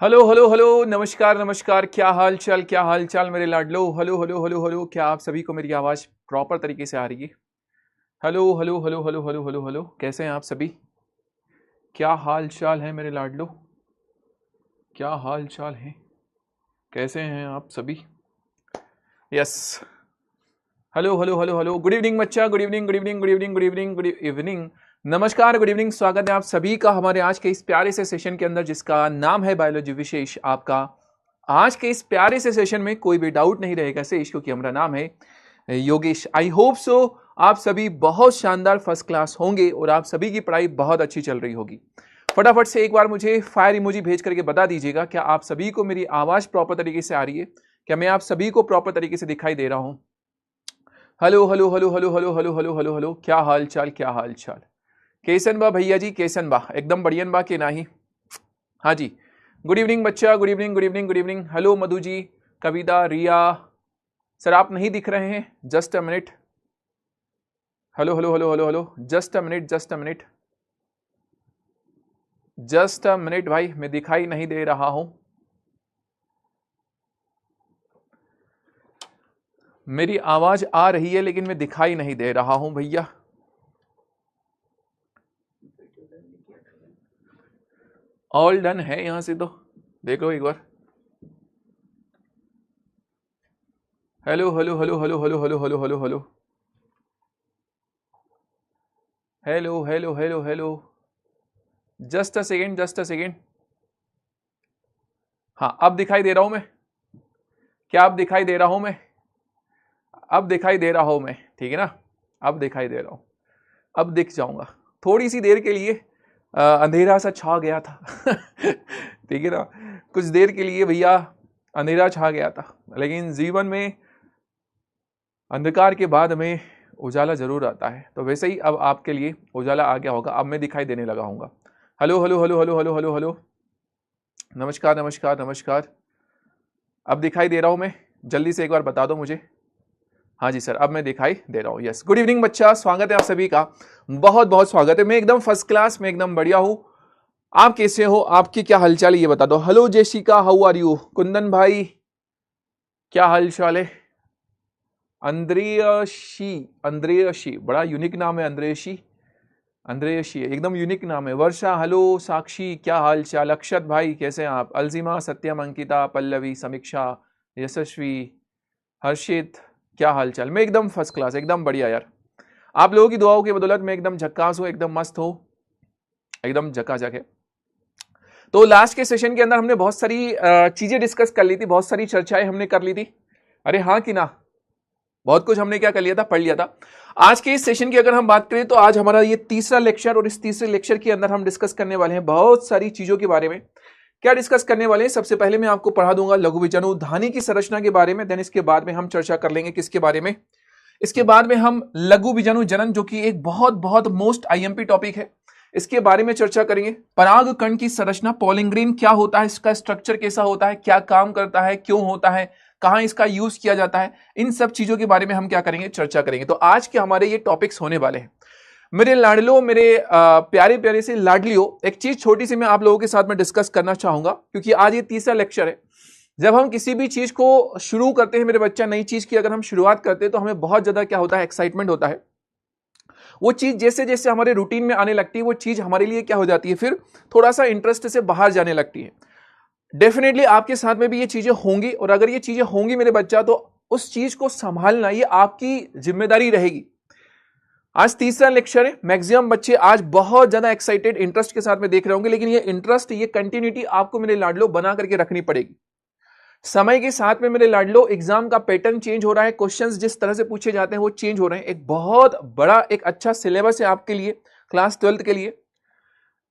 Hello hello hello, नमस्कार नमस्कार। क्या हाल चाल मेरे लाडलो। हेलो हेलो हेलो हेलो, क्या आप सभी को मेरी आवाज़ प्रॉपर तरीके से आ रही है? Hello hello hello hello hello hello hello, कैसे हैं आप सभी? क्या हाल चाल है मेरे लाडलो? क्या हाल चाल है? कैसे हैं आप सभी? Yes. Hello hello hello hello, good evening बच्चा, good evening good evening good evening good evening good evening. नमस्कार, गुड इवनिंग। स्वागत है आप सभी का हमारे आज के इस प्यारे से सेशन के अंदर, जिसका नाम है बायोलॉजी विशेष। आपका आज के इस प्यारे से सेशन में कोई भी डाउट नहीं रहेगा शेष, क्योंकि हमारा नाम है योगेश। आई होप सो आप सभी बहुत शानदार फर्स्ट क्लास होंगे और आप सभी की पढ़ाई बहुत अच्छी चल रही होगी। फटाफट से एक बार मुझे फायर इमोजी भेज करके बता दीजिएगा, क्या आप सभी को मेरी आवाज प्रॉपर तरीके से आ रही है? क्या मैं आप सभी को प्रॉपर तरीके से दिखाई दे रहा हूं? Hello hello hello hello hello hello hello hello hello, क्या हाल चाल, क्या हाल चाल? केसन बा भैया जी, केसन बा एकदम बढ़ियन बा के नाही? हाँ जी, गुड इवनिंग बच्चा, good evening good evening good evening. Hello Madhu ji, Kavita, Riya. Sir आप नहीं दिख रहे हैं, just a minute. Hello hello hello hello hello, just a minute just a minute just a minute भाई, मैं दिखाई नहीं दे रहा हूं। मेरी आवाज आ रही है लेकिन मैं दिखाई नहीं दे रहा हूं भैया। ऑल डन है यहां से तो, देख लो एक बार। Hello hello hello hello hello hello hello hello hello hello hello hello hello, just a second just a second. हाँ, अब दिखाई दे रहा हूं मैं। क्या अब दिखाई दे रहा हूं मैं? अब दिखाई दे रहा हूं मैं, ठीक है ना? अब दिखाई दे रहा हूं, अब दिख जाऊंगा। थोड़ी सी देर के लिए अंधेरा सा छा गया था ठीक है ना? कुछ देर के लिए भैया अंधेरा छा गया था, लेकिन जीवन में अंधकार के बाद में उजाला जरूर आता है। तो वैसे ही अब आपके लिए उजाला आ गया होगा, अब मैं दिखाई देने लगा हूँ। Hello hello hello hello hello hello hello, नमस्कार नमस्कार नमस्कार। अब दिखाई दे रहा हूं मैं? जल्दी से एक बार बता दो मुझे। हाँ जी सर, अब मैं दिखाई दे रहा हूँ। यस, गुड इवनिंग बच्चा, स्वागत है आप सभी का, बहुत बहुत स्वागत है। मैं एकदम फर्स्ट क्लास में एकदम बढ़िया हूँ। आप कैसे हो? आपकी क्या हालचाल है ये बता दो। Hello Jessica, how are you? Kundan भाई, क्या हालचाल है? अंद्रेयशी, अंद्रेयशी बड़ा यूनिक नाम है। अंद्रेयशी, अंद्रेयशी एकदम यूनिक नाम है। वर्षा, हेलो। साक्षी, क्या हाल चाल? अक्षत भाई, कैसे हैं आप? अल्जिमा, सत्यम, अंकिता, पल्लवी, समीक्षा, यशस्वी, हर्षित, क्या हाल चाल? मैं एकदम फर्स्ट क्लास, एकदम बढ़िया यार। आप लोगों की दुआओं की बदौलत मैं एकदम झक्कास हूँ, एकदम मस्त हूँ, एकदम झकाझक है। तो लास्ट के सेशन के अंदर हमने बहुत सारी चीजें डिस्कस कर ली थी, बहुत सारी चर्चाएं हमने कर ली थी। अरे हाँ कि ना? बहुत कुछ हमने क्या कर लिया था, पढ़ लिया था। आज के इस सेशन की अगर हम बात करें तो आज हमारा ये तीसरा लेक्चर, और इस तीसरे लेक्चर के अंदर हम डिस्कस करने वाले हैं बहुत सारी चीजों के बारे में। क्या डिस्कस करने वाले हैं? सबसे पहले मैं आपको पढ़ा दूंगा लघु बीजाणु धानी की संरचना के बारे में। देन इसके बाद में हम चर्चा कर लेंगे किसके बारे में? इसके बाद में हम लघु बीजाणु जनन, जो कि एक बहुत बहुत मोस्ट आईएमपी टॉपिक है, इसके बारे में चर्चा करेंगे। पराग कण की संरचना, पॉलिंग ग्रेन क्या होता है, इसका स्ट्रक्चर कैसा होता है, क्या काम करता है, क्यों होता है, कहां इसका यूज किया जाता है, इन सब चीजों के बारे में हम क्या करेंगे, चर्चा करेंगे। तो आज के हमारे ये टॉपिक्स होने वाले हैं। मेरे लाडलो, मेरे प्यारे प्यारे से लाडलियो, एक चीज छोटी सी मैं आप लोगों के साथ में डिस्कस करना चाहूंगा, क्योंकि आज ये तीसरा लेक्चर है। जब हम किसी भी चीज को शुरू करते हैं मेरे बच्चा, नई चीज की अगर हम शुरुआत करते हैं तो हमें बहुत ज्यादा क्या होता है, एक्साइटमेंट होता है। वो चीज जैसे जैसे हमारे रूटीन में आने लगती है, वो चीज हमारे लिए क्या हो जाती है, फिर थोड़ा सा इंटरेस्ट से बाहर जाने लगती है। डेफिनेटली आपके साथ में भी ये चीजें होंगी, और अगर ये चीजें होंगी मेरे बच्चा, तो उस चीज को संभालना ये आपकी जिम्मेदारी रहेगी। आज तीसरा लेक्चर है, मैक्सिमम बच्चे आज बहुत ज्यादा एक्साइटेड, इंटरेस्ट के साथ में देख रहे होंगे, लेकिन ये इंटरेस्ट, ये कंटिन्यूटी आपको मेरे लाडलो बना करके रखनी पड़ेगी। समय के साथ में मेरे लाडलो एग्जाम का पैटर्न चेंज हो रहा है, क्वेश्चंस जिस तरह से पूछे जाते हैं वो चेंज हो रहे हैं। एक बहुत बड़ा, एक अच्छा सिलेबस है आपके लिए, क्लास 12th के लिए।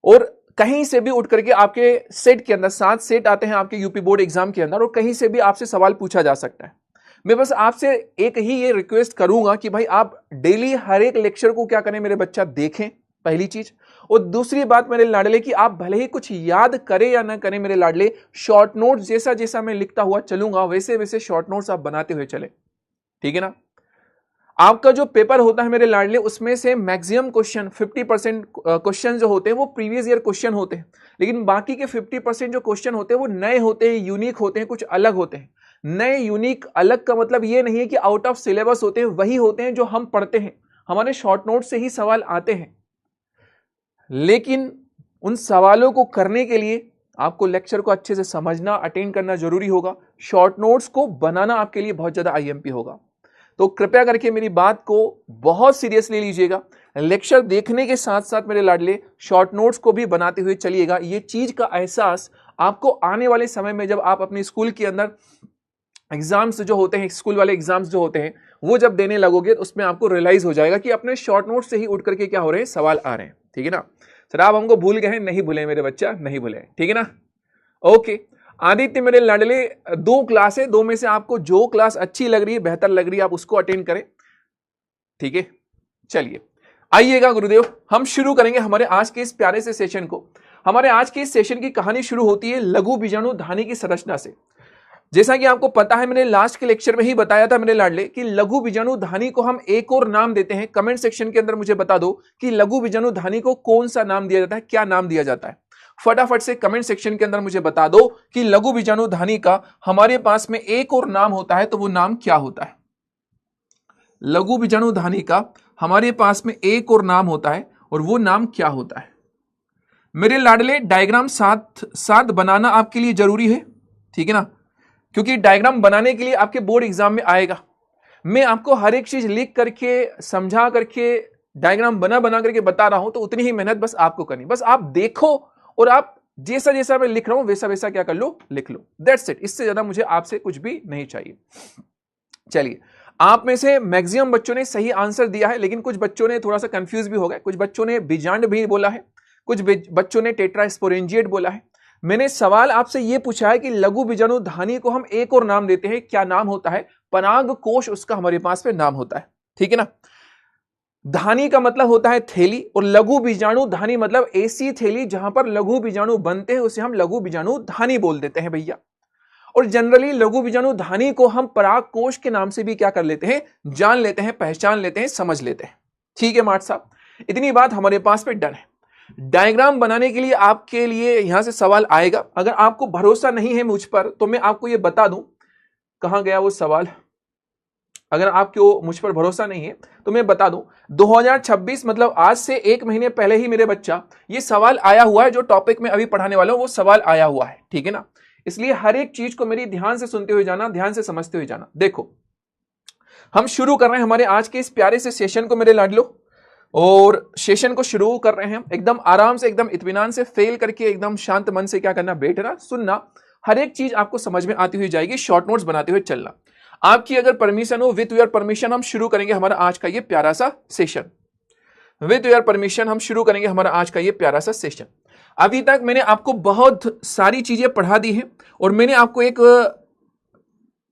और कहीं से भी उठ करके आपके सेट के अंदर 7 सेट आते हैं आपके यूपी बोर्ड एग्जाम के अंदर, और कहीं से भी आपसे सवाल पूछा जा सकता है। मैं बस आपसे एक ही ये रिक्वेस्ट करूंगा कि भाई आप डेली हर एक लेक्चर को क्या करें मेरे बच्चा, देखें, पहली चीज। और दूसरी बात मेरे लाडले की, आप भले ही कुछ याद करें या ना करें मेरे लाडले, शॉर्ट नोट्स जैसा जैसा मैं लिखता हुआ चलूंगा वैसे वैसे शॉर्ट नोट्स आप बनाते हुए चले, ठीक है ना? आपका जो पेपर होता है मेरे लाडले, उसमें से मैक्सिमम क्वेश्चन 50% क्वेश्चन जो होते हैं वो प्रीवियस ईयर क्वेश्चन होते हैं, लेकिन बाकी के 50% जो क्वेश्चन होते हैं वो नए होते हैं, यूनिक होते हैं, कुछ अलग होते हैं। नए यूनिक अलग का मतलब ये नहीं है कि आउट ऑफ सिलेबस होते हैं, वही होते हैं जो हम पढ़ते हैं, हमारे शॉर्ट नोट से ही सवाल आते हैं। लेकिन उन सवालों को करने के लिए आपको लेक्चर को अच्छे से समझना, अटेंड करना जरूरी होगा। शॉर्ट नोट्स को बनाना आपके लिए बहुत ज्यादा आईएमपी होगा। तो कृपया करके मेरी बात को बहुत सीरियसली लीजिएगा। लेक्चर देखने के साथ साथ मेरे लाडले शॉर्ट नोट्स को भी बनाते हुए चलिएगा। ये चीज का एहसास आपको आने वाले समय में, जब आप अपनी स्कूल के अंदर एग्जाम्स जो होते हैं, स्कूल वाले एग्जाम्स जो होते हैं, वो जब देने लगोगे तो उसमें आपको रियलाइज हो जाएगा कि अपने शॉर्ट नोट से ही उठ करके क्या हो रहे हैं, सवाल आ रहे हैं। ठीक है ना सर? आप हमको भूल गए हैं? नहीं भूले मेरे बच्चा, नहीं भूले। ठीक है ना? ओके। आदित्य मेरे लाडले, 2 क्लास है, 2 में से आपको जो क्लास अच्छी लग रही है, बेहतर लग रही है, आप उसको अटेंड करें। ठीक है, चलिए आइएगा गुरुदेव, हम शुरू करेंगे हमारे आज के इस प्यारे से सेशन को। हमारे आज के इस सेशन की कहानी शुरू होती है लघु बीजाणु धानी की संरचना से। जैसा कि आपको पता है, मैंने लास्ट के लेक्चर में ही बताया था मेरे लाडले कि लघु बीजाणु धानी को हम एक और नाम देते हैं। कमेंट सेक्शन के अंदर मुझे बता दो कि लघु बीजाणु धानी को कौन सा नाम दिया जाता है, क्या नाम दिया जाता है। फटाफट से कमेंट सेक्शन के अंदर मुझे बता दो कि लघु बीजाणु धानी का हमारे पास में एक और नाम होता है, तो वो नाम क्या होता है। लघु बीजाणु धानी का हमारे पास में एक और नाम होता है, और वो नाम क्या होता है मेरे लाडले। डायग्राम साथ साथ बनाना आपके लिए जरूरी है, ठीक है ना, क्योंकि डायग्राम बनाने के लिए आपके बोर्ड एग्जाम में आएगा। मैं आपको हर एक चीज लिख करके, समझा करके, डायग्राम बना बना करके बता रहा हूं, तो उतनी ही मेहनत बस आपको करनी। बस आप देखो और आप जैसा जैसा मैं लिख रहा हूं वैसा वैसा क्या कर लो, लिख लो। That's it. इससे ज्यादा मुझे आपसे कुछ भी नहीं चाहिए। चलिए, आप में से मैक्सिमम बच्चों ने सही आंसर दिया है, लेकिन कुछ बच्चों ने थोड़ा सा कंफ्यूज भी हो गए। कुछ बच्चों ने बीजांड भी बोला है, कुछ बच्चों ने टेट्रास्पोरेंजिएट बोला है। मैंने सवाल आपसे यह पूछा है कि लघु बीजाणु धानी को हम एक और नाम देते हैं, क्या नाम होता है? पराग कोश उसका हमारे पास में नाम होता है। ठीक है ना? धानी का मतलब होता है थैली, और लघु बीजाणु धानी मतलब ऐसी थैली जहां पर लघु बीजाणु बनते हैं, उसे हम लघु बीजाणु धानी बोल देते हैं भैया। और जनरली लघु बीजाणु धानी को हम पराग कोश के नाम से भी क्या कर लेते हैं, जान लेते हैं, पहचान लेते हैं, समझ लेते हैं। ठीक है मार्ट साहब, इतनी बात हमारे पास में डन है। डायग्राम बनाने के लिए आपके लिए यहां से सवाल आएगा। अगर आपको भरोसा नहीं है मुझ पर, तो मैं आपको यह बता दूं, कहां गया वो सवाल। अगर आपको मुझ पर भरोसा नहीं है तो मैं बता दूं, 2026 मतलब आज से 1 महीने पहले ही मेरे बच्चा ये सवाल आया हुआ है, जो टॉपिक में अभी पढ़ाने वाला हूं वो सवाल आया हुआ है। ठीक है ना? इसलिए हर एक चीज को मेरी ध्यान से सुनते हुए जाना, ध्यान से समझते हुए जाना। देखो, हम शुरू कर रहे हैं हमारे आज के इस प्यारे से सेशन को मेरे लाडलो, और सेशन को शुरू कर रहे हैं एकदम आराम से, एकदम इत्मीनान से, फेल करके एकदम शांत मन से क्या करना, बैठना, सुनना। हर एक चीज आपको समझ में आती हुई जाएगी, शॉर्ट नोट्स बनाते हुए चलना। आपकी अगर परमिशन हो, विथ योर परमिशन हम शुरू करेंगे हमारा आज का ये प्यारा सा सेशन। विथ योर परमिशन हम शुरू करेंगे हमारा आज का ये प्यारा सा सेशन। अभी तक मैंने आपको बहुत सारी चीजें पढ़ा दी है, और मैंने आपको एक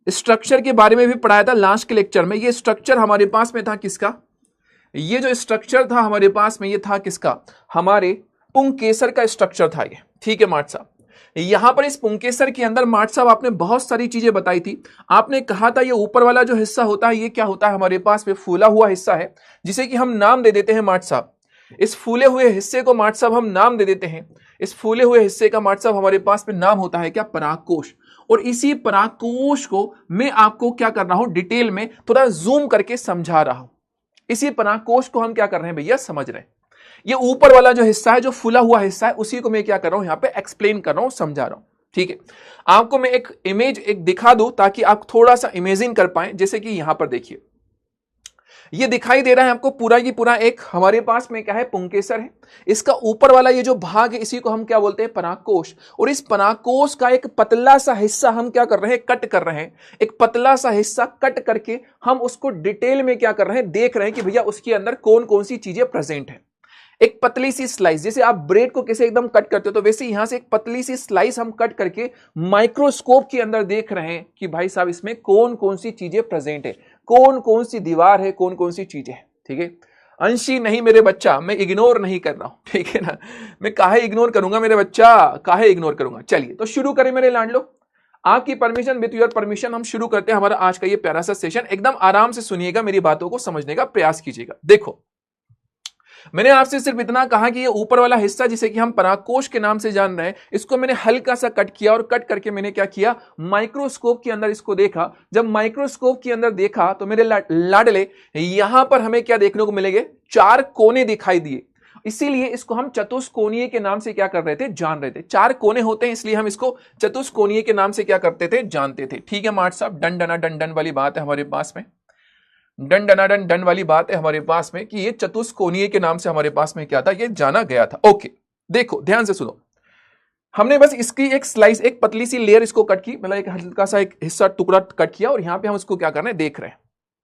स्ट्रक्चर के बारे में भी पढ़ाया था लास्ट के लेक्चर में। ये स्ट्रक्चर हमारे पास में था किसका? ये जो स्ट्रक्चर था हमारे पास में, ये था किसका? हमारे पुंकेसर का स्ट्रक्चर था ये। ठीक है मार्ट साहब, यहां पर इस पुंकेसर के अंदर मार्ट साहब आपने बहुत सारी चीजें बताई थी। आपने कहा था ये ऊपर वाला जो हिस्सा होता है, ये क्या होता है? हमारे पास में फूला हुआ हिस्सा है, जिसे कि हम नाम दे देते हैं मार्ट साहब। इस फूले हुए हिस्से को मार्ट साहब हम नाम दे देते हैं। इस फूले हुए हिस्से का मार्ट साहब हमारे पास में नाम होता है क्या? परागकोश। और इसी परागकोश को मैं आपको क्या कर रहा हूं, डिटेल में थोड़ा जूम करके समझा रहा हूं। इसी परागकोश को हम क्या कर रहे हैं भैया, समझ रहे हैं। ये ऊपर वाला जो हिस्सा है, जो फूला हुआ हिस्सा है, उसी को मैं क्या कर रहा हूं, यहां पे एक्सप्लेन कर रहा हूं, समझा रहा हूं। ठीक है, आपको मैं एक इमेज एक दिखा दूं ताकि आप थोड़ा सा इमेजिन कर पाए। जैसे कि यहां पर देखिए, ये दिखाई दे रहा है आपको पूरा की पूरा एक हमारे पास में क्या है, पुंकेसर है। इसका ऊपर वाला ये जो भाग है, इसी को हम क्या बोलते हैं, परागकोश। और इस परागकोश का एक पतला सा हिस्सा हम क्या कर रहे हैं, कट कर रहे हैं। एक पतला सा हिस्सा कट करके हम उसको डिटेल में क्या कर रहे हैं, देख रहे हैं कि भैया उसके अंदर कौन कौन सी चीजें प्रेजेंट है। एक पतली सी स्लाइस, जैसे आप ब्रेड को कैसे एकदम कट करते हो, तो वैसे यहां से एक पतली सी स्लाइस हम कट करके माइक्रोस्कोप के अंदर देख रहे हैं कि भाई साहब इसमें कौन कौन सी चीजें प्रेजेंट है, कौन कौन सी दीवार है, कौन कौन सी चीजें है। ठीक है, अंशी नहीं मेरे बच्चा, मैं इग्नोर नहीं कर रहा हूं। ठीक है ना, मैं काहे इग्नोर करूंगा मेरे बच्चा, काहे इग्नोर करूंगा। चलिए तो शुरू करें मेरे लाडलो। आपकी परमिशन, विथ योर परमिशन हम शुरू करते हैं हमारा आज का ये प्यारा सा सेशन। एकदम आराम से सुनिएगा, मेरी बातों को समझने का प्रयास कीजिएगा। देखो, मैंने आपसे सिर्फ इतना कहा कि ये ऊपर वाला हिस्सा जिसे कि हम परागकोश के नाम से जान रहे हैं, इसको मैंने हल्का सा कट किया और कट करके मैंने क्या किया, माइक्रोस्कोप के अंदर इसको देखा। जब माइक्रोस्कोप के अंदर देखा तो मेरे लाडले यहां पर हमें क्या देखने को मिलेंगे, 4 कोने दिखाई दिए। इसीलिए इसको हम चतुष्कोणीय के नाम से क्या कर रहे थे, जान रहे थे। 4 कोने होते हैं इसलिए हम इसको चतुष्कोणीय के नाम से क्या करते थे, जानते थे। ठीक है मार्ट साहब, डन डना डन डन वाली बात है हमारे पास में, डन डना डन डन वाली बात है हमारे पास में कि ये चतुष्कोणीय के नाम से हमारे पास में क्या था, ये जाना गया था। ओके, देखो ध्यान से सुनो, हमने बस इसकी एक स्लाइस, एक पतली सी लेयर इसको कट की, मतलब एक हल्का सा एक हिस्सा टुकड़ा कट किया और यहां पे हम इसको क्या कर रहे हैं, देख रहे हैं।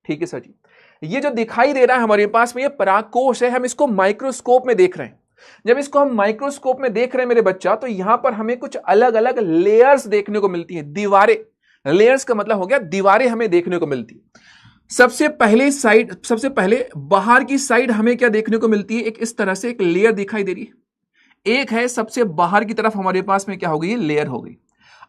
ठीक है सर जी, ये जो दिखाई दे रहा है हमारे पास में ये परागकोश है, हम इसको माइक्रोस्कोप में देख रहे हैं। जब इसको हम माइक्रोस्कोप में देख रहे हैं मेरे बच्चा, तो यहां पर हमें कुछ अलग अलग लेयर्स देखने को मिलती है, दीवारें। लेयर्स का मतलब हो गया दीवारें हमें देखने को मिलती है। सबसे पहले बाहर की साइड हमें क्या देखने को मिलती है, एक इस तरह से एक लेयर दिखाई दे रही है। एक है सबसे बाहर की तरफ हमारे पास में क्या हो गई, लेयर हो गई।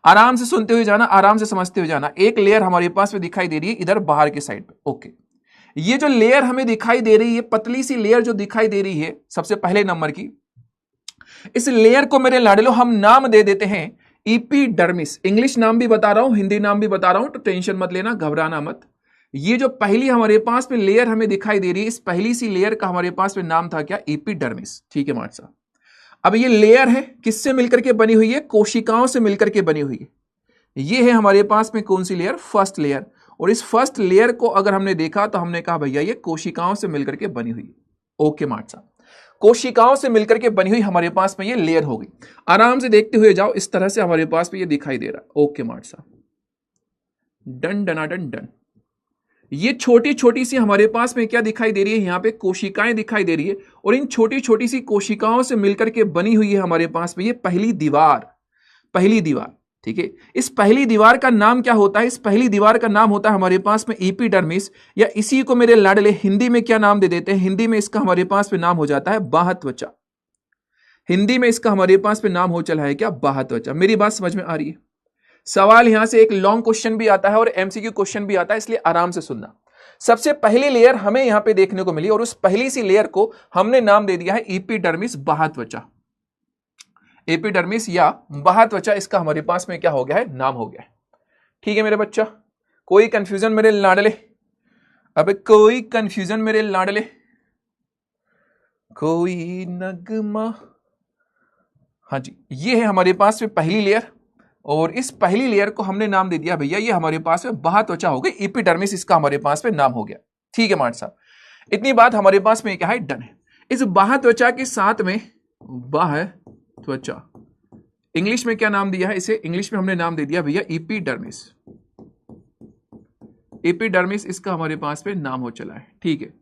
आराम से सुनते हुए जाना, आराम से समझते हुए जाना। एक लेयर हमारे पास में दिखाई दे रही है इधर बाहर की साइड पे। ओके, ये जो लेयर हमें दिखाई दे रही है, पतली सी लेयर जो दिखाई दे रही है सबसे पहले नंबर की, इस लेयर को मेरे लाडलो हम नाम दे देते हैं एपिडर्मिस। इंग्लिश नाम भी बता रहा हूं, हिंदी नाम भी बता रहा हूं, तो टेंशन मत लेना, घबराना मत। ये जो पहली हमारे पास में लेयर हमें दिखाई दे रही है, इस पहली सी लेयर का हमारे पास में नाम था क्या, एपिडर्मिस। ठीक है मार्ट साहब, अब ये लेयर है किससे मिलकर के बनी हुई है, कोशिकाओं से मिलकर के बनी हुई है। ये है हमारे पास में कौन सी लेयर, फर्स्ट लेयर। और इस फर्स्ट लेयर को अगर हमने देखा तो हमने कहा भैया ये कोशिकाओं से मिलकर के बनी हुई है। ओके मार्ट साहब, कोशिकाओं से मिलकर के बनी हुई हमारे पास में ये लेयर हो गई। आराम से देखते हुए जाओ, इस तरह से हमारे पास में ये दिखाई दे रहा है। ओके मार्ट साहब, डन डना डन डन। ये छोटी छोटी सी हमारे पास में क्या दिखाई दे रही है, यहां पे कोशिकाएं दिखाई दे रही है। और इन छोटी छोटी सी कोशिकाओं से मिलकर के बनी हुई है हमारे पास में ये पहली दीवार। पहली दीवार, ठीक है। इस पहली दीवार का नाम क्या होता है, इस पहली दीवार का नाम होता है हमारे पास में एपिडर्मिस, या इसी को मेरे लाडले हिंदी में क्या नाम दे देते हैं, हिंदी में इसका हमारे पास में नाम हो जाता है बाह्य त्वचा। हिंदी में इसका हमारे पास में नाम हो चला है क्या, बाह्य त्वचा। मेरी बात समझ में आ रही है? सवाल यहां से एक लॉन्ग क्वेश्चन भी आता है और एमसीक्यू क्वेश्चन भी आता है, इसलिए आराम से सुनना। सबसे पहली लेयर हमें यहां पे देखने को मिली और उस पहली सी लेयर को हमने नाम दे दिया है एपिडर्मिस, बाह्य त्वचा। एपिडर्मिस या बाह्य त्वचा इसका हमारे पास में क्या हो गया है, नाम हो गया है। ठीक है मेरे बच्चा, कोई कंफ्यूजन मेरे लाडले? अब कोई कंफ्यूजन मेरे लाडले? कोई नगमा? हाँ जी, ये है हमारे पास में पहली लेयर और इस पहली लेयर को हमने नाम दे दिया भैया ये हमारे पास में बाह्य त्वचा हो गई, एपिडर्मिस इसका हमारे पास में नाम हो गया। ठीक है मार्ट साहब, इतनी बात हमारे पास में क्या है, डन है। इस बाह्य त्वचा के साथ में बाह्य त्वचा, इंग्लिश में क्या नाम दिया है इसे, इंग्लिश में हमने नाम दे दिया भैया एपिडर्मिस। एपिडर्मिस इसका हमारे पास में नाम हो चला है। ठीक है,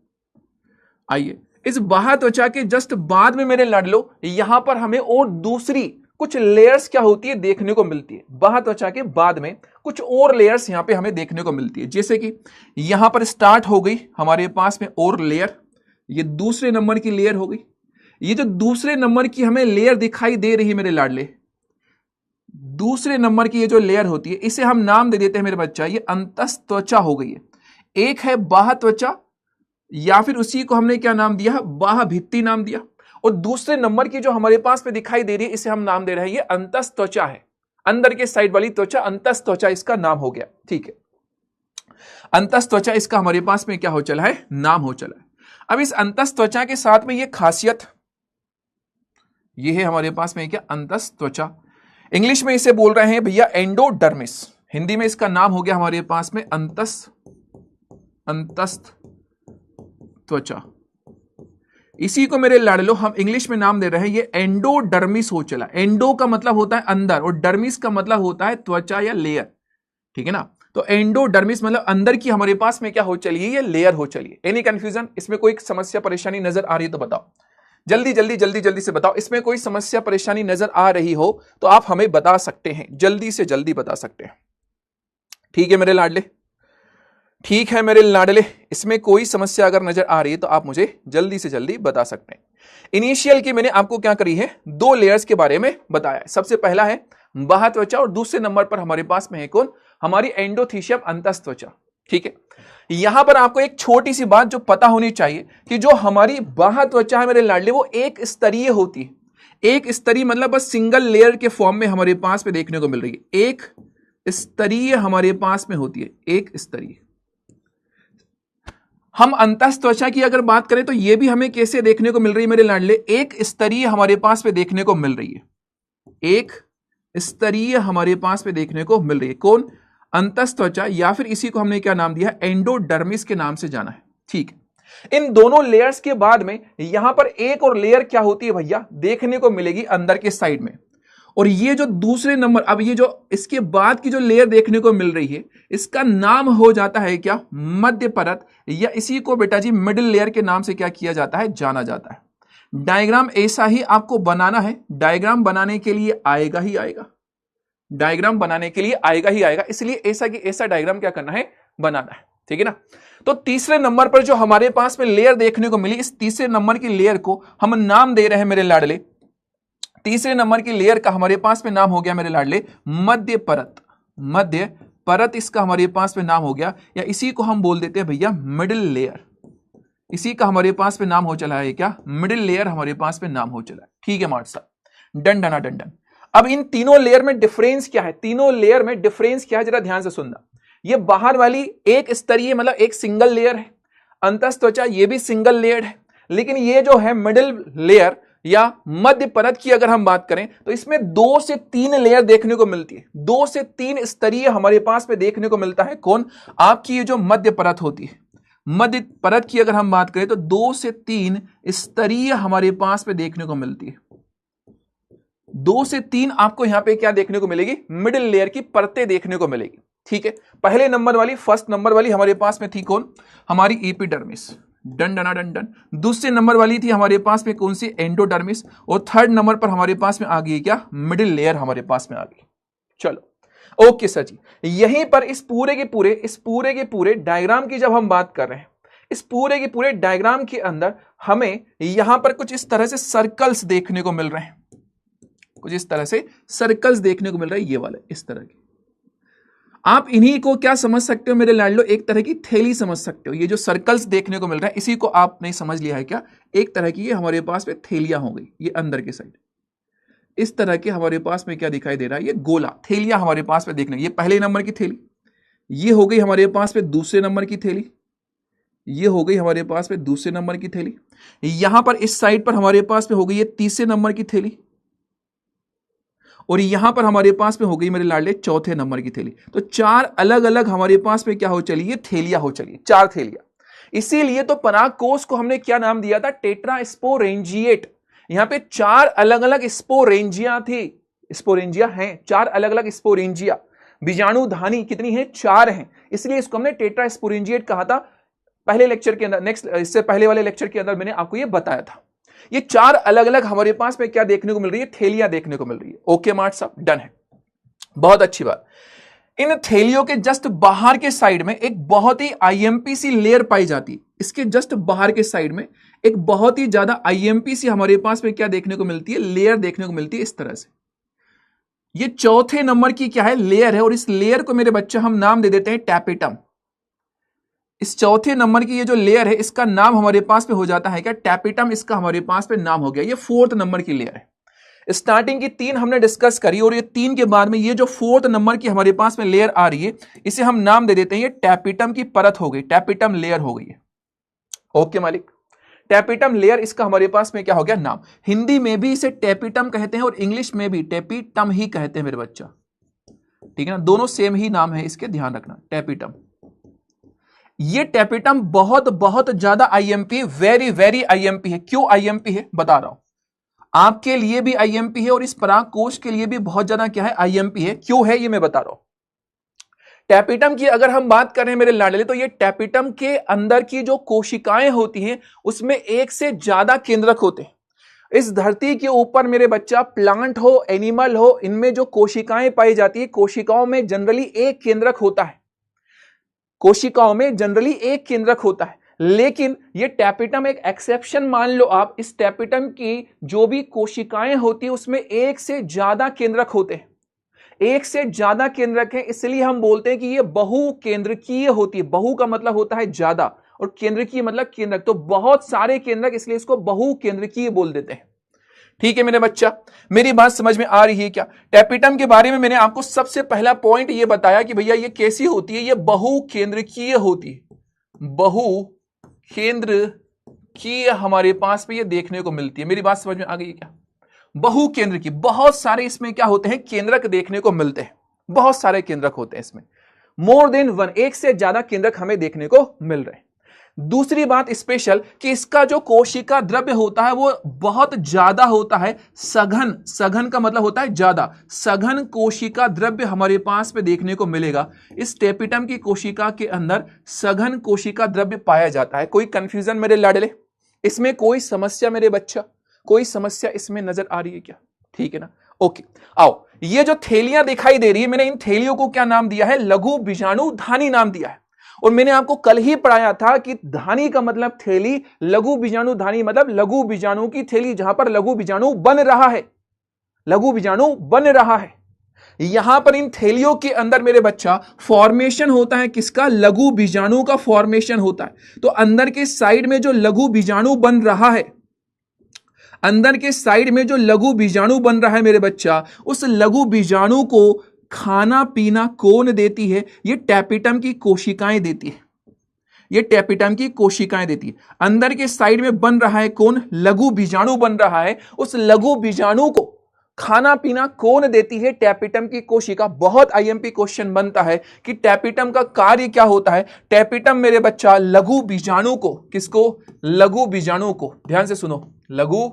आइए इस बाह्य त्वचा के जस्ट बाद में मेरे लाडलो यहां पर हमें और दूसरी कुछ लेयर्स क्या होती है देखने को मिलती है। बाह्य त्वचा के बाद में कुछ और लेयर्स यहां पे हमें देखने को मिलती है, जैसे कि यहां पर स्टार्ट हो गई हमारे पास में और लेयर, ये दूसरे नंबर की लेयर हो गई। ये जो दूसरे नंबर की हमें लेयर दिखाई दे रही है मेरे लाडले, दूसरे नंबर की ये जो लेयर होती है इसे हम नाम दे देते हैं मेरे बच्चा, ये अंतस्थ त्वचा हो गई है। एक है बाह्य त्वचा या फिर उसी को हमने क्या नाम दिया, बाह्य भित्ति नाम दिया। और दूसरे नंबर की जो हमारे पास में दिखाई दे रही है इसे हम नाम दे रहे हैं ये अंतस्थ त्वचा है, अंदर के साइड वाली त्वचा अंतस्थ त्वचा इसका नाम हो गया। ठीक है, अंतस्थ त्वचा इसका हमारे पास में क्या हो चला है, नाम हो चला है। अब इस अंतस्थ त्वचा के साथ में ये खासियत, ये है हमारे पास में क्या, अंतस्थ त्वचा। इंग्लिश में इसे बोल रहे हैं भैया एंडोडर्मिस, हिंदी में इसका नाम हो गया हमारे पास में अंतस्थ त्वचा। इसी को मेरे लाडलो हम इंग्लिश में नाम दे रहे हैं ये एंडोडर्मिस हो चला। एंडो का मतलब होता है अंदर और डर्मिस का मतलब होता है त्वचा या लेयर। ठीक है ना, तो एंडोडर्मिस मतलब अंदर की हमारे पास में क्या हो चली है, ये लेयर हो चली है। एनी कंफ्यूजन, इसमें कोई समस्या परेशानी नजर आ रही है तो बताओ, जल्दी जल्दी जल्दी जल्दी से बताओ। इसमें कोई समस्या परेशानी नजर आ रही हो तो आप हमें बता सकते हैं, जल्दी से जल्दी बता सकते हैं। ठीक है मेरे लाडले, ठीक है मेरे लाडले, इसमें कोई समस्या अगर नजर आ रही है तो आप मुझे जल्दी से जल्दी बता सकते हैं। इनिशियल की मैंने आपको क्या करी है, 2 लेयर्स के बारे में बताया है। सबसे पहला है बाह्य त्वचा, और दूसरे नंबर पर हमारे पास में है कौन, हमारी एंडोथीशियम अंतस्थ त्वचा। ठीक है, यहां पर आपको एक छोटी सी बात जो पता होनी चाहिए कि जो हमारी बाह्य त्वचा है मेरे लाडले, वो एक स्तरीय होती है। एक स्तरीय मतलब बस सिंगल लेयर के फॉर्म में हमारे पास में देखने को मिल रही है, एक स्तरीय हमारे पास में होती है, एक स्तरीय। हम अंतस्थ त्वचा की अगर बात करें तो यह भी हमें कैसे देखने को मिल रही है मेरे लाडले, एक स्तरीय हमारे पास में देखने को मिल रही है, एक स्तरीय हमारे पास में देखने को मिल रही है। कौन, अंतस्थ त्वचा, या फिर इसी को हमने क्या नाम दिया, एंडोडर्मिस के नाम से जाना है। ठीक है, इन दोनों लेयर्स के बाद में यहां पर एक और लेयर क्या होती है भैया, देखने को मिलेगी अंदर के साइड में। और ये जो दूसरे नंबर, अब ये जो इसके बाद की जो लेयर देखने को मिल रही है, इसका नाम हो जाता है क्या, मध्य परत, या इसी को बेटा जी मिडिल लेयर के नाम से क्या किया जाता है, जाना जाता है। डायग्राम ऐसा ही आपको बनाना है, डायग्राम बनाने के लिए आएगा ही आएगा, डायग्राम बनाने के लिए आएगा ही आएगा, इसलिए ऐसा कि ऐसा डायग्राम क्या करना है, बनाना है। ठीक है ना। तो तीसरे नंबर पर जो हमारे पास में लेयर देखने को मिली, इस तीसरे नंबर की लेयर को हम नाम दे रहे हैं मेरे लाडले, तीसरे नंबर की लेयर का हमारे पास में नाम हो गया मेरे लाडले मध्य परत, मध्य परत इसका हमारे पास में नाम हो गया, या इसी को हम बोल देते हैं भैया मिडिल लेयर, इसी का हमारे पास में नाम हो चला है क्या, मिडिल लेयर हमारे पास में नाम हो चला है। ठीक है मार्ट साहब, डन डना डन डन। अब इन तीनों लेयर में डिफरेंस क्या है, तीनों लेयर में डिफरेंस क्या है, जरा ध्यान से सुनना। ये बाहर वाली एक स्तरीय मतलब एक सिंगल लेयर है, अंतस्थ त्वचा ये भी सिंगल लेयर है, लेकिन ये जो है मिडिल लेयर या मध्य परत की अगर हम बात करें तो इसमें 2 से 3 लेयर देखने को मिलती है, 2 से 3 स्तरीय हमारे पास में देखने को मिलता है। कौन, आपकी ये जो मध्य परत होती है, मध्य परत की अगर हम बात करें तो 2 से 3 स्तरीय हमारे पास में देखने को मिलती है, 2 से 3 आपको यहां पे क्या देखने को मिलेगी, मिडिल लेयर की परतें देखने को मिलेगी। ठीक है, पहले नंबर वाली, फर्स्ट नंबर वाली हमारे पास में थी कौन, हमारी एपिडर्मिस, डन डना डन डन। दूसरे नंबर वाली थी हमारे पास में कौन सी, एंडोडर्मिस, और थर्ड नंबर पर हमारे पास में आ गई क्या, मिडिल लेयर हमारे पास में आ गई। चलो ओके सर जी, यहीं पर इस पूरे के पूरे डायग्राम की जब हम बात कर रहे हैं, इस पूरे के पूरे डायग्राम के अंदर हमें यहां पर कुछ इस तरह से सर्कल्स देखने को मिल रहे हैं, कुछ इस तरह से सर्कल्स देखने को मिल रहे हैं, ये वाले इस तरह के। आप इन्हीं को क्या समझ सकते हो मेरे लाडलो, एक तरह की थैली समझ सकते हो। ये जो सर्कल्स देखने को मिल रहा है इसी को आपने समझ लिया है क्या, एक तरह की ये हमारे पास में थैलियां हो गई, ये अंदर की साइड इस तरह के हमारे पास में क्या दिखाई दे रहा है, ये गोला थैलियां हमारे पास में देखने, ये पहले नंबर की थैली, ये हो गई हमारे पास में दूसरे नंबर की थैली, ये हो गई हमारे पास में दूसरे नंबर की थैली, यहां पर इस साइड पर हमारे पास में हो गई ये तीसरे नंबर की थैली, और यहां पर हमारे पास में हो गई मेरे लाडले चौथे नंबर की थैली। तो 4 अलग अलग हमारे पास में क्या हो चली, ये थैलियां हो चली, 4 थैलियां। इसीलिए तो पराग कोष को हमने क्या नाम दिया था, टेट्रास्पोरेंजिएट। यहां पे 4 अलग अलग स्पोरेंजिया थी, स्पोरेंजिया हैं 4 अलग अलग स्पोरेंजिया, बीजाणुधानी कितनी है, 4 हैं, इसलिए इसको हमने टेट्रास्पोरेंजिएट कहा था। पहले लेक्चर के अंदर, नेक्स्ट इससे पहले वाले लेक्चर के अंदर मैंने आपको ये बताया था। ये 4 अलग अलग हमारे पास में क्या देखने को मिल रही है, थैलियां देखने को मिल रही है। ओके मार्ट साहब, डन है, बहुत अच्छी बात। इन थैलियों के जस्ट बाहर के साइड में एक बहुत ही आईएमपी सी लेयर पाई जाती है, इसके जस्ट बाहर के साइड में एक बहुत ही ज्यादा आईएमपी सी हमारे पास में क्या देखने को मिलती है, लेयर देखने को मिलती है इस तरह से। ये चौथे नंबर की क्या है, लेयर है, और इस लेयर को मेरे बच्चे हम नाम दे देते हैं टैपेटम। इस चौथे नंबर की ये जो लेयर है इसका नाम हमारे पास में हो जाता है क्या, टैपेटम, इसका हमारे पास में नाम हो गया। ये 4th नंबर की लेयर है। स्टार्टिंग की 3 हमने डिस्कस करी, और ये 3 के बाद में ये जो 4th नंबर की हमारे पास में लेयर आ रही है, इसे हम नाम दे देते हैं ये टैपेटम की परत हो गई, टैपेटम लेयर हो गई है। ओके मालिक, टैपेटम लेयर इसका हमारे पास में क्या हो गया नाम। हिंदी में भी इसे टैपेटम कहते हैं और इंग्लिश में भी टैपेटम ही कहते हैं मेरे बच्चा, ठीक है ना, दोनों सेम ही नाम है इसके, ध्यान रखना, टैपेटम। ये टैपेटम बहुत बहुत ज्यादा आईएमपी, वेरी वेरी आईएमपी है। क्यों आईएमपी है बता रहा हूं, आपके लिए भी आईएमपी है और इस पराग कोष के लिए भी बहुत ज्यादा क्या है, आईएमपी है। क्यों है ये मैं बता रहा हूं। टैपेटम की अगर हम बात करें मेरे लाडले, तो ये टैपेटम के अंदर की जो कोशिकाएं होती हैं उसमें एक से ज्यादा केंद्रक होते हैं। इस धरती के ऊपर मेरे बच्चा, प्लांट हो एनिमल हो, इनमें जो कोशिकाएं पाई जाती है, कोशिकाओं में जनरली एक केंद्रक होता है, कोशिकाओं में जनरली एक केंद्रक होता है। लेकिन ये टैपेटम एक एक्सेप्शन मान लो आप, इस टैपेटम की जो भी कोशिकाएं होती है उसमें एक से ज्यादा केंद्रक होते हैं। एक से ज्यादा केंद्रक है, इसलिए हम बोलते हैं कि ये बहुकेंद्रकीय होती है। बहु का मतलब होता है ज्यादा और केंद्रकीय मतलब केंद्रक, तो बहुत सारे केंद्रक, इसलिए इसको बहुकेंद्रकीय बोल देते हैं। ठीक है मेरे बच्चा, मेरी बात समझ में आ रही है क्या? टैपिटम के बारे में मैंने आपको सबसे पहला पॉइंट ये बताया कि भैया ये कैसी होती है, ये बहुकेंद्रकीय होती है। बहुकेंद्रकीय हमारे पास में ये देखने को मिलती है। मेरी बात समझ में आ गई क्या? बहुकेंद्रकीय, बहुत सारे इसमें क्या होते हैं, केंद्रक देखने को मिलते हैं। बहुत सारे केंद्रक होते हैं इसमें, मोर देन वन, एक से ज्यादा केंद्रक हमें देखने को मिल रहे हैं। दूसरी बात स्पेशल कि इसका जो कोशिका द्रव्य होता है वो बहुत ज्यादा होता है, सघन, सघन का मतलब होता है ज्यादा, सघन कोशिका द्रव्य हमारे पास में देखने को मिलेगा। इस टैपिटम की कोशिका के अंदर सघन कोशिका द्रव्य पाया जाता है। कोई कंफ्यूजन मेरे लाडले? इसमें कोई समस्या मेरे बच्चा, कोई समस्या इसमें नजर आ रही है क्या? ठीक है ना, ओके। आओ, ये जो थैलियां दिखाई दे रही है, मैंने इन थैलियों को क्या नाम दिया है? लघु बीजाणु धानी नाम दिया है। और मैंने आपको कल ही पढ़ाया था कि धानी का मतलब थैली, लघु बीजाणु धानी मतलब लघु बीजाणु की थैली, जहां पर लघु बीजाणु बन रहा है, लघु बीजाणु बन रहा है। यहां पर इन थैलियों के अंदर मेरे बच्चा फॉर्मेशन होता है किसका? लघु बीजाणु का फॉर्मेशन होता है। तो अंदर के साइड में जो लघु बीजाणु बन रहा है, अंदर के साइड में जो लघु बीजाणु बन रहा है मेरे बच्चा, उस लघु बीजाणु को खाना पीना कौन देती है? ये टैपिटम की कोशिकाएं देती है, ये टैपिटम की कोशिकाएं देती है। अंदर के साइड में बन रहा है कौन? लघु बीजाणु बन रहा है। उस लघु बीजाणु को खाना पीना कौन देती है? टैपिटम की कोशिका। बहुत आईएमपी क्वेश्चन बनता है कि टैपिटम का कार्य क्या होता है? टैपिटम मेरे बच्चा लघु बीजाणु को, किसको? लघु बीजाणु को, ध्यान से सुनो, लघु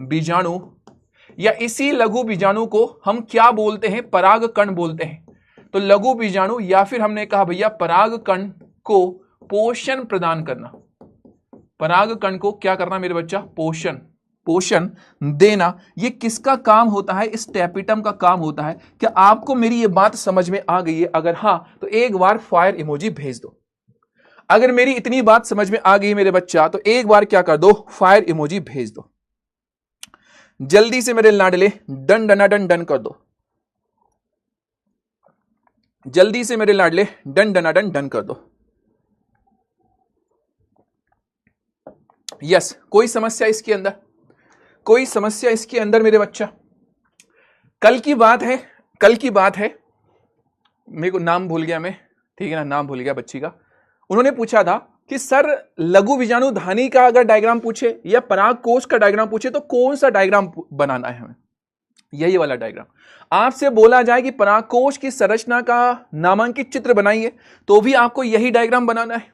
बीजाणु या इसी लघु बीजाणु को हम क्या बोलते हैं? परागकण बोलते हैं। तो लघु बीजाणु या फिर हमने कहा भैया परागकण को पोषण प्रदान करना, परागकण को क्या करना मेरे बच्चा? पोषण, पोषण देना। ये किसका काम होता है? इस टैपिटम का काम होता है। क्या आपको मेरी ये बात समझ में आ गई है? अगर हाँ तो एक बार फायर इमोजी भेज दो। अगर मेरी इतनी बात समझ में आ गई मेरे बच्चा तो एक बार क्या कर दो? फायर इमोजी भेज दो। जल्दी से मेरे लाडले डन डना डन डन कर दो, जल्दी से मेरे लाडले डन डना डन डन कर दो। यस, कोई समस्या इसके अंदर? कोई समस्या इसके अंदर मेरे बच्चा? कल की बात है, कल की बात है, मेरे को नाम भूल गया मैं, ठीक है ना, नाम भूल गया बच्ची का। उन्होंने पूछा था कि सर लघु बीजाणु धानी का अगर डायग्राम पूछे या पराग कोश का डायग्राम पूछे तो कौन सा डायग्राम बनाना है हमें? यही वाला डायग्राम। आपसे बोला जाए कि परागकोश की संरचना का नामांकित चित्र बनाइए तो भी आपको यही डायग्राम बनाना है।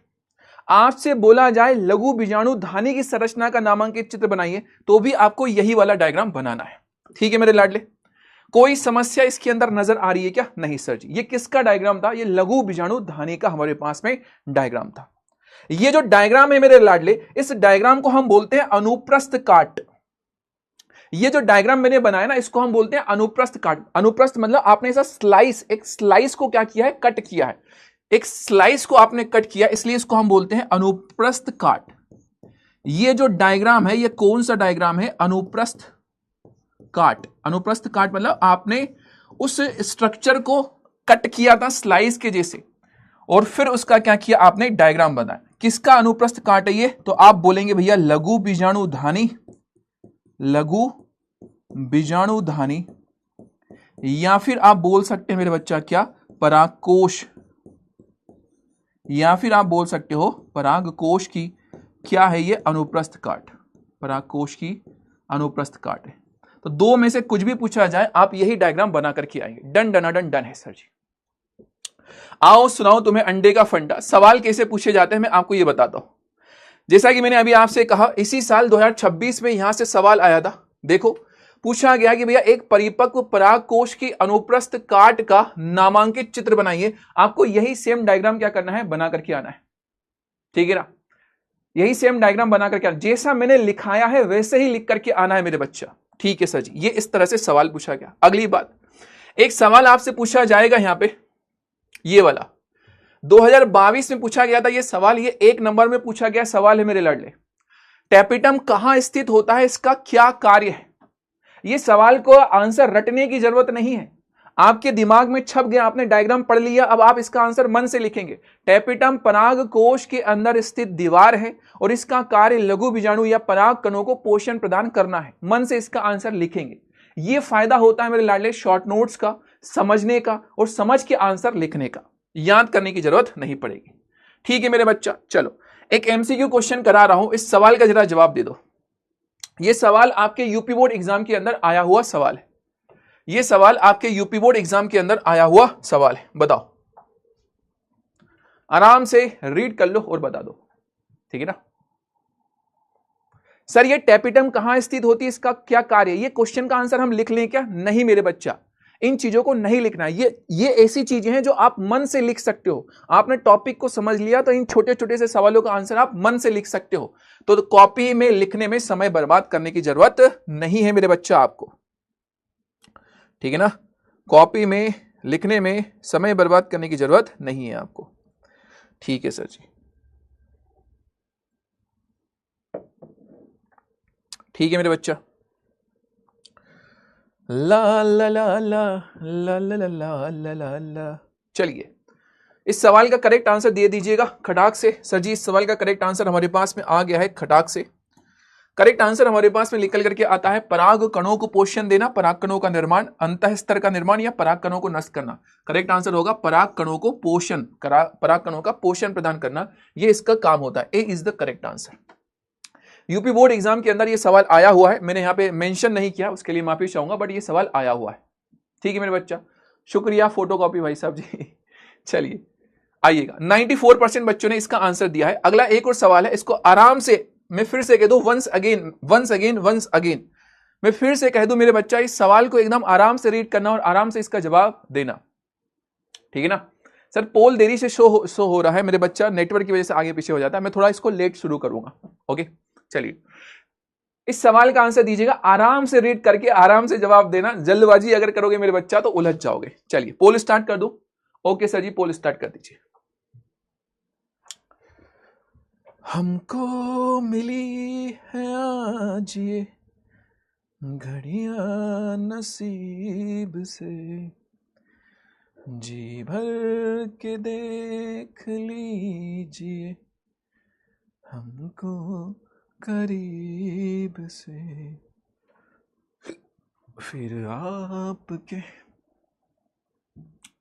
आपसे बोला जाए लघु बीजाणु धानी की संरचना का नामांकित चित्र बनाइए तो भी आपको यही वाला डायग्राम बनाना है। ठीक है मेरे लाडले, कोई समस्या इसके अंदर नजर आ रही है क्या? नहीं सर जी। ये किसका डायग्राम था? ये लघु बीजाणु धानी का हमारे पास में डायग्राम था। ये जो डायग्राम है मेरे लाडले, इस डायग्राम को हम बोलते हैं अनुप्रस्थ काट। ये जो डायग्राम मैंने बनाया ना, इसको हम बोलते हैं अनुप्रस्थ काट। अनुप्रस्थ मतलब आपने ऐसा स्लाइस, एक स्लाइस को क्या किया है? कट किया है। एक स्लाइस को आपने कट किया, इसलिए इसको हम बोलते हैं अनुप्रस्थ काट। ये जो डायग्राम है, ये कौन सा डायग्राम है? अनुप्रस्थ काट। अनुप्रस्थ काट मतलब आपने उस स्ट्रक्चर को कट किया था स्लाइस के जैसे, और फिर उसका क्या किया? आपने डायग्राम बनाया। किसका अनुप्रस्थ काट है ये? तो आप बोलेंगे भैया लघु बीजाणु धानी, लघु बीजाणु धानी, या फिर आप बोल सकते हैं मेरे बच्चा क्या? परागकोश, या फिर आप बोल सकते हो परागकोश की क्या है ये? अनुप्रस्थ काट। परागकोश की अनुप्रस्थ काट है। तो दो में से कुछ भी पूछा जाए आप यही डायग्राम बना करके आएंगे। डन डना डन डन है सर जी। आओ सुनाओ तुम्हें अंडे का फंडा। सवाल कैसे पूछे जाते हैं मैं आपको ये बताता हूं। जैसा कि मैंने अभी आपसे कहा, इसी साल 2026 में यहां से सवाल आया था। देखो, पूछा गया कि भैया एक परिपक्व परागकोश की अनुप्रस्थ काट का नामांकित चित्र बनाइए। आपको यही सेम डायग्राम क्या करना है? बना करके आना है। ठीक है ना, यही सेम डायग्राम बना करके आना, जैसा मैंने लिखाया है वैसे ही लिख करके आना है मेरे बच्चा। ठीक है सर जी, ये इस तरह से सवाल पूछा गया। अगली बात, एक सवाल आपसे पूछा जाएगा यहां पे, ये वाला 2022 में पूछा गया था ये सवाल। ये 1 नंबर में पूछा गया सवाल है मेरे लाडले। टैपिटम कहां स्थित होता है? इसका क्या कार्य है? ये सवाल को आंसर रटने की जरूरत नहीं है। आपके दिमाग में छप गया, आपने डायग्राम पढ़ लिया, अब आप इसका आंसर मन से लिखेंगे। टेपिटम पराग कोश के अंदर स्थित दीवार है और इसका कार्य लघु बीजाणु या पराग कणों को पोषण प्रदान करना है। मन से इसका आंसर लिखेंगे। ये फायदा होता है मेरे लाडले शॉर्ट नोट्स का, समझने का और समझ के आंसर लिखने का। याद करने की जरूरत नहीं पड़ेगी। ठीक है मेरे बच्चा, चलो एक एमसीक्यू क्वेश्चन करा रहा हूं, इस सवाल का जरा जवाब दे दो। यह सवाल आपके यूपी बोर्ड एग्जाम के अंदर आया हुआ सवाल है। यह सवाल आपके यूपी बोर्ड एग्जाम के अंदर आया हुआ सवाल है। बताओ, आराम से रीड कर लो और बता दो, ठीक है ना। सर ये टेपिटम कहां स्थित होती है, इसका क्या कार्य है, ये क्वेश्चन का आंसर हम लिख लें क्या? नहीं मेरे बच्चा, इन चीजों को नहीं लिखना है। ये ऐसी चीजें हैं जो आप मन से लिख सकते हो। आपने टॉपिक को समझ लिया तो इन छोटे छोटे से सवालों का आंसर आप मन से लिख सकते हो। तो कॉपी में लिखने में समय बर्बाद करने की जरूरत नहीं है मेरे बच्चा आपको, ठीक है ना। कॉपी में लिखने में समय बर्बाद करने की जरूरत नहीं है आपको। ठीक है सर जी, ठीक है मेरे बच्चा। ला ला ला ला ला ला ला ला ला ला ला। चलिए इस सवाल का करेक्ट आंसर दे दीजिएगा खटाक से। सर जी इस सवाल का करेक्ट आंसर हमारे पास में आ गया है खटाक से। करेक्ट आंसर हमारे पास में निकल करके आता है पराग कणों को पोषण देना, पराग कणों का निर्माण, अंतः स्तर का निर्माण या पराग कणों को नष्ट करना। करेक्ट आंसर होगा पराग कणों को पोषण, पराग कणों का पोषण प्रदान करना, ये इसका काम होता है। A is the correct answer. UP board exam के अंदर ये सवाल आया हुआ है, मैंने यहां पे मेंशन नहीं किया, उसके लिए माफी चाहूंगा, बट ये सवाल आया हुआ है। ठीक है मेरे बच्चा, शुक्रिया फोटोकॉपी भाई साहब जी। चलिए आइएगा, 94% बच्चों ने इसका आंसर दिया है। अगला एक और सवाल है, इसको आराम से मैं फिर से कह दूं, once again once again once again, मैं फिर से कह दूं मेरे बच्चा, इस सवाल को एकदम आराम से रीड करना और आराम से इसका जवाब देना, ठीक है ना। सर पोल देरी से शो हो रहा है मेरे बच्चा, नेटवर्क की वजह से आगे पीछे हो जाता है, मैं थोड़ा इसको लेट शुरू करूंगा। ओके चलिए, इस सवाल का आंसर दीजिएगा, आराम से रीड करके आराम से जवाब देना। जल्दबाजी अगर करोगे मेरे बच्चा तो उलझ जाओगे। चलिए पोल स्टार्ट कर दो। ओके सर जी पोल स्टार्ट कर दीजिए। हमको मिली है आज ये घड़ियां नसीब से, जी भर के देख लीजिए हमको करीब से, फिर आपके।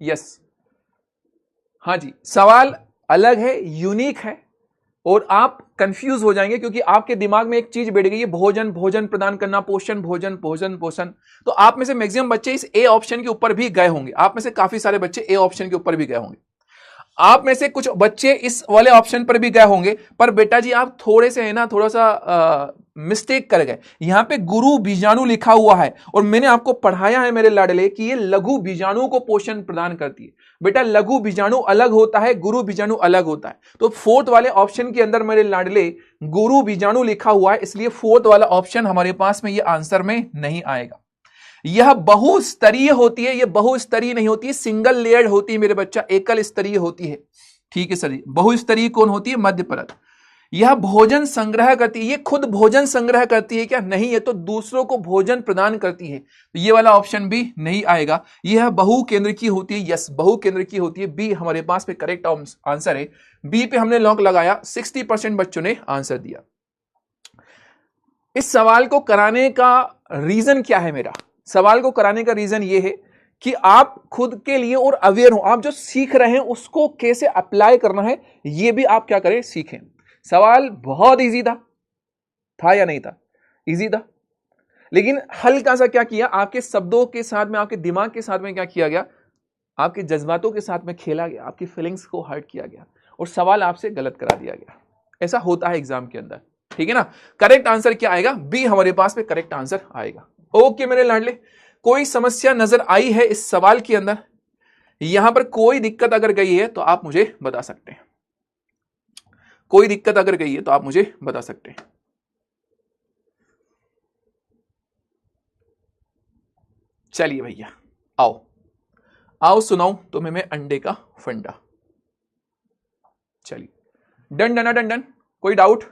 यस हाँ जी, सवाल अलग है, यूनिक है और आप कंफ्यूज हो जाएंगे क्योंकि आपके दिमाग में एक चीज बैठ गई है, भोजन भोजन प्रदान करना, पोषण भोजन भोजन पोषण। तो आप में से मैक्सिमम बच्चे इस ए ऑप्शन के ऊपर भी गए होंगे, आप में से काफी सारे बच्चे ए ऑप्शन के ऊपर भी गए होंगे, आप में से कुछ बच्चे इस वाले ऑप्शन पर भी गए होंगे। पर बेटा जी आप थोड़े से है ना, थोड़ा सा मिस्टेक कर गए। यहां पे गुरु बीजाणु लिखा हुआ है और मैंने आपको पढ़ाया है मेरे लाडले कि ये लघु बीजाणु को पोषण प्रदान करती है। बेटा लघु बीजाणु अलग होता है, गुरु बीजाणु अलग होता है। तो फोर्थ वाले ऑप्शन के अंदर मेरे लाडले गुरु बीजाणु लिखा हुआ है, इसलिए फोर्थ वाला ऑप्शन हमारे पास में ये आंसर में नहीं आएगा। यह बहुस्तरीय होती है, यह बहुस्तरीय नहीं होती है, सिंगल लेयर्ड होती है मेरे बच्चा, एकल स्तरीय होती है। ठीक है सर जी, बहुस्तरीय कौन होती है? मध्य परत। यह भोजन संग्रह करती है, ये खुद भोजन संग्रह करती है क्या? नहीं, ये तो दूसरों को भोजन प्रदान करती है, तो ये वाला ऑप्शन भी नहीं आएगा। यह बहु केंद्र की होती है, यस बहु केंद्र की होती है, बी हमारे पास में करेक्ट आंसर है। बी पे हमने लॉक लगाया, 60% बच्चों ने आंसर दिया। इस सवाल को कराने का रीजन क्या है? मेरा सवाल को कराने का रीजन ये है कि आप खुद के लिए और अवेयर हो, आप जो सीख रहे हैं उसको कैसे अप्लाई करना है, ये भी आप क्या करें, सीखें। सवाल बहुत इजी था या नहीं था? इजी था, लेकिन हल्का सा क्या किया, आपके शब्दों के साथ में, आपके दिमाग के साथ में क्या किया गया, आपके जज्बातों के साथ में खेला गया, आपकी फीलिंग्स को हर्ट किया गया और सवाल आपसे गलत करा दिया गया। ऐसा होता है एग्जाम के अंदर, ठीक है ना। करेक्ट आंसर क्या आएगा? बी हमारे पास में करेक्ट आंसर आएगा। ओके मेरे लाडले, कोई समस्या नजर आई है इस सवाल के अंदर? यहां पर कोई दिक्कत अगर गई है तो आप मुझे बता सकते हैं, कोई दिक्कत अगर गई है तो आप मुझे बता सकते हैं। चलिए भैया आओ आओ सुनाओ तुम्हें मैं अंडे का फंडा। चलिए डन डन डन डन, कोई डाउट?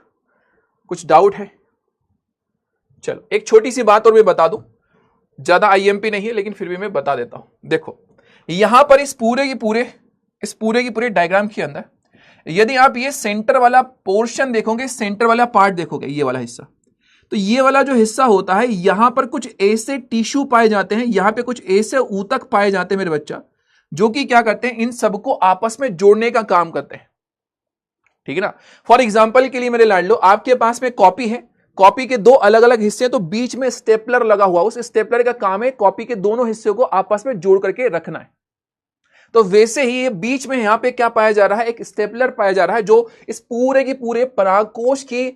कुछ डाउट है? चलो एक छोटी सी बात और मैं बता दूं, ज्यादा आईएमपी नहीं है लेकिन फिर भी मैं बता देता हूं। देखो यहां पर इस पूरे की पूरे डायग्राम के अंदर यदि आप ये सेंटर वाला पोर्शन देखोगे, सेंटर वाला पार्ट देखोगे, ये वाला हिस्सा, तो ये वाला जो हिस्सा होता है यहां पर कुछ ऐसे टिश्यू पाए जाते हैं, यहां पे कुछ ऐसे ऊतक पाए जाते हैं मेरे बच्चा, जो कि क्या करते हैं, इन सबको आपस में जोड़ने का काम करते हैं। ठीक है ना। फॉर एग्जाम्पल के लिए मेरे लाडलो, आपके पास में कॉपी है, कॉपी के दो अलग अलग हिस्से, तो बीच में स्टेपलर लगा हुआ, उस स्टेपलर का काम है कॉपी के दोनों हिस्से को आपस में जोड़ करके रखना है। तो वैसे ही ये बीच में यहां पे क्या पाया जा रहा है, एक स्टेपलर पाया जा रहा है, जो इस पूरे की पूरे परागकोश की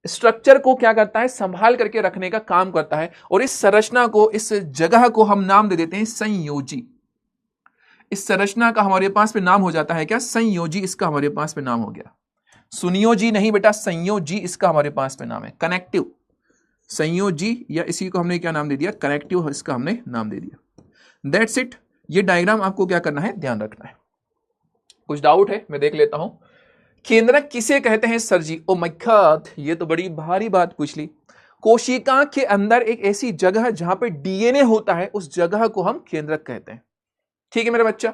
स्ट्रक्चर को क्या करता है, संभाल करके रखने का काम करता है। और इस संरचना को, इस जगह को हम नाम दे देते हैं संयोजी। इस संरचना का हमारे पास में नाम हो जाता है क्या, संयोजी। इसका हमारे पास में नाम हो गया, सुनियोजी नहीं बेटा, संयोजी इसका हमारे पास में नाम है। कनेक्टिव संयोजी, या इसी को हमने क्या नाम दे दिया, कनेक्टिव, इसका हमने नाम दे दिया। That's it. ये डायग्राम आपको क्या करना है, ध्यान रखना है। कुछ डाउट है, मैं देख लेता हूं। केंद्रक किसे कहते हैं sir ji? Oh my god, ये तो बड़ी भारी बात पूछ ली। कोशिका के अंदर एक ऐसी जगह जहां पे डीएनए होता है, उस जगह को हम केंद्रक कहते हैं। ठीक है मेरा बच्चा।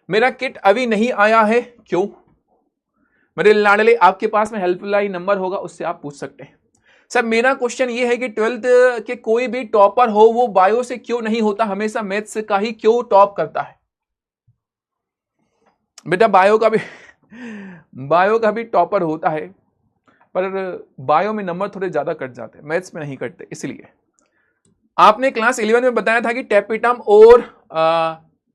मेरा किट अभी नहीं आया है, क्यों? मेरे लाडले, आपके पास में हेल्पलाइन नंबर होगा, उससे आप पूछ सकते हैं। सर मेरा क्वेश्चन ये है कि 12th के कोई भी टॉपर हो, वो बायो से क्यों नहीं होता, हमेशा मैथ्स का ही क्यों टॉप करता है? बेटा बायो का भी टॉपर होता है, पर बायो में नंबर थोड़े ज्यादा कट जाते हैं, मैथ्स में नहीं कटते। इसलिए आपने क्लास 11 में बताया था कि टेपिटम और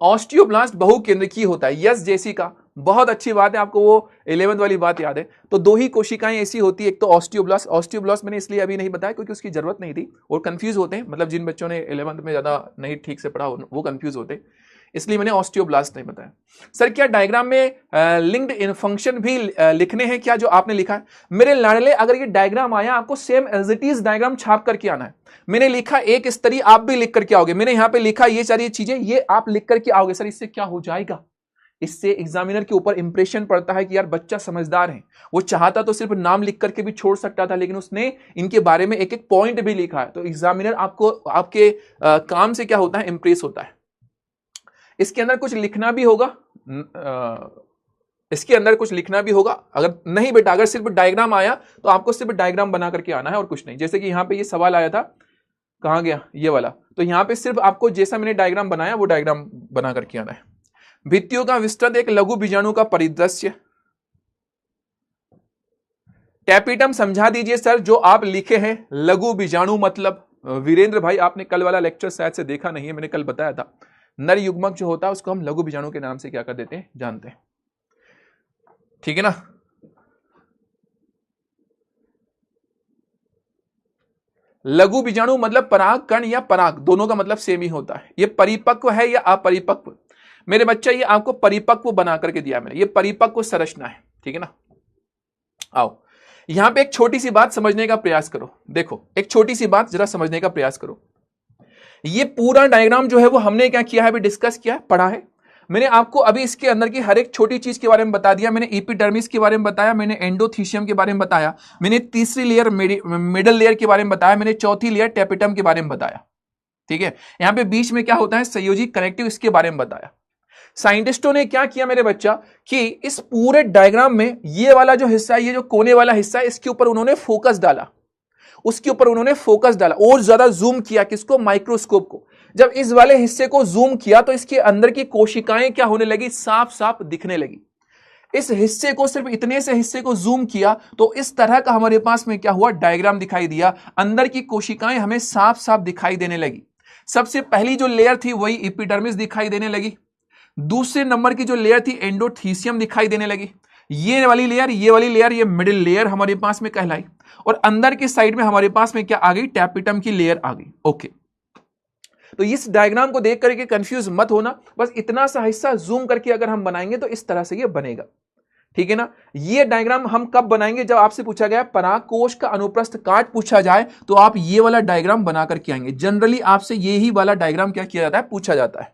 ऑस्टियोब्लास्ट बहुकेंद्रकीय होता है। यस जेसिका, बहुत अच्छी बात है, आपको वो 11th वाली बात याद है। तो दो ही कोशिकाएं ऐसी होती है, एक तो ऑस्टियोब्लास्ट। ऑस्टियोब्लास्ट मैंने इसलिए अभी नहीं बताया क्योंकि उसकी जरूरत नहीं थी, और कंफ्यूज होते हैं, मतलब जिन बच्चों ने 11th में ज्यादा नहीं ठीक से पढ़ा वो कंफ्यूज होते हैं, इसलिए मैंने ऑस्टियोब्लास्ट नहीं बताया। सर क्या डायग्राम में लिंक्ड इन फंक्शन भी लिखने हैं क्या, जो आपने लिखा है? मेरे लाडले, अगर ये डायग्राम आया, आपको same as it is diagram छाप करके आना है। मैंने लिखा एक स्तरीय, आप भी लिख करके आओगे। मैंने यहां पे लिखा ये सारी चीजें, ये आप लिख करके आओगे। सर इससे क्या हो जाएगा, इससे एग्जामिनर के ऊपर इंप्रेशन पड़ता है कि यार बच्चा समझदार है। वो चाहता तो सिर्फ नाम लिख करके भी छोड़ सकता था, लेकिन उसने इनके बारे में एक एक पॉइंट भी लिखा है। तो एग्जामिनर आपको, आपके काम से क्या होता है, इंप्रेस होता है। इसके अंदर कुछ लिखना भी होगा, इसके अंदर कुछ लिखना भी होगा। अगर नहीं बेटा, अगर सिर्फ डायग्राम आया तो आपको सिर्फ डायग्राम बना करके आना है और कुछ नहीं। जैसे कि यहां पे ये सवाल आया था, कहां गया ये वाला, तो यहां पे सिर्फ आपको जैसा मैंने डायग्राम बनाया वो डायग्राम बना करके आना है। भित्तियों का विस्तृत एक लघु बीजाणु का परिदृश्य। टैपिटम समझा दीजिए सर, जो आप लिखे हैं लघु बीजाणु मतलब। वीरेंद्र भाई, आपने कल वाला लेक्चर शायद से देखा नहीं है, मैंने कल बताया था। नर युग्मक जो होता है उसको हम लघु बीजाणु के नाम से क्या कर देते हैं, जानते हैं। ठीक है ना। लघु बीजाणु मतलब पराग कण या पराग, दोनों का मतलब सेम ही होता है। ये परिपक्व है या अपरिपक्व? मेरे बच्चा ये आपको परिपक्व बना करके दिया मैंने, ये परिपक्व संरचना है। ठीक है ना। आओ यहां पे एक छोटी सी बात समझने का प्रयास करो। देखो एक छोटी सी बात जरा समझने का प्रयास करो। ये पूरा डायग्राम जो है वो हमने क्या किया है, अभी डिस्कस किया है, पढ़ा है। मैंने आपको अभी इसके अंदर की हर एक छोटी चीज के बारे में बता दिया। मैंने एपिडर्मिस के बारे में बताया, मैंने एंडोथीशियम के बारे में बताया, मैंने तीसरी लेयर मिडल लेयर के बारे में बताया, मैंने चौथी लेयर टेपिटम के बारे में बताया। ठीक है। यहां पे बीच में क्या होता है, संयोजी कनेक्टिव, इसके बारे में बताया। साइंटिस्टों ने क्या किया मेरे बच्चा, कि इस पूरे डायग्राम में ये वाला जो हिस्सा है, ये जो कोने वाला हिस्सा है, इसके ऊपर उन्होंने फोकस डाला, उसके ऊपर उन्होंने फोकस डाला और ज्यादा जूम किया। किसको? माइक्रोस्कोप को। जब इस वाले हिस्से को जूम किया तो इसके अंदर की कोशिकाएं क्या होने लगी, साफ साफ दिखने लगी। इस हिस्से को, सिर्फ इतने से हिस्से को जूम किया तो इस तरह का हमारे पास में क्या हुआ, डायग्राम दिखाई दिया। अंदर की कोशिकाएं हमें साफ साफ दिखाई देने लगी। सबसे पहली जो लेयर थी वही एपिडर्मिस दिखाई देने लगी। दूसरे नंबर की जो लेयर थी एंडोथीसियम दिखाई देने लगी। ये वाली लेयर, ये वाली लेयर, ये मिडिल लेयर हमारे पास में कहलाई। और अंदर की साइड में हमारे पास में क्या आ गई, टैपिटम की लेयर आ गई। ओके, तो इस डायग्राम को देख करके कंफ्यूज मत होना, बस इतना सा हिस्सा जूम करके अगर हम बनाएंगे तो इस तरह से ये बनेगा। ठीक है ना। ये डायग्राम हम कब बनाएंगे, जब आपसे पूछा गया परागकोश का अनुप्रस्थ काट पूछा जाए तो आप ये वाला डायग्राम बना करके आएंगे। जनरली आपसे यही वाला डायग्राम क्या किया जाता है, पूछा जाता है।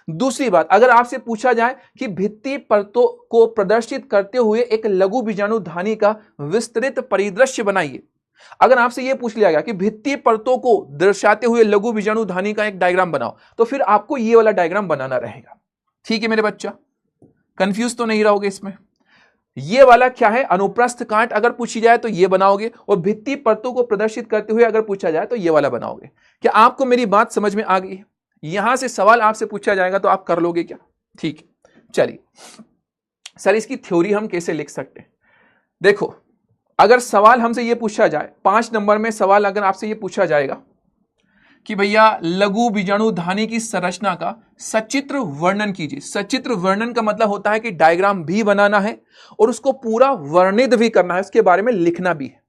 दूसरी बात, अगर आपसे पूछा जाए कि भित्ति परतों को प्रदर्शित करते हुए एक लघु बीजाणुधानी का विस्तृत परिदृश्य बनाइए, अगर आपसे यह पूछ लिया गया कि भित्ति परतों को दर्शाते हुए लघु बीजाणुधानी का एक डायग्राम बनाओ, तो फिर आपको यह वाला डायग्राम बनाना रहेगा। ठीक है मेरे बच्चा, कंफ्यूज तो नहीं रहोगे इसमें। ये वाला क्या है, अनुप्रस्थ काट अगर पूछी जाए तो ये बनाओगे, और भित्ति परतों को प्रदर्शित करते हुए अगर पूछा जाए तो ये वाला बनाओगे। क्या आपको मेरी बात समझ में आ गई है? यहां से सवाल आपसे पूछा जाएगा तो आप कर लोगे क्या? ठीक है, चलिए सर इसकी थ्योरी हम कैसे लिख सकते हैं? देखो, अगर सवाल हमसे यह पूछा जाए, 5 नंबर में सवाल अगर आपसे यह पूछा जाएगा कि भैया लघु बीजाणुधानी की संरचना का सचित्र वर्णन कीजिए। सचित्र वर्णन का मतलब होता है कि डायग्राम भी बनाना है और उसको पूरा वर्णित भी करना है, उसके बारे में लिखना भी है।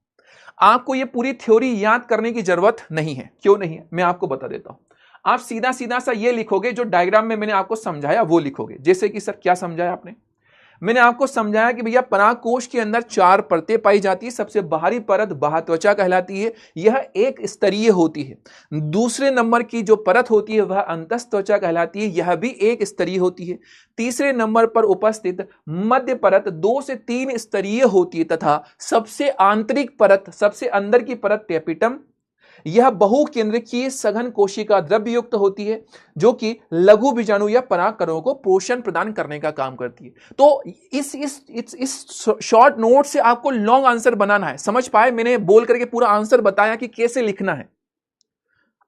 आपको ये पूरी थ्योरी याद करने की जरूरत नहीं है। क्यों नहीं है, मैं आपको बता देता हूं। आप सीधा सीधा सा ये लिखोगे, जो डायग्राम में मैंने आपको समझाया वो लिखोगे। जैसे कि सर क्या समझाया आपने? मैंने आपको समझाया कि भैया पराग कोश के अंदर 4 परतें पाई जाती है। सबसे बाहरी परत बाह्यत्वचा कहलाती है, यह एक स्तरीय होती है। दूसरे नंबर की जो परत होती है वह अंतस्त्वचा कहलाती है, यह भी एक स्तरीय होती है। तीसरे नंबर पर उपस्थित मध्य परत 2 से 3 स्तरीय होती है, तथा सबसे आंतरिक परत, सबसे अंदर की परत टेपिटम, यह बहुकेंद्रकीय सघन कोशिका द्रव्य युक्त होती है, जो कि लघु बीजाणु या परागकणों को पोषण प्रदान करने का काम करती है। तो इस शॉर्ट नोट से आपको लॉन्ग आंसर बनाना है। समझ पाए? मैंने बोल करके पूरा आंसर बताया कि कैसे लिखना है।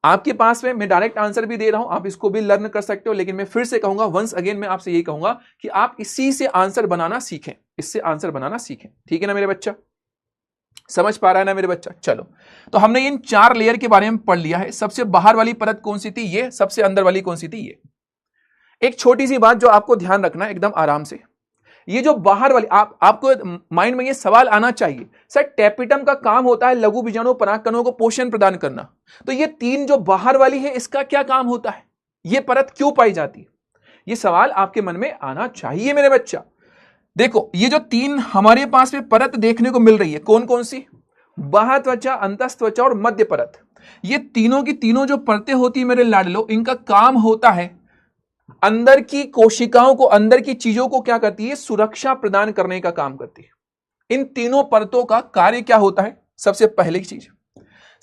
आपके पास में मैं डायरेक्ट आंसर भी दे रहा हूं, आप इसको भी लर्न कर सकते हो, लेकिन मैं फिर से कहूंगा, वंस अगेन मैं आपसे यही कहूंगा कि आप इसी से आंसर बनाना सीखें, इससे आंसर बनाना सीखें। ठीक है ना मेरे बच्चा? समझ पा रहा है ना मेरे बच्चा? चलो, तो हमने इन 4 लेयर के बारे में पढ़ लिया है। सबसे बाहर वाली परत कौन सी थी? ये। सबसे अंदर वाली कौन सी थी? ये। एक छोटी सी बात जो आपको ध्यान रखना है एकदम आराम से, ये जो बाहर वाली, आपको माइंड में ये सवाल आना चाहिए, सर टेपिटम का काम होता है लघु बीजाणु परागकणों को पोषण प्रदान करना, तो ये 3 जो बाहर वाली है इसका क्या काम होता है? ये परत क्यों पाई जाती है? ये सवाल आपके मन में आना चाहिए मेरे बच्चा। देखो, ये जो 3 हमारे पास में परत देखने को मिल रही है, कौन कौन सी? बाह्यत्वचा, अंतस्त्वचा और मध्य परत। ये तीनों की तीनों जो परतें होती है मेरे लाडलो, इनका काम होता है अंदर की कोशिकाओं को, अंदर की चीजों को क्या करती है? सुरक्षा प्रदान करने का काम करती है। इन तीनों परतों का कार्य क्या होता है? सबसे पहली चीज,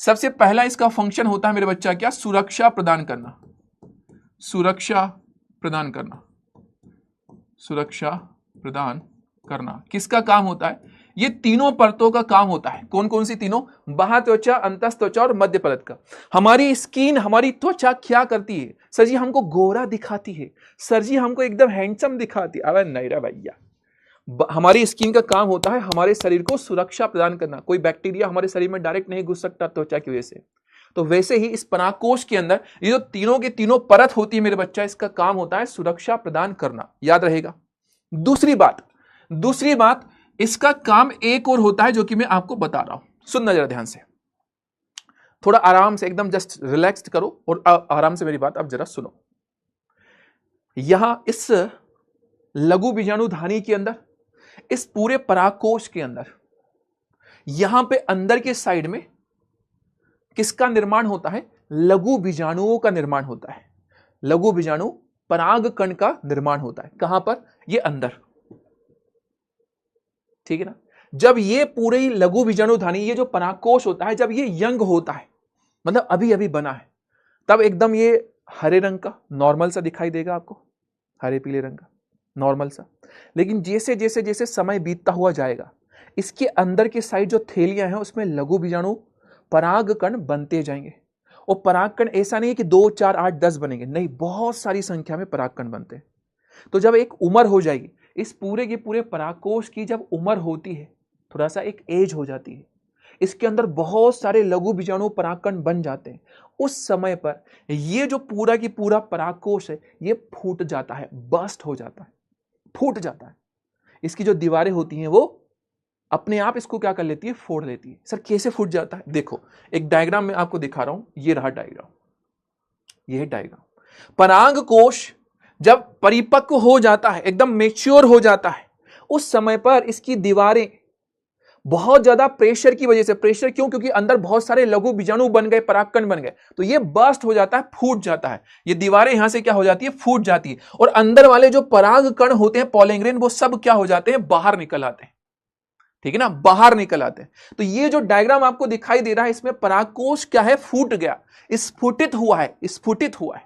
सबसे पहला इसका फंक्शन होता है मेरे बच्चा क्या? सुरक्षा प्रदान करना। सुरक्षा प्रदान करना, सुरक्षा प्रदान करना किसका काम होता है? ये तीनों परतों का काम होता है। कौन कौन सी तीनों? बाह्यत्वचा, अंतस्त्वचा और मध्य परत का। हमारी स्किन, हमारी त्वचा क्या करती है? सर जी हमको गोरा दिखाती है, सर जी हमको एकदम हैंडसम दिखाती है। अरे नहीं रे भैया, हमारी स्किन का काम होता है हमारे शरीर को सुरक्षा प्रदान करना। कोई बैक्टीरिया हमारे शरीर में डायरेक्ट नहीं घुस सकता त्वचा की वजह से। तो वैसे ही इस परागकोश के अंदर ये जो तीनों की तीनों परत होती है मेरे बच्चा, इसका काम होता है सुरक्षा प्रदान करना। याद रहेगा। दूसरी बात, इसका काम एक और होता है जो कि मैं आपको बता रहा हूं। सुनना जरा ध्यान से, थोड़ा आराम से, एकदम जस्ट रिलैक्स करो और आराम से मेरी बात अब जरा सुनो। यहां इस लघु बीजाणुधानी के अंदर, इस पूरे परागकोश के अंदर, यहां पे अंदर के साइड में किसका निर्माण होता है? लघु बीजाणुओं का निर्माण होता है। लघु बीजाणु परागकण का निर्माण होता है। कहां पर? ये अंदर। ठीक है ना? जब ये पूरे लघु बीजाणुधानी, ये जो परागकोश होता है, जब ये यंग होता है, मतलब अभी अभी बना है, तब एकदम ये हरे रंग का नॉर्मल सा दिखाई देगा आपको, हरे पीले रंग का नॉर्मल सा। लेकिन जैसे जैसे जैसे समय बीतता हुआ जाएगा, इसके अंदर के साइड जो थैलियां हैं उसमें लघु बीजाणु परागकण बनते जाएंगे। और परागकण ऐसा नहीं है कि 2, 4, 8, 10 बनेंगे, नहीं, बहुत सारी संख्या में परागकण बनते हैं। तो जब एक उम्र हो जाएगी, इस पूरे के पूरे परागकोश की जब उम्र होती है, थोड़ा सा एक एज हो जाती है, इसके अंदर बहुत सारे लघु बीजाणु परागकण बन जाते हैं। उस समय पर ये जो पूरा की पूरा परागकोश है, ये फूट जाता है, बस्ट हो जाता है, फूट जाता है। इसकी जो दीवारें होती हैं वो अपने आप इसको क्या कर लेती है? फोड़ लेती है। सर कैसे फूट जाता है? देखो, एक डायग्राम में आपको दिखा रहा हूं, ये रहा डायग्राम, ये है डायग्राम। परागकोश जब परिपक्व हो जाता है, एकदम मैच्योर हो जाता है, उस समय पर इसकी दीवारें बहुत ज्यादा प्रेशर की वजह से, प्रेशर क्यों? क्योंकि अंदर बहुत सारे लघु बीजाणु बन गए, परागकण बन गए, तो ये बर्स्ट हो जाता है, फूट जाता है। ये दीवारें यहां से क्या हो जाती है? फूट जाती है। और अंदर वाले जो परागकण होते हैं, पॉलिन ग्रेन, वो सब क्या हो जाते हैं? बाहर निकल आते हैं। ठीक है ना, बाहर निकल आते हैं। तो ये जो डायग्राम आपको दिखाई दे रहा है इसमें परागकोश क्या है, फूट गया, स्फुटित हुआ है, स्फुटित हुआ है।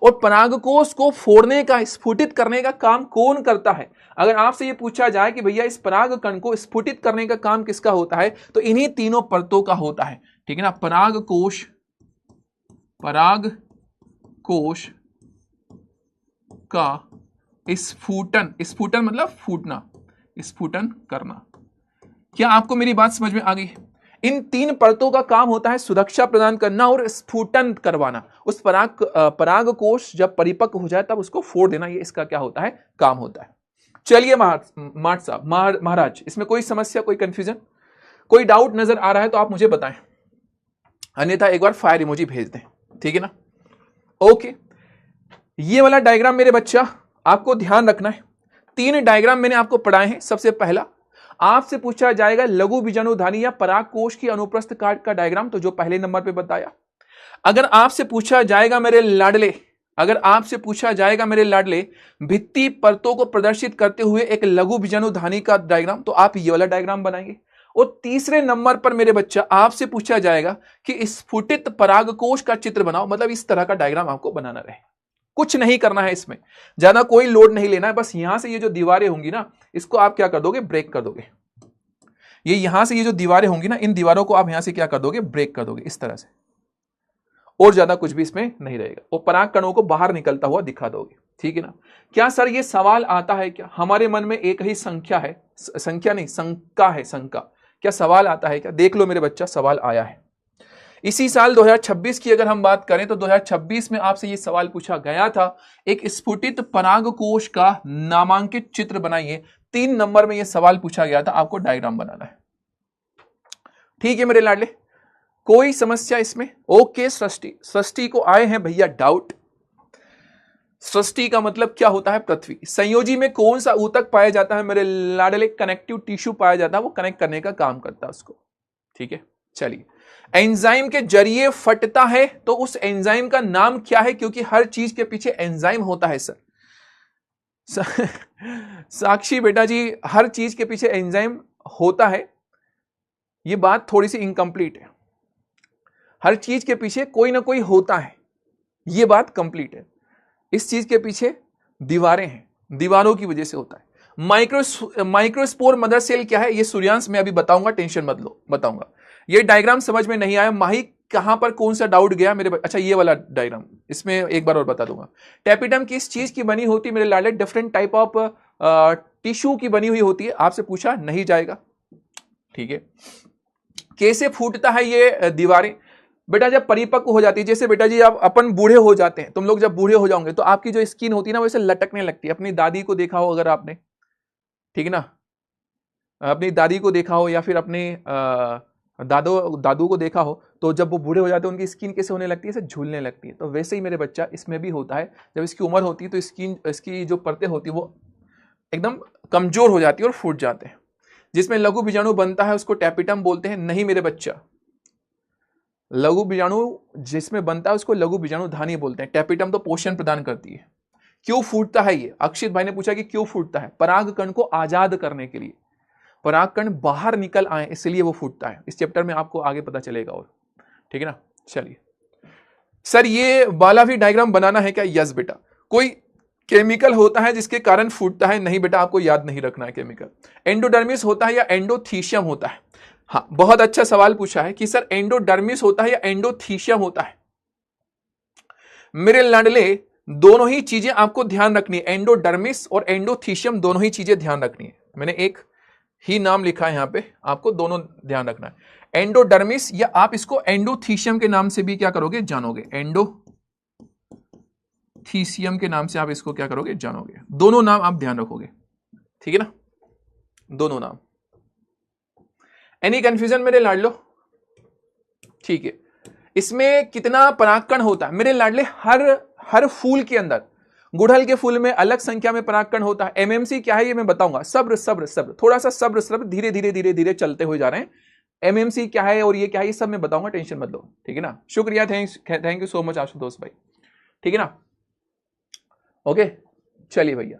और परागकोश को फोड़ने का, स्फुटित करने का काम कौन करता है? अगर आपसे ये पूछा जाए कि भैया इस पराग कण को स्फुटित करने का काम किसका होता है, तो इन्हीं तीनों परतों का होता है। ठीक है ना, परागकोश, परागकोश का स्फुटन, स्फुटन मतलब फूटना, स्फुटन करना। क्या आपको मेरी बात समझ में आ गई? इन तीन परतों का काम होता है सुरक्षा प्रदान करना और स्फुटन करवाना। उस परागकोश जब परिपक्व हो जाए तब उसको फोड़ देना, ये इसका क्या होता है, काम होता है। चलिए मार्ट साहब, महाराज, इसमें कोई समस्या, कोई कंफ्यूजन, कोई डाउट नजर आ रहा है तो आप मुझे बताएं, अन्यथा एक बार फायर इमोजी भेज दें। ठीक है ना, ओके। ये वाला डायग्राम मेरे बच्चा आपको ध्यान रखना है। तीन डायग्राम मैंने आपको पढ़ाए हैं। सबसे पहला आपसे पूछा जाएगा लघु बीजाणुधानी या परागकोश की अनुप्रस्थ काट का डायग्राम, तो जो पहले नंबर पे बताया। अगर आपसे पूछा जाएगा मेरे लाडले, अगर आपसे पूछा जाएगा मेरे लाडले भित्ति परतों को प्रदर्शित करते हुए एक लघु बीजाणुधानी का डायग्राम, तो आप ये वाला डायग्राम बनाएंगे। और तीसरे नंबर पर मेरे बच्चा आपसे पूछा जाएगा कि स्फुटित परागकोश का चित्र बनाओ, मतलब इस तरह का डायग्राम आपको बनाना रहे। कुछ नहीं करना है इसमें, ज्यादा कोई लोड नहीं लेना है। बस यहां से ये जो दीवारें होंगी ना, इसको आप क्या कर दोगे, ब्रेक कर दोगे। ये यहां से ये जो दीवारें होंगी ना, इन दीवारों को आप यहां से क्या कर दोगे, ब्रेक कर दोगे इस तरह से, और ज्यादा कुछ भी इसमें नहीं रहेगा। और पराग कणों को बाहर निकलता हुआ दिखा दोगे। ठीक है ना। क्या सर ये सवाल आता है क्या? हमारे मन में एक ही संख्या है, संख्या नहीं, शंका है, शंका। क्या सवाल आता है क्या? देख लो मेरे बच्चा, सवाल आया है। इसी साल 2026 की अगर हम बात करें तो 2026 में आपसे ये सवाल पूछा गया था, एक स्फुटित परागकोश का नामांकित चित्र बनाइए। 3 नंबर में ये सवाल पूछा गया था, आपको डायग्राम बनाना है। ठीक है मेरे लाडले, कोई समस्या इसमें? ओके। सृष्टि, सृष्टि को आए हैं भैया डाउट। सृष्टि का मतलब क्या होता है, पृथ्वी। संयोजी में कौन सा ऊतक पाया जाता है मेरे लाडले? कनेक्टिव टिश्यू पाया जाता है, वो कनेक्ट करने का काम करता है उसको। ठीक है, चलिए। एंजाइम के जरिए फटता है तो उस एंजाइम का नाम क्या है? क्योंकि हर चीज के पीछे एंजाइम होता है सर। साक्षी बेटा जी, हर चीज के पीछे एंजाइम होता है, ये बात थोड़ी सी इनकम्प्लीट है। हर चीज के पीछे कोई ना कोई होता है, ये बात कंप्लीट है। इस चीज के पीछे दीवारें हैं, दीवारों की वजह से होता है। माइक्रोस्पोर मदर सेल क्या है, ये सूर्यांश में अभी बताऊंगा, टेंशन मत लो, बताऊंगा। ये डायग्राम समझ में नहीं आया माही, कहां पर कौन सा डाउट गया मेरे? अच्छा, ये वाला डायग्राम, इसमें एक बार और बता दूंगा। टेपिडम किस चीज की बनी होती है मेरे लाडले? डिफरेंट टाइप ऑफ टिश्यू की बनी हुई होती है, आपसे पूछा नहीं जाएगा। ठीक है। कैसे फूटता है ये दीवारें? बेटा जब परिपक्व हो जाती है, जैसे बेटा जी आप अपन बूढ़े हो जाते हैं, तुम लोग जब बूढ़े हो जाओगे तो आपकी जो स्किन होती है ना, वैसे लटकने लगती है। अपनी दादी को देखा हो अगर आपने, ठीक है ना, अपनी दादी को देखा हो या फिर अपने दादू को देखा हो, तो जब वो बूढ़े हो जाते हैं उनकी स्किन कैसे होने लगती है, ऐसे झूलने लगती है। तो वैसे ही मेरे बच्चा इसमें भी होता है, जब इसकी उम्र होती है तो स्किन, इसकी जो परतें होती है वो एकदम कमजोर हो जाती है और फूट जाते हैं। जिसमें लघु बीजाणु बनता है उसको टैपिटम बोलते हैं। नहीं मेरे बच्चा, लघु बीजाणु जिसमें बनता है उसको लघु बीजाणु धानी बोलते हैं। टैपिटम तो पोषण प्रदान करती है। क्यों फूटता है ये? अक्षित भाई ने पूछा कि क्यों फूटता है? पराग कण को आजाद करने के लिए, पराग कण बाहर निकल आए इसलिए वो फूटता है। इस चैप्टर में आपको आगे पता चलेगा। और ठीक है ना, चलिए। सर ये वाला भी डायग्राम बनाना है क्या? यस बेटा। कोई केमिकल होता है जिसके कारण फूटता है? नहीं बेटा, आपको याद नहीं रखना है केमिकल। एंडोडर्मिस होता है या एंडोथीशियम होता है? हाँ, बहुत अच्छा सवाल पूछा है कि सर एंडोडर्मिस होता है या एंडोथीशियम होता है। मेरे लाडले दोनों ही चीजें आपको ध्यान रखनी है, एंडोडर्मिस और एंडोथीशियम दोनों ही चीजें ध्यान रखनी है। मैंने एक ही नाम लिखा है यहां पे, आपको दोनों ध्यान रखना है। एंडोडर्मिस या आप इसको एंडोथीशियम के नाम से भी क्या करोगे, जानोगे। एंडोथीशियम के नाम से आप इसको क्या करोगे, जानोगे। दोनों नाम आप ध्यान रखोगे, ठीक है ना, दोनों नाम। एनी कंफ्यूजन मेरे लाडलो? ठीक है। इसमें कितना परागकण होता है मेरे लाडले? हर फूल के अंदर, गुड़हल के फूल में अलग संख्या में परागकण होता है। एमएमसी क्या है ये मैं बताऊंगा। सब्र सब्र सब्र, थोड़ा सा सब्र सब्र, धीरे धीरे धीरे धीरे चलते हुए जा रहे हैं। एमएमसी क्या है और ये क्या है, ये सब मैं बताऊंगा, टेंशन मत लो, ठीक है ना। शुक्रिया, thank you so much Ashutosh भाई, ठीक है ना। ओके, चलिए भैया।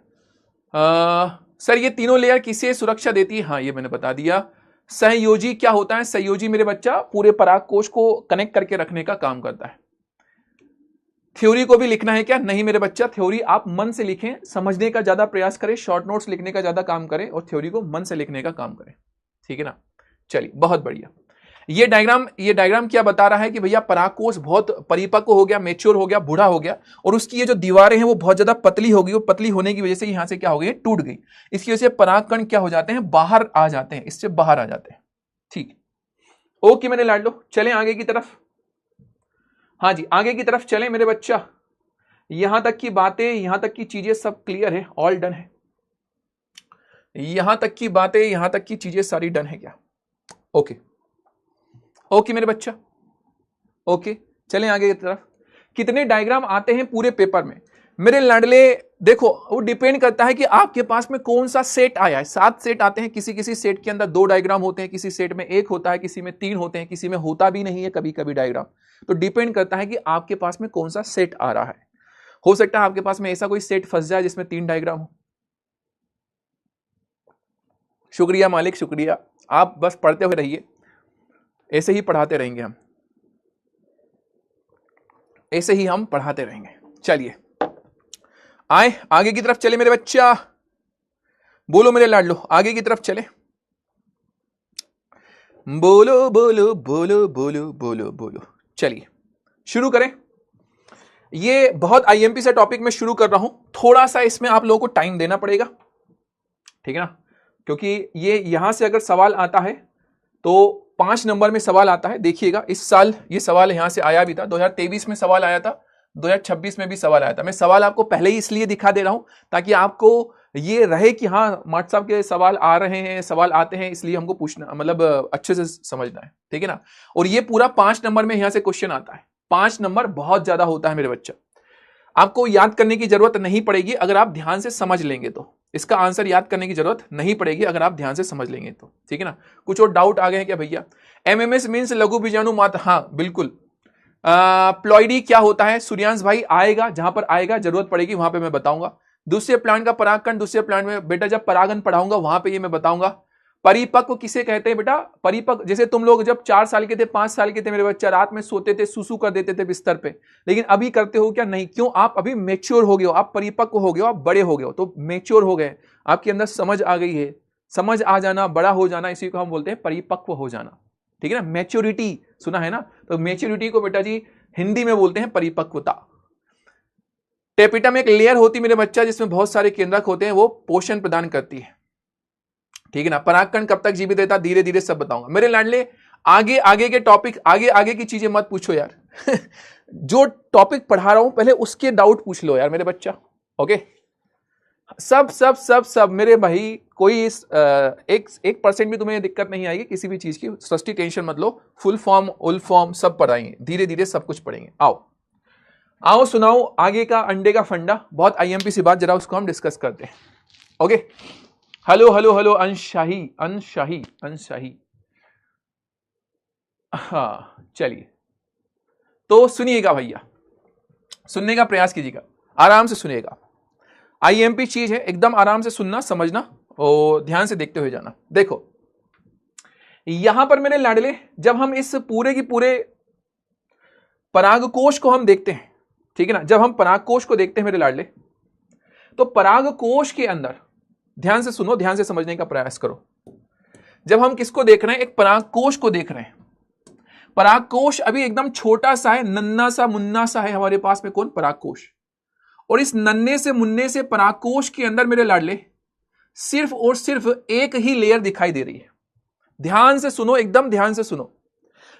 सर ये तीनों लेयर किसे सुरक्षा देती है? हाँ ये मैंने बता दिया। सहयोजी क्या होता है? सहयोजी मेरे बच्चा पूरे परागकोश को कनेक्ट करके रखने का काम करता है। थ्योरी को भी लिखना है क्या? नहीं मेरे बच्चा, थ्योरी आप मन से लिखें, समझने का ज्यादा प्रयास करें, शॉर्ट नोट्स लिखने का ज्यादा काम करें और थ्योरी को मन से लिखने का काम करें, ठीक है ना। चलिए बहुत बढ़िया। ये डायग्राम क्या बता रहा है कि भैया परागकोश बहुत परिपक्व हो गया, मेच्योर हो गया, बूढ़ा हो गया और उसकी ये जो दीवारें हैं वो बहुत ज्यादा पतली हो गई और पतली होने की वजह से यहां से क्या हो गई, टूट गई। इसकी वजह से परागकण क्या हो जाते हैं, बाहर आ जाते हैं, इससे बाहर आ जाते हैं। ठीक, ओके मैंने लाड लो। चले आगे की तरफ। हाँ जी आगे की तरफ चले मेरे बच्चा। यहां तक की बातें, यहां तक की चीजें सब क्लियर है, ऑल डन है। यहां तक की बातें, यहां तक की चीजें सारी डन है क्या? ओके ओके मेरे बच्चा, ओके चलें आगे की तरफ। कितने डायग्राम आते हैं पूरे पेपर में मेरे लाडले? देखो वो डिपेंड करता है कि आपके पास में कौन सा सेट आया है। 7 सेट आते हैं, किसी किसी सेट के अंदर 2 डायग्राम होते हैं, किसी सेट में 1 होता है, किसी में 3 होते हैं, किसी में होता भी नहीं है कभी कभी डायग्राम। तो डिपेंड करता है कि आपके पास में कौन सा सेट आ रहा है। हो सकता है आपके पास में ऐसा कोई सेट फंस जाए जिसमें 3 डायग्राम हो। शुक्रिया मालिक, शुक्रिया। आप बस पढ़ते हुए रहिए, ऐसे ही पढ़ाते रहेंगे हम, ऐसे ही हम पढ़ाते रहेंगे। चलिए आए आगे की तरफ चले मेरे बच्चा। बोलो मेरे लाडलो, आगे की तरफ चले। बोलो बोलो बोलो बोलो बोलो बोलो। चलिए शुरू करें। ये बहुत आईएमपी से टॉपिक में शुरू कर रहा हूं, थोड़ा सा इसमें आप लोगों को टाइम देना पड़ेगा, ठीक है ना, क्योंकि ये यहां से अगर सवाल आता है तो 5 नंबर में सवाल आता है। देखिएगा इस साल ये सवाल यहां से आया भी था, 2023 में सवाल आया था, 2026 में भी सवाल आया था। मैं सवाल आपको पहले ही इसलिए दिखा दे रहा हूं ताकि आपको ये रहे कि हाँ मार्ट साहब के सवाल आ रहे हैं, सवाल आते हैं, इसलिए हमको पूछना, मतलब अच्छे से समझना है, ठीक है ना। और ये पूरा 5 नंबर में यहां से क्वेश्चन आता है। 5 नंबर बहुत ज्यादा होता है मेरे बच्चा, आपको याद करने की जरूरत नहीं पड़ेगी अगर आप ध्यान से समझ लेंगे तो। इसका आंसर याद करने की जरूरत नहीं पड़ेगी अगर आप ध्यान से समझ लेंगे तो, ठीक है ना। कुछ और डाउट आ गए हैं क्या भैया? एमएमएस मीन्स लघु बीजाणु मात्र, हाँ बिल्कुल। प्लॉइडी क्या होता है? सूर्यांश भाई आएगा, जहां पर आएगा जरूरत पड़ेगी वहां पे मैं बताऊंगा। दूसरे प्लांट का परागकण, दूसरे प्लांट में बेटा जब परागन पढ़ाऊंगा वहां पे ये मैं बताऊंगा। परिपक्व किसे कहते हैं बेटा? परिपक्व जैसे तुम लोग जब 4 साल के थे, 5 साल के थे मेरे बच्चा, रात में सोते थे, सुसु कर देते थे बिस्तर पे, लेकिन अभी करते हो क्या? नहीं। क्यों? आप अभी मेच्योर हो गए हो, आप परिपक्व हो गए हो, आप बड़े हो गए हो, तो मेच्योर हो गए, आपके अंदर समझ आ गई है। समझ आ जाना, बड़ा हो जाना, इसी को हम बोलते हैं परिपक्व हो जाना, ठीक है ना। मैच्योरिटी सुना है ना, तो मैच्योरिटी को बेटा जी हिंदी में बोलते हैं परिपक्वता। टेपिटा में एक लेयर होती है मेरे बच्चा जिसमें बहुत सारे केंद्रक होते हैं, वो पोषण प्रदान करती है, ठीक है ना। परागकण कब तक जीवित रहता, धीरे धीरे सब बताऊंगा मेरे लाडले। आगे आगे के टॉपिक, आगे आगे की चीजें मत पूछो यार जो टॉपिक पढ़ा रहा हूं पहले उसके डाउट पूछ लो यार मेरे बच्चा, ओके। सब सब सब सब मेरे भाई, कोई इस 1% भी तुम्हें दिक्कत नहीं आएगी किसी भी चीज की, सस्ती टेंशन मत लो। फुल फॉर्म, उल फॉर्म सब पढ़ाएंगे, धीरे धीरे सब कुछ पढ़ेंगे। आओ आओ सुनाओ आगे का अंडे का फंडा, बहुत आईएमपी सी बात, जरा उसको हम डिस्कस करते हैं, ओके। हेलो हेलो हेलो अंशाही अंशाही अंशाही, हाँ चलिए तो सुनिएगा भैया, सुनने का प्रयास कीजिएगा, आराम से सुनिएगा। आईएमपी चीज है, एकदम आराम से सुनना, समझना और ध्यान से देखते हुए जाना। देखो यहां पर मेरे लाडले, जब हम इस पूरे की पूरे परागकोश को हम देखते हैं, ठीक है ना, जब हम परागकोश को देखते हैं मेरे लाडले, तो परागकोश के अंदर ध्यान से सुनो, ध्यान से समझने का प्रयास करो। जब हम किसको देख रहे हैं? एक परागकोश को देख रहे हैं। परागकोश अभी एकदम छोटा सा है, नन्ना सा मुन्ना सा है हमारे पास में, कौन? परागकोश। और इस नन्हे से मुन्ने से परागकोश के अंदर मेरे लाडले सिर्फ और सिर्फ एक ही लेयर दिखाई दे रही है। ध्यान से सुनो, एकदम ध्यान से सुनो।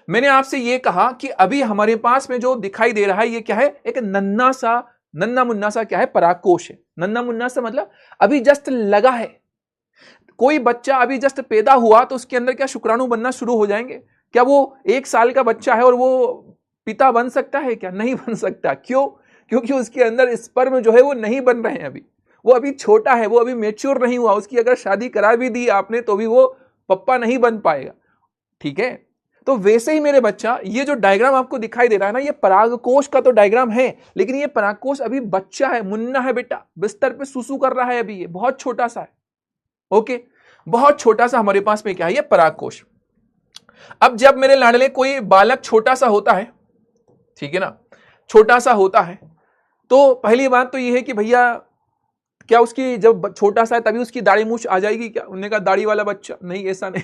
मैंने आपसे यह कहा कि अभी हमारे पास में जो दिखाई दे रहा है ये क्या है? एक नन्ना सा, नन्ना मुन्ना सा क्या है? परागकोश है। नन्ना मुन्ना सा मतलब अभी जस्ट लगा है। कोई बच्चा अभी जस्ट पैदा हुआ तो उसके अंदर क्या शुक्राणु बनना शुरू हो जाएंगे? क्या वो 1 साल का बच्चा है और वो पिता बन सकता है क्या? नहीं बन सकता। क्यों? क्योंकि उसके अंदर स्पर्म जो है वो नहीं बन रहे हैं, अभी वो अभी छोटा है, वो अभी मैच्योर नहीं हुआ। उसकी अगर शादी करा भी दी आपने तो भी वो पप्पा नहीं बन पाएगा, ठीक है। तो वैसे ही मेरे बच्चा, ये जो डायग्राम आपको दिखाई दे रहा है ना, ये परागकोश का तो डायग्राम है, लेकिन ये परागकोश अभी बच्चा है, मुन्ना है बेटा, बिस्तर पे सुसु कर रहा है अभी, ये बहुत छोटा सा है, ओके, बहुत छोटा सा हमारे पास में क्या है, ये परागकोश। अब जब मेरे लाडले कोई बालक छोटा सा होता है, ठीक है ना, छोटा सा होता है, तो पहली बात तो ये है कि भैया क्या उसकी जब छोटा सा है तभी उसकी दाढ़ी मूछ आ जाएगी क्या? उन्होंने कहा दाढ़ी वाला बच्चा, नहीं, ऐसा नहीं,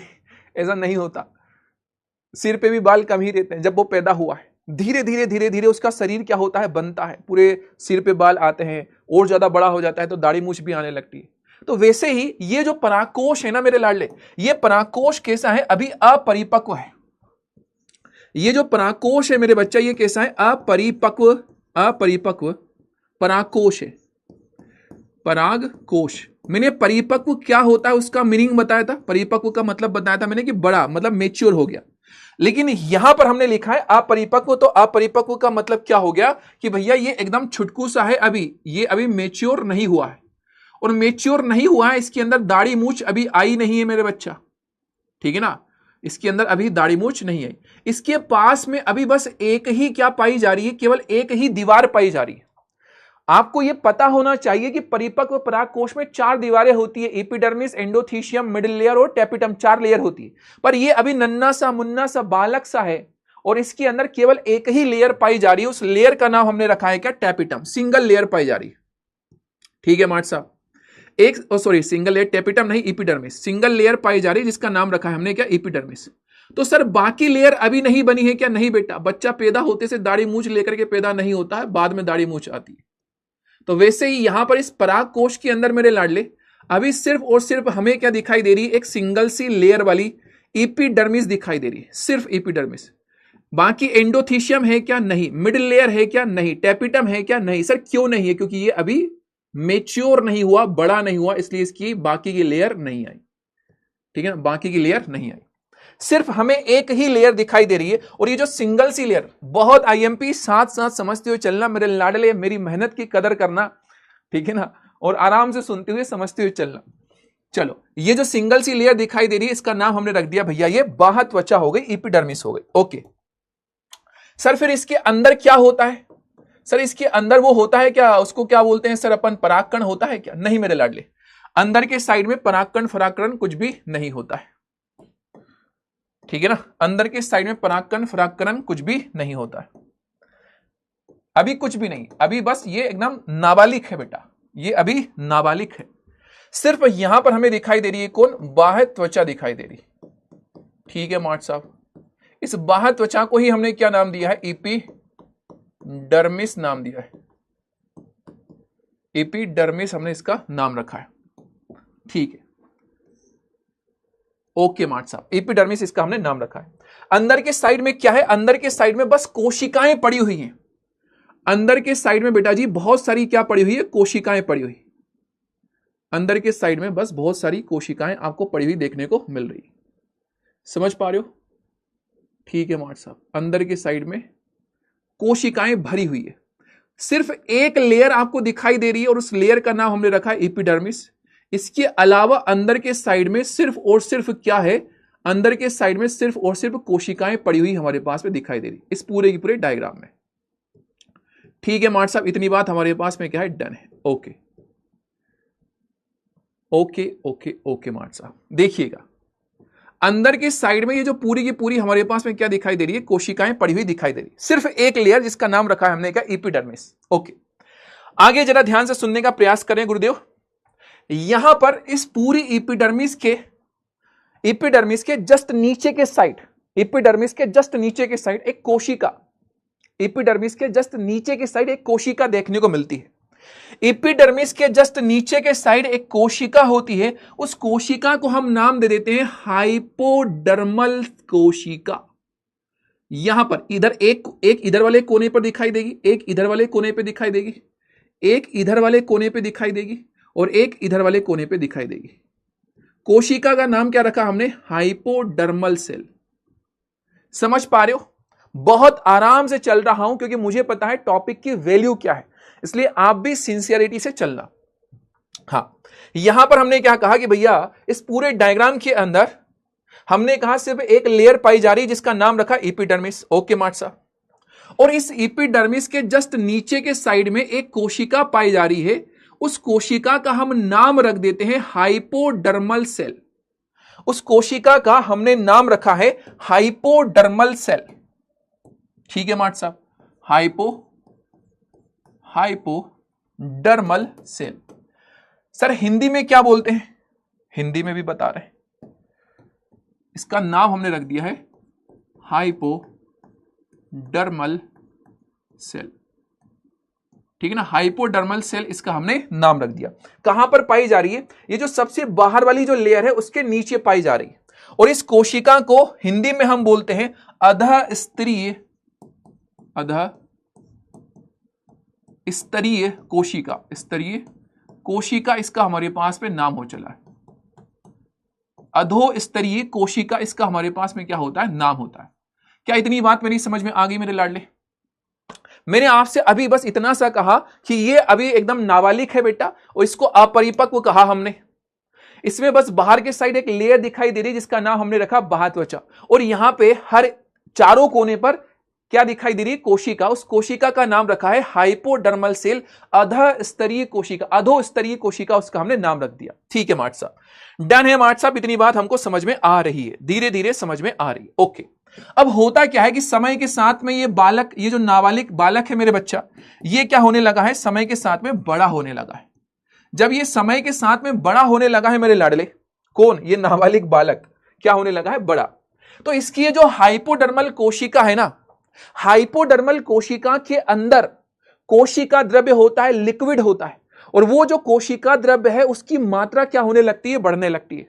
ऐसा नहीं होता। सिर पे भी बाल कम ही रहते हैं जब वो पैदा हुआ है। धीरे धीरे धीरे धीरे उसका शरीर क्या होता है, बनता है, पूरे सिर पे बाल आते हैं, और ज्यादा बड़ा हो जाता है तो दाढ़ी मूछ भी आने लगती है। तो वैसे ही ये जो परागकोश है ना मेरे लाडले, ये परागकोश कैसा है, अभी अपरिपक्व है। ये जो परागकोश है मेरे बच्चा, ये कैसा है, अपरिपक्व, अपरिपक्व परागकोश है, परागकोश। मैंने परिपक्व क्या होता है उसका मीनिंग बताया था, परिपक्व का मतलब बताया था मैंने कि बड़ा, मतलब मेच्योर हो गया। लेकिन यहां पर हमने लिखा है अपरिपक्व, तो अपरिपक्व का मतलब क्या हो गया कि भैया ये एकदम छुटकू सा है, अभी ये अभी मेच्योर नहीं हुआ है, और मेच्योर नहीं हुआ है, इसके अंदर दाढ़ी मूछ अभी आई नहीं है मेरे बच्चा, ठीक है ना, इसके अंदर अभी दाढ़ी मूछ नहीं आई। इसके पास में अभी बस एक ही क्या पाई जा रही है, केवल एक ही दीवार पाई जा रही है। आपको यह पता होना चाहिए कि परिपक्व परागकोश में 4 दीवारें होती है, एपिडर्मिस, एंडोथीशियम, मिडिल लेयर और टेपिटम, 4 लेयर होती है। पर यह अभी नन्ना सा मुन्ना सा बालक सा है, और इसके अंदर केवल एक ही लेयर पाई जा रही है। उस लेयर का नाम हमने रखा है क्या, टेपिटम, सिंगल लेयर पाई जा रही है, ठीक है मार्ट साहब। एक सॉरी सिंगल लेयर, टेपिटम नहीं, एपिडर्मिस, सिंगल लेयर पाई जा रही है जिसका नाम रखा है हमने क्या, एपिडर्मिस। तो सर बाकी लेयर अभी नहीं बनी है क्या, नहीं बेटा, बच्चा पैदा होते से दाढ़ी मूछ लेकर के पैदा नहीं होता है, बाद में दाढ़ी मूछ आती है। तो वैसे ही यहां पर इस परागकोश के अंदर मेरे लाडले अभी सिर्फ और सिर्फ हमें क्या दिखाई दे रही है, एक सिंगल सी लेयर वाली एपिडर्मिस दिखाई दे रही है, सिर्फ एपिडर्मिस। बाकी एंडोथीशियम है क्या, नहीं, मिडिल लेयर है क्या, नहीं, टेपिटम है क्या, नहीं। सर क्यों नहीं है, क्योंकि ये अभी मेच्योर नहीं हुआ, बड़ा नहीं हुआ, इसलिए इसकी बाकी की लेयर नहीं आई, ठीक है ना, बाकी की लेयर नहीं आई, सिर्फ हमें एक ही लेयर दिखाई दे रही है। और ये जो सिंगल सी लेयर, बहुत आईएमपी साथ साथ समझते हुए चलना मेरे लाडले, मेरी मेहनत की कदर करना, ठीक है ना, और आराम से सुनते हुए समझते हुए चलना। चलो, ये जो सिंगल सी लेयर दिखाई दे रही है, इसका नाम हमने रख दिया भैया ये बाह्य त्वचा हो गई, एपिडर्मिस हो गई। ओके सर, फिर इसके अंदर क्या होता है, सर इसके अंदर वो होता है क्या, उसको क्या बोलते हैं सर अपन, परागकण होता है क्या, नहीं मेरे लाडले, अंदर के साइड में परागकण फरागकण कुछ भी नहीं होता है, ठीक है ना, अंदर के साइड में परागकण फरागकण कुछ भी नहीं होता है, अभी कुछ भी नहीं, अभी बस ये एकदम नाबालिग है बेटा, ये अभी नाबालिग है। सिर्फ यहां पर हमें दिखाई दे रही है कौन, बाह्य त्वचा दिखाई दे रही, ठीक है मार्ट साहब। इस बाह्य त्वचा को ही हमने क्या नाम दिया है, एपिडर्मिस नाम दिया है, एपिडर्मिस हमने इसका नाम रखा है, ठीक है। ओके मार्ट साहब, एपिडर्मिस इसका हमने नाम रखा है। अंदर के साइड में क्या है, अंदर के साइड में बस कोशिकाएं पड़ी हुई हैं, अंदर के साइड में बेटा जी बहुत सारी क्या पड़ी हुई है, कोशिकाएं पड़ी हुई, अंदर के साइड में बस बहुत सारी कोशिकाएं आपको पड़ी हुई देखने को मिल रही, समझ पा रहे हो, ठीक है मार्ट साहब। अंदर के साइड में कोशिकाएं भरी हुई है, सिर्फ एक लेयर आपको दिखाई दे रही है, और उस लेयर का नाम हमने रखा है एपिडर्मिस। इसके अलावा अंदर के साइड में सिर्फ और सिर्फ क्या है, अंदर के साइड में सिर्फ और सिर्फ कोशिकाएं पड़ी हुई हमारे पास में दिखाई दे रही इस पूरे की पूरे डायग्राम में, ठीक है मार्ट साहब। इतनी बात हमारे पास में क्या है, डन है। Okay okay okay okay mart साहब, देखिएगा अंदर के साइड में ये जो पूरी की पूरी हमारे पास में क्या दिखाई दे रही है, कोशिकाएं पड़ी हुई दिखाई दे रही, सिर्फ एक लेयर जिसका नाम रखा है हमने क्या, एपिडर्मिस। ओके, आगे जरा ध्यान से सुनने का प्रयास करें गुरुदेव। यहां पर इस पूरी एपिडर्मिस के जस्ट नीचे के साइड, एपिडर्मिस के जस्ट नीचे के साइड एक कोशिका, एपिडर्मिस के जस्ट नीचे के साइड एक कोशिका देखने को मिलती है। एपिडर्मिस के जस्ट नीचे के साइड एक कोशिका होती है, उस कोशिका को हम नाम दे देते हैं हाइपोडर्मल कोशिका। यहां पर इधर एक इधर वाले कोने पर दिखाई देगी, एक इधर वाले कोने पे दिखाई देगी, एक इधर वाले कोने पे दिखाई देगी, और एक इधर वाले कोने पे दिखाई देगी। कोशिका का नाम क्या रखा हमने, हाइपोडर्मल सेल। समझ पा रहे हो, बहुत आराम से चल रहा हूं क्योंकि मुझे पता है टॉपिक की वैल्यू क्या है, इसलिए आप भी सिंसियरिटी से चलना। हाँ, यहां पर हमने क्या कहा कि भैया इस पूरे डायग्राम के अंदर हमने कहा सिर्फ एक लेयर पाई जा रही है जिसका नाम रखा एपिडर्मिस। ओके मार्ट साहब, और इस एपिडर्मिस के जस्ट नीचे के साइड में एक कोशिका पाई जा रही है, उस कोशिका का हम नाम रख देते हैं हाइपोडर्मल सेल। उस कोशिका का हमने नाम रखा है हाइपोडर्मल सेल। ठीक है माट साहब, हाइपोडर्मल सेल। सर हिंदी में क्या बोलते हैं? हिंदी में भी बता रहे हैं, इसका नाम हमने रख दिया है हाइपोडर्मल सेल। ठीक है ना, हाइपोडर्मल सेल इसका हमने नाम रख दिया। कहां पर पाई जा रही है? ये जो सबसे बाहर वाली जो लेयर है उसके नीचे पाई जा रही है। और इस कोशिका को हिंदी में हम बोलते हैं अधस्तरीय कोशिका। स्तरीय कोशिका इसका हमारे पास में नाम हो चला है। अधोस्तरीय कोशिका इसका हमारे पास में क्या होता है? नाम होता है। क्या इतनी बात मेरी समझ में आ गई मेरे लाडले? मैंने आपसे अभी बस इतना सा कहा कि ये अभी एकदम नाबालिग है बेटा, और इसको अपरिपक्व कहा हमने। इसमें बस बाहर के साइड एक लेयर दिखाई दे रही है जिसका नाम हमने रखा बाह्यत्वचा, और यहां पे हर चारों कोने पर क्या दिखाई दे रही है? कोशिका। उस कोशिका का नाम रखा है हाइपोडर्मल सेल, अधस्तरीय कोशिका, अधोस्तरीय कोशिका उसका हमने नाम रख दिया। ठीक है मार्ट साहब, डन है मार्ट साहब, इतनी बात हमको समझ में आ रही है, धीरे धीरे समझ में आ रही है। ओके, अब होता क्या है कि समय के साथ में ये बालक, ये जो नाबालिग बालक है मेरे बच्चा, ये क्या होने लगा है? समय के साथ में बड़ा होने लगा है। जब ये समय के साथ में बड़ा होने लगा है मेरे लाडले, कौन? ये नाबालिग बालक क्या होने लगा है? बड़ा। तो इसकी ये जो हाइपोडर्मल कोशिका है ना, हाइपोडर्मल कोशिका के अंदर कोशिका द्रव्य होता है, लिक्विड होता है, और वो जो कोशिका द्रव्य है उसकी मात्रा क्या होने लगती है? बढ़ने लगती है।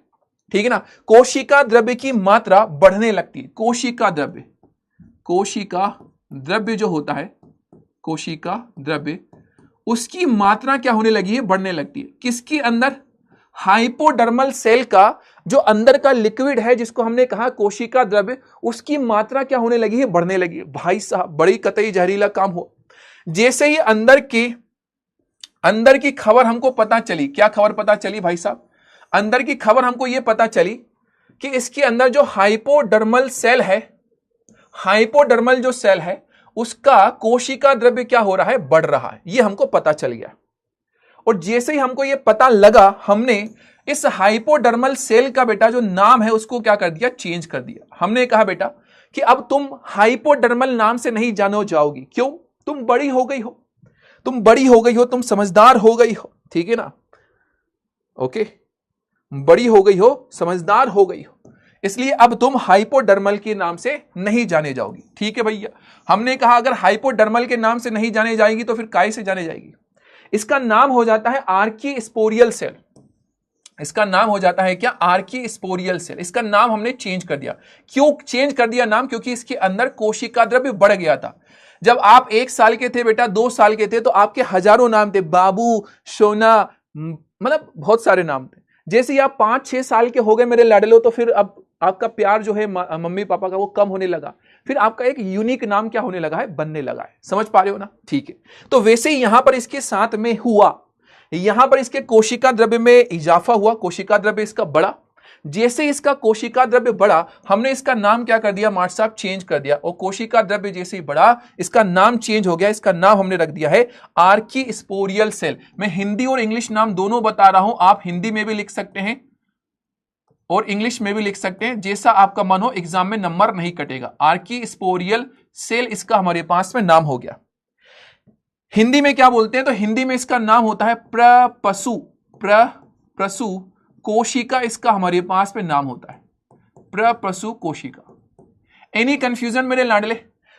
ठीक है ना, कोशिका द्रव्य की मात्रा बढ़ने लगती है। कोशिका द्रव्य जो होता है, कोशिका द्रव्य, उसकी मात्रा क्या होने लगी है? बढ़ने लगती है। किसके अंदर? हाइपोडर्मल सेल का जो अंदर का लिक्विड है जिसको हमने कहा कोशिका द्रव्य, उसकी मात्रा क्या होने लगी है? बढ़ने लगी है। भाई साहब बड़ी कतई जहरीला काम हो। जैसे ही अंदर की खबर हमको पता चली, क्या खबर पता चली भाई साहब? अंदर की खबर हमको यह पता चली कि इसके अंदर जो हाइपोडर्मल सेल है, हाइपोडर्मल जो सेल है उसका कोशिका द्रव्य क्या हो रहा है? बढ़ रहा है। यह हमको पता चल गया। और जैसे ही हमको यह पता लगा, हमने इस हाइपोडर्मल सेल का बेटा जो नाम है उसको क्या कर दिया? चेंज कर दिया। हमने कहा बेटा कि अब तुम हाइपोडर्मल नाम से नहीं जानो जाओगी। क्यों? तुम बड़ी हो गई हो, तुम समझदार हो गई हो। ठीक है ना, ओके, बड़ी हो गई हो, समझदार हो गई हो, इसलिए अब तुम हाइपोडर्मल के नाम से नहीं जाने जाओगी। ठीक है भैया, हमने कहा अगर हाइपोडर्मल के नाम से नहीं जाने जाएगी तो फिर काय से जाने जाएगी? इसका नाम हो जाता है आर्कीस्पोरियल सेल। इसका नाम हो जाता है क्या? आर्कीस्पोरियल सेल। इसका नाम हमने चेंज कर दिया। क्यों चेंज कर दिया नाम? क्योंकि इसके अंदर कोशिका द्रव्य बढ़ गया था। जब आप 1 साल के थे बेटा, 2 साल के थे, तो आपके हजारों नाम थे, बाबू, सोना, मतलब बहुत सारे नाम थे। जैसे ही आप 5-6 साल के हो गए मेरे लाडलो, तो फिर अब आपका प्यार जो है मम्मी पापा का वो कम होने लगा। फिर आपका एक यूनिक नाम क्या होने लगा है? बनने लगा है। समझ पा रहे हो ना? ठीक है, तो वैसे ही यहां पर इसके साथ में हुआ, यहां पर इसके कोशिका द्रव्य में इजाफा हुआ, कोशिका द्रव्य इसका बढ़ा। जैसे इसका कोशिका द्रव्य बढ़ा, हमने इसका नाम क्या कर दिया मार्ट साहब? चेंज कर दिया। और कोशिका द्रव्य जैसे ही बढ़ा, इसका नाम चेंज हो गया। इसका नाम हमने रख दिया है आर्कीस्पोरियल सेल। मैं हिंदी और इंग्लिश नाम दोनों बता रहा हूं, आप हिंदी में भी लिख सकते हैं और इंग्लिश में भी लिख सकते हैं, जैसा आपका मन हो, एग्जाम में नंबर नहीं कटेगा। आर्कीस्पोरियल सेल इसका हमारे पास में नाम हो गया। हिंदी में क्या बोलते हैं? तो हिंदी में इसका नाम होता है प्रप्रसु कोशिका, इसका हमारे पास में नाम होता है प्रप्रसु कोशिका। एनी कंफ्यूजन मेरे लाडले?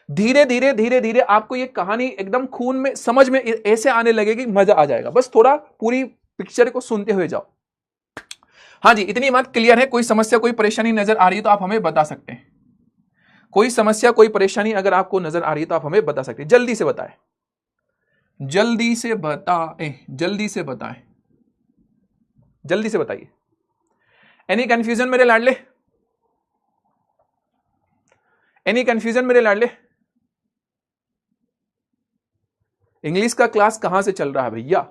धीरे धीरे धीरे धीरे आपको ये कहानी एकदम खून में, समझ में ऐसे आने लगेगी, मजा आ जाएगा। बस थोड़ा पूरी पिक्चर को सुनते हुए जाओ। हाँ जी, इतनी बात क्लियर है? कोई समस्या, कोई परेशानी नजर आ रही है तो आप हमें बता सकते हैं। कोई समस्या, कोई परेशानी अगर आपको नजर आ रही है तो आप हमें बता सकते हैं। जल्दी से बताएं, जल्दी से बताएं, जल्दी से बताएं, जल्दी से बताइए। एनी कंफ्यूजन मेरे लाडले? एनी कंफ्यूजन मेरे लाडले? इंग्लिश का क्लास कहां से चल रहा है भैया?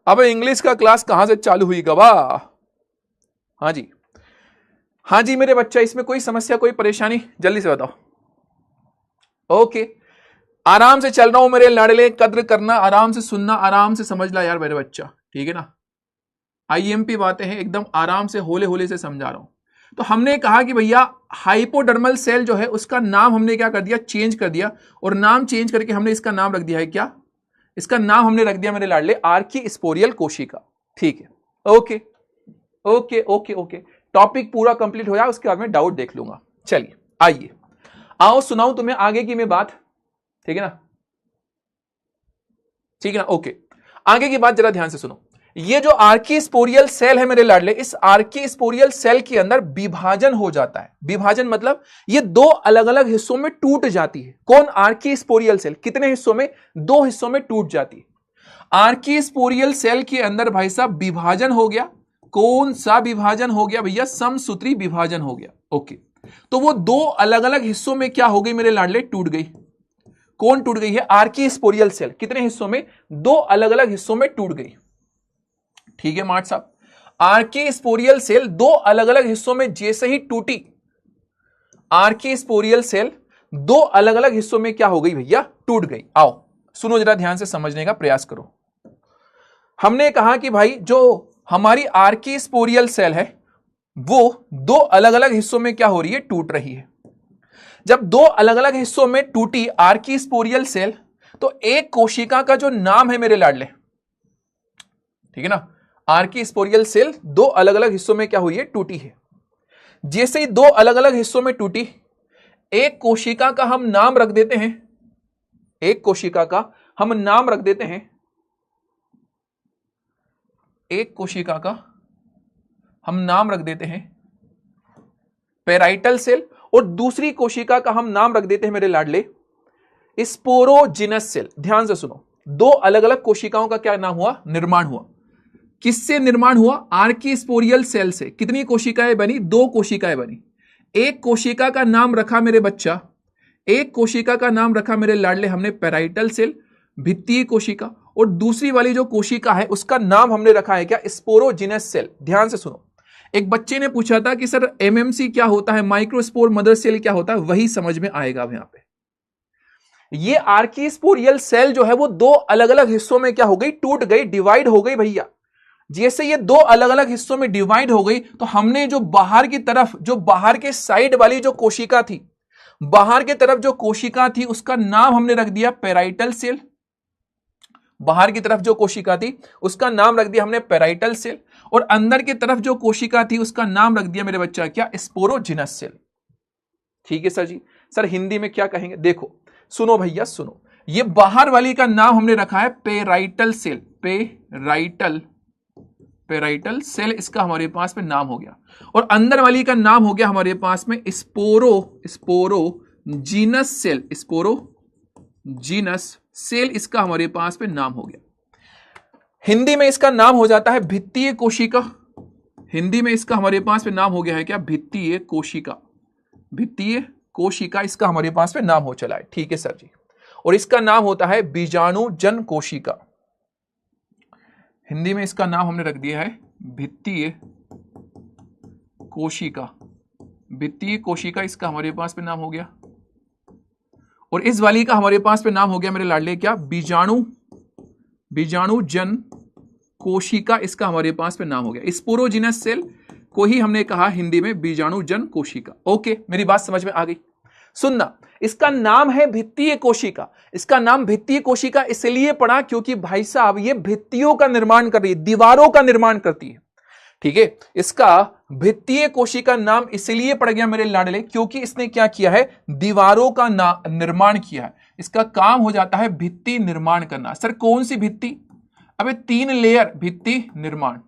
अब इंग्लिश का क्लास कहां से चालू हुई गवाह? हाँ जी, हाँ जी मेरे बच्चा, इसमें कोई समस्या, कोई परेशानी? जल्दी से बताओ। ओके, आराम से चल रहा हूं मेरे लाडले, कद्र करना, आराम से सुनना, आराम से समझ ला यार मेरे बच्चा, ठीक है ना। आईएमपी बातें हैं, एकदम आराम से होले होले से समझा रहा हूं। तो हमने कहा कि भैया हाइपोडर्मल सेल जो है उसका नाम हमने क्या कर दिया, चेंज कर दिया, और नाम चेंज करके हमने इसका नाम रख दिया है क्या, इसका नाम हमने रख दिया मेरे लाडले आर्कीस्पोरियल कोशिका, ठीक है। Okay okay okay okay, topic पूरा कंप्लीट हो जाए उसके बाद में डाउट देख लूंगा। चलिए आइए, आओ सुनाऊं तुम्हें आगे की मैं बात, ठीक है ना, ठीक है ना। ओके, आगे की बात जरा ध्यान से सुनो। ये जो आर्कीस्पोरियल सेल है मेरे लाडले, इस आर्कीस्पोरियल सेल के अंदर विभाजन हो जाता है। विभाजन मतलब ये दो अलग अलग हिस्सों में टूट जाती है। कौन? आर्कीस्पोरियल सेल। कितने हिस्सों में? दो हिस्सों में टूट जाती है। आर्कीस्पोरियल सेल के अंदर भाई साहब विभाजन हो गया। कौन सा विभाजन हो गया भैया? समसूत्री विभाजन हो गया। ओके, तो वो दो अलग अलग हिस्सों में क्या हो गई मेरे लाडले? टूट गई। कौन टूट गई है? आर्कीस्पोरियल सेल। कितने हिस्सों में? दो अलग अलग हिस्सों में टूट गई, ठीक है मार्ट साहब। आर्कीस्पोरियल सेल दो अलग अलग हिस्सों में जैसे ही टूटी, आर्कीस्पोरियल सेल दो अलग अलग हिस्सों में क्या हो गई भैया? टूट गई। आओ सुनो जरा, ध्यान से समझने का प्रयास करो। हमने कहा कि भाई जो हमारी आर्कीस्पोरियल सेल है वो दो अलग अलग हिस्सों में क्या हो रही है? टूट रही है। जब दो अलग अलग हिस्सों में टूटी आर्कीस्पोरियल सेल, तो एक कोशिका का जो नाम है मेरे लाडले, ठीक है ना, आर्कीस्पोरियल सेल दो अलग अलग हिस्सों में क्या हुई है? टूटी है। जैसे ही दो अलग अलग हिस्सों में टूटी, एक कोशिका का हम नाम रख देते हैं, एक कोशिका का हम नाम रख देते हैं, एक कोशिका का हम नाम रख देते हैं पेराइटल सेल, और दूसरी कोशिका का हम नाम रख देते हैं मेरे लाडले स्पोरोजिनस सेल। ध्यान से सुनो, दो अलग अलग कोशिकाओं का क्या नाम हुआ? निर्माण हुआ। किससे निर्माण हुआ? आर्कीस्पोरियल सेल से। कितनी कोशिकाएं बनी? दो कोशिकाएं बनी। एक कोशिका का नाम रखा मेरे बच्चा, एक कोशिका का नाम रखा मेरे लाडले हमने पेराइटल सेल, भित्तीय कोशिका, और दूसरी वाली जो कोशिका है उसका नाम हमने रखा है क्या? Sporogenous cell. ध्यान से सुनो, एक बच्चे ने पूछा था कि सर एमएमसी क्या होता है, माइक्रोस्पोर मदर सेल क्या होता है, वही समझ में आएगा अब यहां पे। ये आर्कीस्पोरियल सेल जो है वो दो अलग अलग हिस्सों में क्या हो गई? टूट गई, डिवाइड हो गई भैया। जैसे ये दो अलग अलग हिस्सों में डिवाइड हो गई, तो हमने जो बाहर की तरफ, जो बाहर के साइड वाली जो कोशिका थी, बाहर की तरफ जो कोशिका थी उसका नाम हमने रख दिया पेराइटल सेल। बाहर की तरफ जो कोशिका थी उसका नाम रख दिया हमने पेराइटल सेल, और अंदर की तरफ जो कोशिका थी उसका नाम रख दिया मेरे बच्चा क्या? Sporogenous cell. ठीक है सर जी। सर हिंदी में क्या कहेंगे? देखो सुनो भैया सुनो, ये बाहर वाली का नाम हमने रखा है पेराइटल सेल, पेराइटल सेल इसका हमारे पास में नाम हो गया, और अंदर वाली का नाम हो गया हमारे पास में स्पोरोजीनस सेल, स्पोरोजीनस सेल इसका हमारे पास में नाम हो गया। हिंदी में इसका नाम हो जाता है भित्तीय कोशिका। हिंदी में इसका हमारे पास में नाम हो गया है क्या? भित्तीय कोशिका। भित्तीय कोशिका इसका हमारे पास में नाम हो चला है, ठीक है सर जी। और इसका नाम होता है बीजाणुजन कोशिका। हिंदी में इसका नाम हमने रख दिया है भित्तीय कोशिका। भित्तीय कोशिका इसका हमारे पास में नाम हो गया, और इस वाली का हमारे पास में नाम हो गया मेरे लाडले क्या? बीजाणुजन कोशिका इसका हमारे पास में नाम हो गया। स्पोरोजिनस सेल को ही हमने कहा हिंदी में बीजाणुजन कोशिका। ओके, मेरी बात समझ में आ गई? सुनना, इसका नाम है भित्तीय कोशिका। इसका नाम भित्तीय कोशिका इसलिए पड़ा क्योंकि भाई साहब ये भित्तियों का निर्माण कर रही है, दीवारों का निर्माण करती है, ठीक है। इसका भित्तीय कोशिका नाम इसलिए पड़ गया मेरे लाडले क्योंकि इसने क्या किया है? दीवारों का निर्माण किया है। इसका काम हो जाता है भित्ति निर्माण करना। सर कौन सी भित्ति? अबे 3 लेयर भित्ति निर्माण,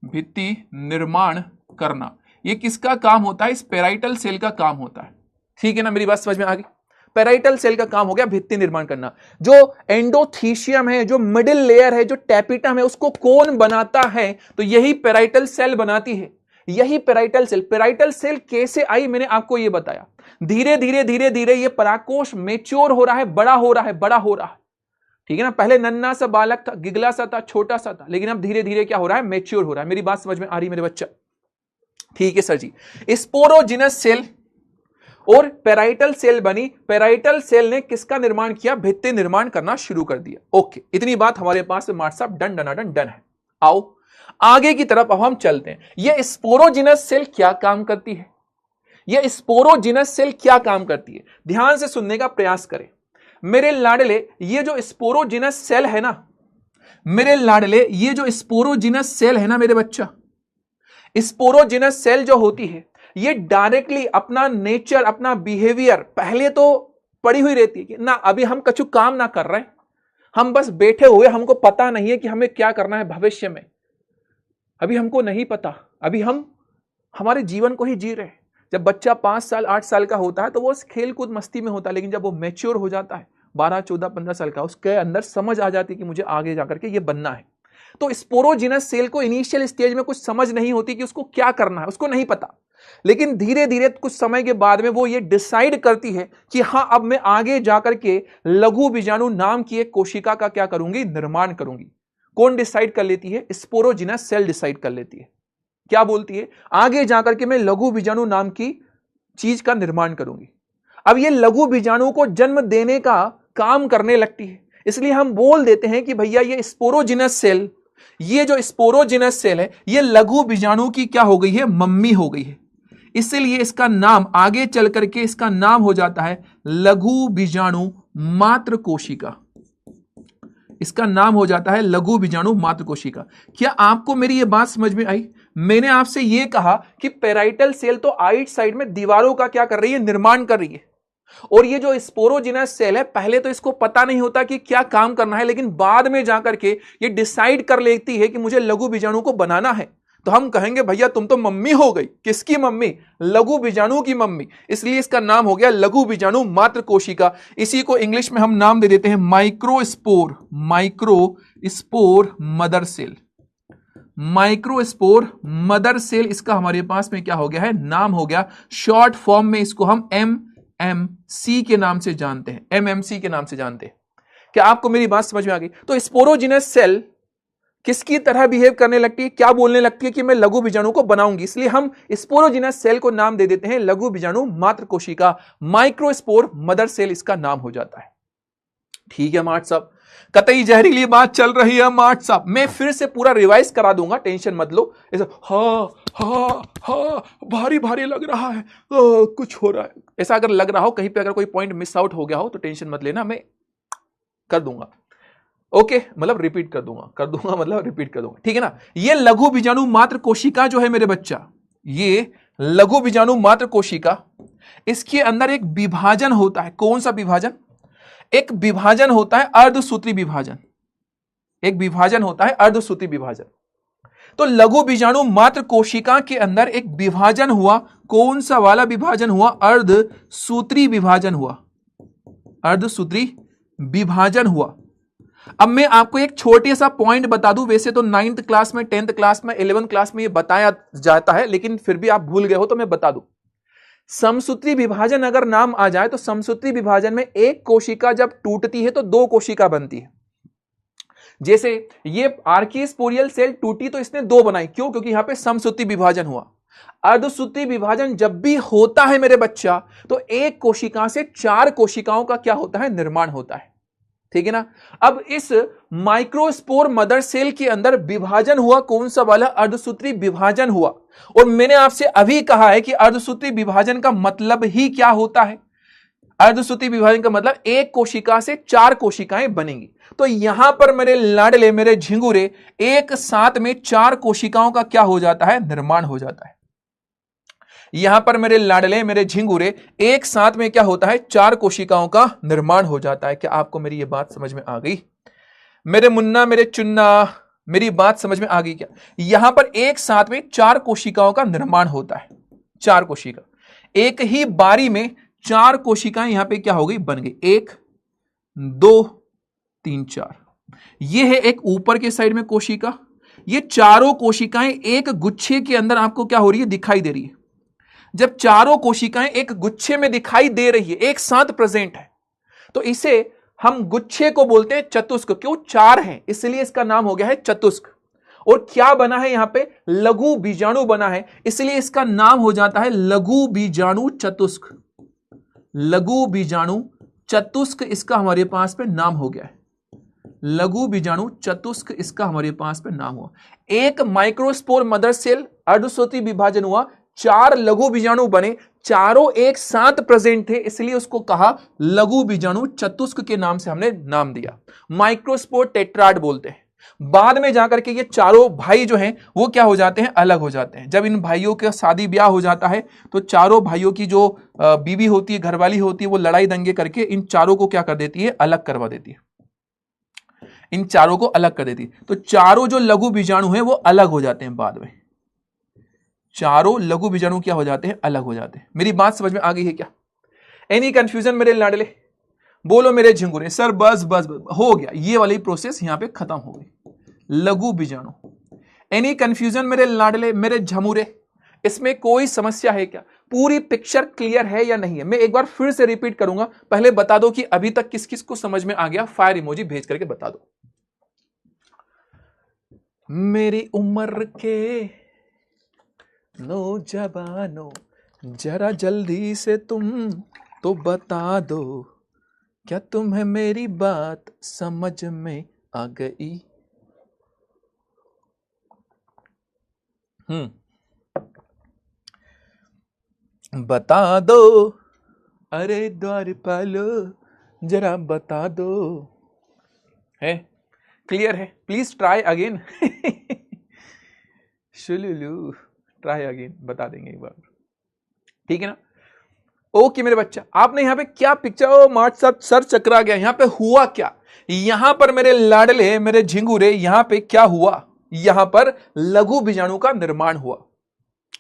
भित्ति निर्माण करना। ये किसका काम होता है? इस पेराइटल सेल का काम होता है, ठीक है ना। मेरी बात समझ में आ गई? पेराइटल सेल का काम हो गया भित्ति निर्माण करना। जो एंडोथीशियम है, जो मिडिल लेयर है, जो टैपिटम है, उसको कौन बनाता है? तो यही पेराइटल सेल बनाती है, यही पेराइटल सेल। पेराइटल सेल कैसे आई मैंने आपको ये बताया। धीरे धीरे धीरे धीरे ये पराकोश मेच्योर हो रहा है, बड़ा हो रहा है, बड़ा हो रहा है, ठीक है ना। पहले नन्ना सा बालक था, गिगला सा था, छोटा सा था, लेकिन अब धीरे धीरे क्या हो रहा है? मेच्योर हो रहा है। मेरी बात समझ में आ रही मेरे बच्चा? ठीक है सर जी। स्पोरोजिनस सेल और पेराइटल सेल बनी। पेराइटल सेल ने किसका निर्माण किया? भित्ति निर्माण करना शुरू कर दिया। ओके, इतनी बात हमारे पास मार्ट साहब डन डनाडन डन है। आओ आगे की तरफ अब हम चलते हैं। यह स्पोरोजिनस सेल क्या काम करती है? यह स्पोरोजिनस सेल क्या काम करती है? ध्यान से सुनने का प्रयास करें मेरे लाडले। ये जो स्पोरोजिनस सेल है ना मेरे लाडले, ये जो स्पोरोजिनस सेल है ना मेरे बच्चा, स्पोरोजिनस सेल जो होती है ये डायरेक्टली अपना नेचर, अपना बिहेवियर पहले तो पड़ी हुई रहती है कि ना अभी हम कछु काम ना कर रहे हैं, हम बस बैठे हुए, हमको पता नहीं है कि हमें क्या करना है भविष्य में, अभी हमको नहीं पता, अभी हम हमारे जीवन को ही जी रहे हैं। जब बच्चा 5 साल 8 साल का होता है तो वो खेल कूद मस्ती में होता है, लेकिन जब वो मैच्योर हो जाता है 12 14 15 साल का, उसके अंदर समझ आ जाती है कि मुझे आगे जाकर के ये बनना है। तो स्पोरोजिनस सेल को इनिशियल स्टेज में कुछ समझ नहीं होती कि उसको क्या करना है, उसको नहीं पता, लेकिन धीरे धीरे कुछ समय के बाद में वो ये डिसाइड करती है कि हाँ अब मैं आगे जाकर के लघु बीजाणु नाम की एक कोशिका का क्या करूंगी? निर्माण करूंगी। कौन डिसाइड कर लेती है? स्पोरोजिनस सेल डिसाइड कर लेती है। क्या बोलती है? आगे जाकर के मैं लघु बीजाणु नाम की चीज का निर्माण करूंगी। अब ये लघु बीजाणु को जन्म देने का काम करने लगती है, इसलिए हम बोल देते हैं कि भैया ये स्पोरोजिनस सेल, ये जो स्पोरोजिनस सेल है ये लघु बीजाणु की क्या हो गई है? मम्मी हो गई है। इसलिए इसका नाम आगे चल करके इसका नाम हो जाता है लघु बीजाणु मात्र कोशिका। इसका नाम हो जाता है लघु बीजाणु मात्र कोशिका। क्या आपको मेरी यह बात समझ में आई? मैंने आपसे यह कहा कि पेराइटल सेल तो आइट साइड में दीवारों का क्या कर रही है? निर्माण कर रही है। और ये जो स्पोरोजिनस सेल है पहले तो इसको पता नहीं होता कि क्या काम करना है, लेकिन बाद में जाकर के ये डिसाइड कर लेती है कि मुझे लघु बीजाणु को बनाना है। तो हम कहेंगे भैया तुम तो मम्मी हो गई। किसकी मम्मी? लघु बीजाणु की मम्मी। इसलिए इसका नाम हो गया लघु बीजाणु मात्र कोशिका। इसी को इंग्लिश में हम नाम दे देते हैं microspore. Microspore mother cell. Microspore mother cell इसका हमारे पास में क्या हो गया है? नाम हो गया। शॉर्ट फॉर्म में इसको हम MMC के नाम से जानते हैं। MMC के नाम से जानते हैं। क्या आपको मेरी बात समझ में आ गई? तो स्पोरोजिनस सेल किसकी तरह बिहेव करने लगती है? क्या बोलने लगती है कि मैं लघु बीजाणु को बनाऊंगी। इसलिए हम स्पोरोजिनस सेल को नाम दे देते हैं लघु बीजाणु मात्र कोशिका। माइक्रोस्पोर मदर सेल इसका नाम हो जाता है। ठीक है मार्ट साहब, कतई जहरीली बात चल रही है मार्ट साहब। मैं फिर से पूरा रिवाइज करा दूंगा, टेंशन मत लो। ऐसा भारी भारी लग रहा है, कुछ हो रहा है, ऐसा अगर लग रहा हो, कहीं पे अगर कोई पॉइंट मिस आउट हो गया हो तो टेंशन मत लेना, मैं कर दूंगा। ओके, मतलब रिपीट कर दूंगा मतलब रिपीट कर दूंगा, ठीक है ना। ये लघु बीजाणु मात्र कोशिका जो है मेरे बच्चा, ये लघु बीजाणु मात्र कोशिका, इसके अंदर एक विभाजन होता है। कौन सा विभाजन? एक विभाजन होता है अर्धसूत्री विभाजन। एक विभाजन होता है अर्धसूत्री विभाजन। तो लघु बीजाणु मात्र कोशिका के अंदर एक विभाजन हुआ। कौन सा वाला विभाजन हुआ? अर्धसूत्री विभाजन हुआ। अर्धसूत्री विभाजन हुआ। अब मैं आपको एक छोटे सा पॉइंट बता दूं। वैसे तो 9th क्लास में, 10th क्लास में, 11th क्लास में ये बताया जाता है, लेकिन फिर भी आप भूल गए हो तो मैं बता दूं। समसूत्री विभाजन अगर नाम आ जाए तो समसूत्री विभाजन में एक कोशिका जब टूटती है तो 2 कोशिका बनती है। जैसे ये आर्कीस्पोरियल सेल टूटी तो इसने 2 बनाई। क्यों? क्योंकि यहां पे समसूत्री विभाजन हुआ। अर्धसूत्री विभाजन जब भी होता है मेरे बच्चा तो एक कोशिका से 4 कोशिकाओं का क्या होता है? निर्माण होता है। ठीक है ना। अब इस माइक्रोस्पोर मदर सेल के अंदर विभाजन हुआ। कौन सा वाला? अर्धसूत्री विभाजन हुआ। और मैंने आपसे अभी कहा है कि अर्धसूत्री विभाजन का मतलब ही क्या होता है? अर्धसूत्री विभाजन का मतलब एक कोशिका से 4 कोशिकाएं बनेंगी। तो यहां पर मेरे लाडले, मेरे झिंगुरे, एक साथ में 4 कोशिकाओं का क्या हो जाता है? निर्माण हो जाता है। यहां पर मेरे लाडले, मेरे झिंगुरे, एक साथ में क्या होता है? 4 कोशिकाओं का निर्माण हो जाता है। क्या आपको मेरी ये बात समझ में आ गई? मेरे मुन्ना, मेरे चुन्ना, मेरी बात समझ में आ गई क्या? यहां पर एक साथ में 4 कोशिकाओं का निर्माण होता है। 4 कोशिका एक ही बारी में 4 कोशिकाएं यहां पे क्या हो गई? बन गई। 1 2 3 4। यह है एक ऊपर के साइड में कोशिका। ये चारों कोशिकाएं एक गुच्छे के अंदर आपको क्या हो रही है? दिखाई दे रही है। जब चारों कोशिकाएं एक गुच्छे में दिखाई दे रही है, एक साथ प्रेजेंट है, तो इसे हम गुच्छे को बोलते हैं चतुष्क। क्यों? 4 है, इसलिए इसका नाम हो गया है चतुष्क। और क्या बना है यहां पे? लघु बीजाणु बना है, इसलिए इसका नाम हो जाता है लघु बीजाणु चतुष्क। लघु बीजाणु चतुस्क इसका हमारे पास में नाम हो गया है। लघु बीजाणु चतुस्क इसका हमारे पास में नाम हुआ। एक माइक्रोस्पोर मदर सेल अर्धसूत्री विभाजन हुआ, 4 लघु बीजाणु बने, चारों एक साथ प्रेजेंट थे, इसलिए उसको कहा लघु बीजाणु चतुस्क के नाम से हमने नाम दिया। माइक्रोस्पोर टेट्राड बोलते हैं। बाद में जाकर के ये चारों भाई जो हैं वो क्या हो जाते हैं, अलग हो जाते हैं। जब इन भाइयों का शादी ब्याह हो जाता है तो चारों भाइयों की जो बीवी होती है, घरवाली होती है, वो लड़ाई दंगे करके इन चारों को क्या कर देती है, अलग करवा देती है। इन चारों को अलग कर देती है। तो चारों जो लघु बीजाणु हैं वो अलग हो जाते हैं बाद में। चारों लघु बीजाणु क्या हो जाते हैं, अलग हो जाते हैं। मेरी बात समझ में आ गई है क्या? एनी कंफ्यूजन मेरे लाडले? बोलो मेरे झिंगुरे। सर बस बस बस हो गया, ये वाली प्रोसेस यहां पे खत्म हो गई। लघु बीजाणु। एनी कंफ्यूजन मेरे लाडले, मेरे झमुरे? इसमें कोई समस्या है क्या? पूरी पिक्चर क्लियर है या नहीं है? मैं एक बार फिर से रिपीट करूंगा, पहले बता दो कि अभी तक किस किस को समझ में आ गया। फायर इमोजी भेज करके बता दो। मेरी उम्र के नौजवानों जरा जल्दी से तुम तो बता दो, क्या तुम्हें मेरी बात समझ में आ गई? बता दो, अरे द्वारपालो जरा बता दो। है क्लियर है? Please try again. शुलुलू ट्राई अगेन, बता देंगे एक बार, ठीक है ना? ओके मेरे बच्चा, आपने यहां पे क्या पिक्चर मार्च सर चकरा गया। यहां पे हुआ क्या? यहां पर मेरे लाडले, मेरे झिंगुरे, यहां पे क्या हुआ? यहां पर लघु बीजाणु का निर्माण हुआ।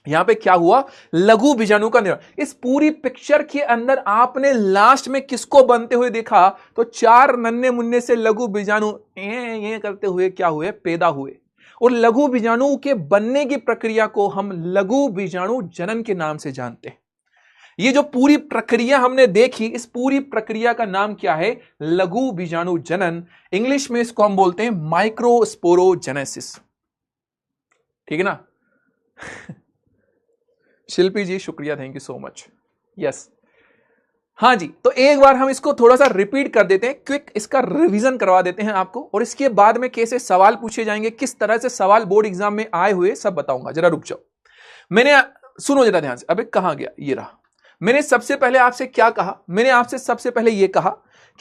यहां पे क्या हुआ? लघु बीजाणु का निर्माण। इस पूरी पिक्चर के अंदर आपने लास्ट में किसको बनते हुए देखा? तो 4 नन्हे मुन्ने से लघु बीजाणु ये करते हुए क्या हुए? पैदा हुए। और लघु बीजाणु के बनने की प्रक्रिया को हम लघु बीजाणु जनन के नाम से जानते हैं। ये जो पूरी प्रक्रिया हमने देखी, इस पूरी प्रक्रिया का नाम क्या है? लघु बीजाणु जनन। इंग्लिश में इसको हम बोलते हैं माइक्रोस्पोरोजेनेसिस। ठीक है ना? शिल्पी जी शुक्रिया, thank you so much. Yes, हाँ जी। तो एक बार हम इसको थोड़ा सा रिपीट कर देते हैं, क्विक इसका रिवीजन करवा देते हैं आपको, और इसके बाद में कैसे सवाल पूछे जाएंगे, किस तरह से सवाल बोर्ड एग्जाम में आए हुए सब बताऊंगा। जरा रुक जाओ, मैंने सुनो जरा ध्यान से। अबे कहां गया? ये रहा। मैंने सबसे पहले आपसे क्या कहा? मैंने आपसे सबसे पहले यह कहा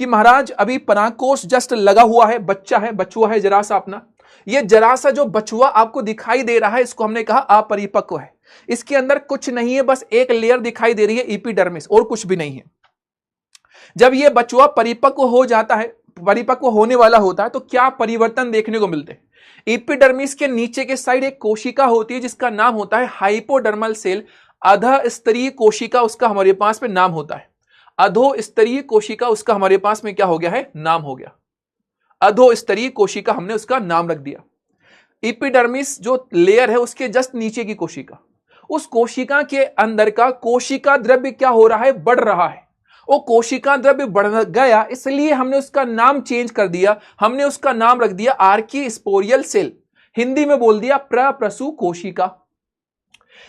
कि महाराज अभी परागकोश जस्ट लगा हुआ है, बच्चा है, बचुआ है जरा सा अपना। ये जरा सा जो बचुआ आपको दिखाई दे रहा है, इसको हमने कहा अपरिपक्व है। इसके अंदर कुछ नहीं है, बस एक लेयर दिखाई दे रही है एपिडर्मिस, और कुछ भी नहीं है। जब ये बचुआ परिपक्व हो जाता है, परिपक्व होने वाला होता है, तो क्या परिवर्तन देखने को मिलते हैं? एपिडर्मिस के नीचे के साइड एक कोशिका होती है जिसका नाम होता है हाइपोडर्मल सेल। अधस्तरीय कोशिका उसका हमारे पास में नाम होता है। अधोस्तरीय कोशिका उसका हमारे पास में क्या हो गया है? नाम हो गया। अधोस्तरीय कोशिका हमने उसका नाम रख दिया। एपिडर्मिस जो लेयर है उसके जस्ट नीचे की कोशिका, उस कोशिका के अंदर का कोशिका द्रव्य क्या हो रहा है? बढ़ रहा है। वो कोशिका द्रव्य बढ़ गया, इसलिए हमने उसका नाम चेंज कर दिया। हमने उसका नाम रख दिया आर्कीस्पोरियल सेल। हिंदी में बोल दिया प्रप्रसु कोशिका।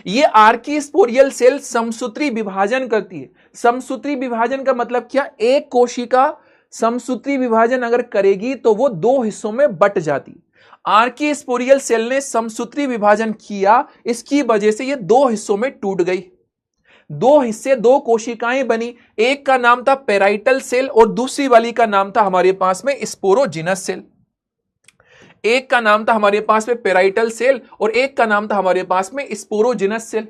ये आर्कीस्पोरियल सेल समसूत्री विभाजन करती है। समसूत्री विभाजन का मतलब क्या? एक कोशिका समसूत्री विभाजन अगर करेगी तो वो 2 हिस्सों में बट जाती। आर्कीस्पोरियल सेल ने समसूत्री विभाजन किया, इसकी वजह से ये 2 हिस्सों में टूट गई। 2 हिस्से, 2 कोशिकाएं बनी। एक का नाम था पेराइटल सेल और दूसरी वाली का नाम था हमारे पास में स्पोरोजिनस सेल। एक का नाम था हमारे पास में पेराइटल सेल और एक का नाम था हमारे पास में स्पोरोजिनस सेल।